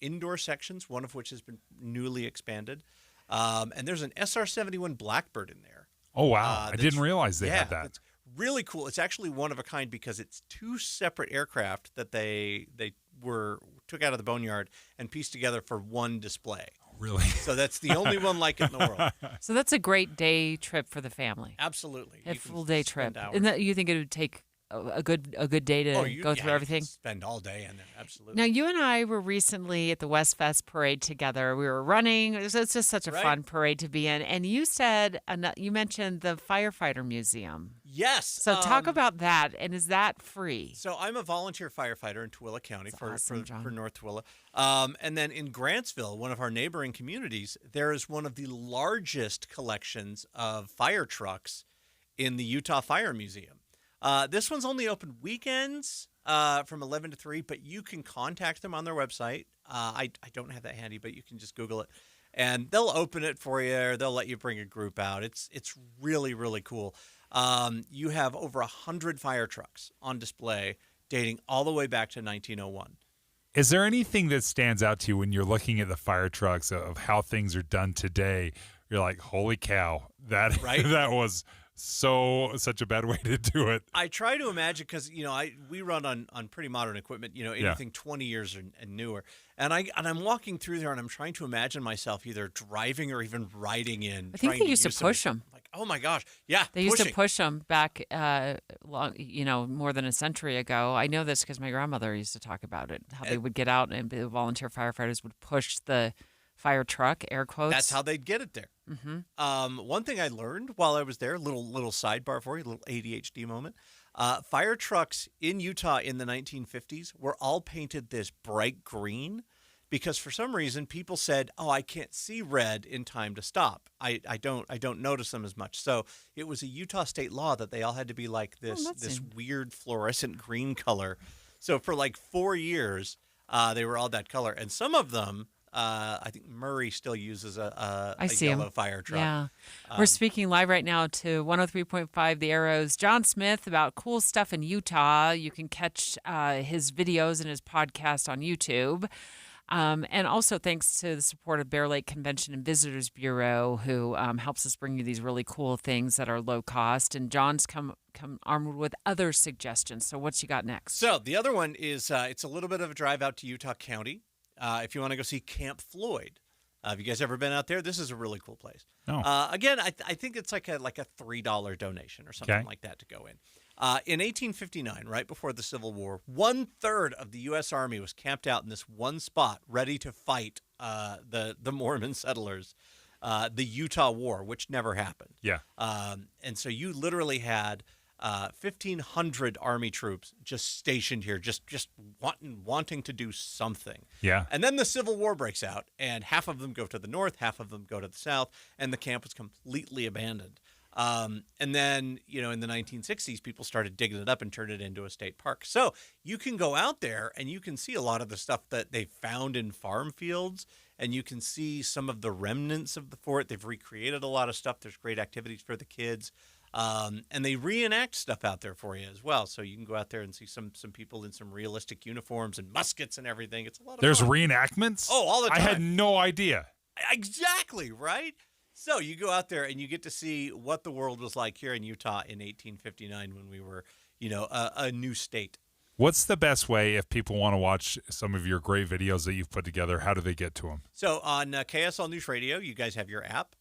Speaker 2: indoor sections, one of which has been newly expanded. And there's an SR-71 Blackbird in there.
Speaker 16: Oh, wow. I didn't realize they had that.
Speaker 2: It's really cool. It's actually one of a kind because it's 2 separate aircraft that they took out of the boneyard and pieced together for one display.
Speaker 16: Really?
Speaker 2: So that's the only one like it in the world.
Speaker 15: So that's a great day trip for the family.
Speaker 2: Absolutely.
Speaker 15: A full day trip. And you think it would take a good day to go through everything?
Speaker 2: Spend all day in there, absolutely.
Speaker 15: Now, you and I were recently at the West Fest parade together. We were running. It's just such a fun parade to be in. And you mentioned the Firefighter Museum.
Speaker 2: Yes.
Speaker 15: So talk about that. And is that free?
Speaker 2: So I'm a volunteer firefighter in Tooele County for North Tooele. And then in Grantsville, one of our neighboring communities, there is one of the largest collections of fire trucks in the Utah Fire Museum. This one's only open weekends from 11 to 3, but you can contact them on their website. I don't have that handy, but you can just Google it, and they'll open it for you, or they'll let you bring a group out. It's really, really cool. You have over 100 fire trucks on display dating all the way back to 1901.
Speaker 16: Is there anything that stands out to you when you're looking at the fire trucks of how things are done today? You're like, holy cow, that was such a bad way to do it.
Speaker 2: I try to imagine because we run on pretty modern equipment, anything 20 years and newer, and I'm walking through there and I'm trying to imagine myself either driving or even riding in.
Speaker 15: I think they used to push them.
Speaker 2: Like, oh my gosh, yeah,
Speaker 15: they used to push them back, more than a century ago. I know this because my grandmother used to talk about it. How they would get out and the volunteer firefighters would push the fire truck, air quotes.
Speaker 2: That's how they'd get it there.
Speaker 15: Mm-hmm.
Speaker 2: One thing I learned while I was there, little sidebar for you, a little ADHD moment. Fire trucks in Utah in the 1950s were all painted this bright green because for some reason people said, "Oh, I can't see red in time to stop. I don't notice them as much." So it was a Utah state law that they all had to be like this weird fluorescent green color. So for like 4 years, they were all that color, and some of them. I think Murray still uses a yellow fire truck.
Speaker 15: Yeah. We're speaking live right now to 103.5 The Arrow's John Smith about cool stuff in Utah. You can catch his videos and his podcast on YouTube. And also thanks to the support of Bear Lake Convention and Visitors Bureau, who helps us bring you these really cool things that are low cost. And John's come armed with other suggestions. So what's you got next?
Speaker 2: So the other one is it's a little bit of a drive out to Utah County. If you want to go see Camp Floyd. Have you guys ever been out there? This is a really cool place.
Speaker 16: No.
Speaker 2: Again, I think it's like a $3 donation or something like that to go in. In 1859, right before the Civil War, 1/3 of the U.S. Army was camped out in this one spot, ready to fight the Mormon settlers, the Utah War, which never happened.
Speaker 16: Yeah.
Speaker 2: And so you literally had 1,500 Army troops just stationed here, just wanting to do something.
Speaker 16: Yeah.
Speaker 2: And then the Civil War breaks out, and half of them go to the north, half of them go to the south, and the camp was completely abandoned. And then, in the 1960s, people started digging it up and turned it into a state park. So you can go out there and you can see a lot of the stuff that they found in farm fields, and you can see some of the remnants of the fort. They've recreated a lot of stuff. There's great activities for the kids. And they reenact stuff out there for you as well. So you can go out there and see some people in some realistic uniforms and muskets and everything. It's a lot of
Speaker 16: There's
Speaker 2: fun.
Speaker 16: reenactments?
Speaker 2: Oh, all the time.
Speaker 16: I had no idea.
Speaker 2: Exactly, right? So you go out there and you get to see what the world was like here in Utah in 1859 when we were, a new state.
Speaker 16: What's the best way if people want to watch some of your great videos that you've put together? How do they get to them?
Speaker 2: So on KSL News Radio, you guys have your app.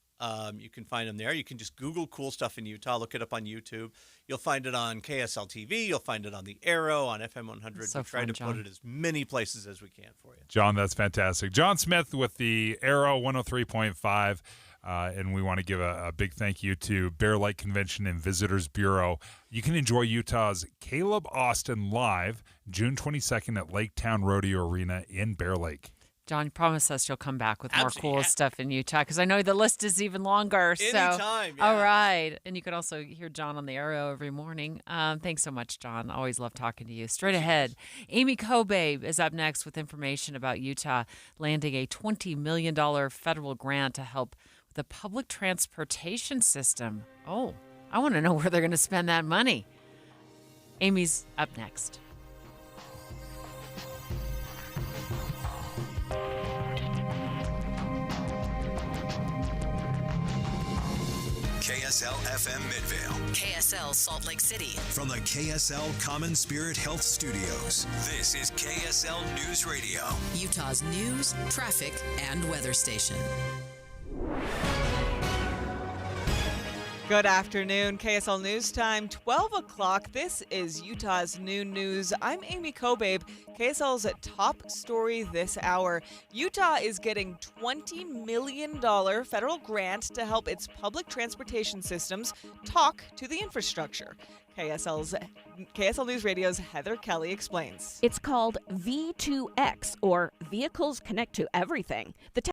Speaker 2: You can find them there. You can just Google cool stuff in Utah. Look it up on YouTube. You'll find it on KSL TV. You'll find it on the Arrow, on FM 100.
Speaker 15: So
Speaker 2: we try to put it as many places as we can for you.
Speaker 16: John, that's fantastic. John Smith with the Arrow 103.5. And we want to give a big thank you to Bear Lake Convention and Visitors Bureau. You can enjoy Utah's Caleb Austin live June 22nd at Lake Town Rodeo Arena in Bear Lake.
Speaker 15: John, promise us you'll come back with more cool stuff in Utah, because I know the list is even longer.
Speaker 2: Anytime, yeah.
Speaker 15: All right. And you can also hear John on the Arrow every morning. Thanks so much, John. Always love talking to you. Straight ahead, Amy Kobabe is up next with information about Utah landing a $20 million federal grant to help with the public transportation system. Oh, I want to know where they're going to spend that money. Amy's up next.
Speaker 14: KSL FM Midvale.
Speaker 4: KSL Salt Lake City.
Speaker 14: From the KSL Common Spirit Health Studios, this is KSL News Radio.
Speaker 4: Utah's news, traffic, and weather station.
Speaker 5: Good afternoon, KSL News Time, 12 o'clock. This is Utah's noon news. I'm Amy Kobabe. KSL's top story this hour. Utah is getting $20 million federal grant to help its public transportation systems talk to the infrastructure. KSL News Radio's Heather Kelly explains.
Speaker 8: It's called V2X, or Vehicles Connect to Everything. The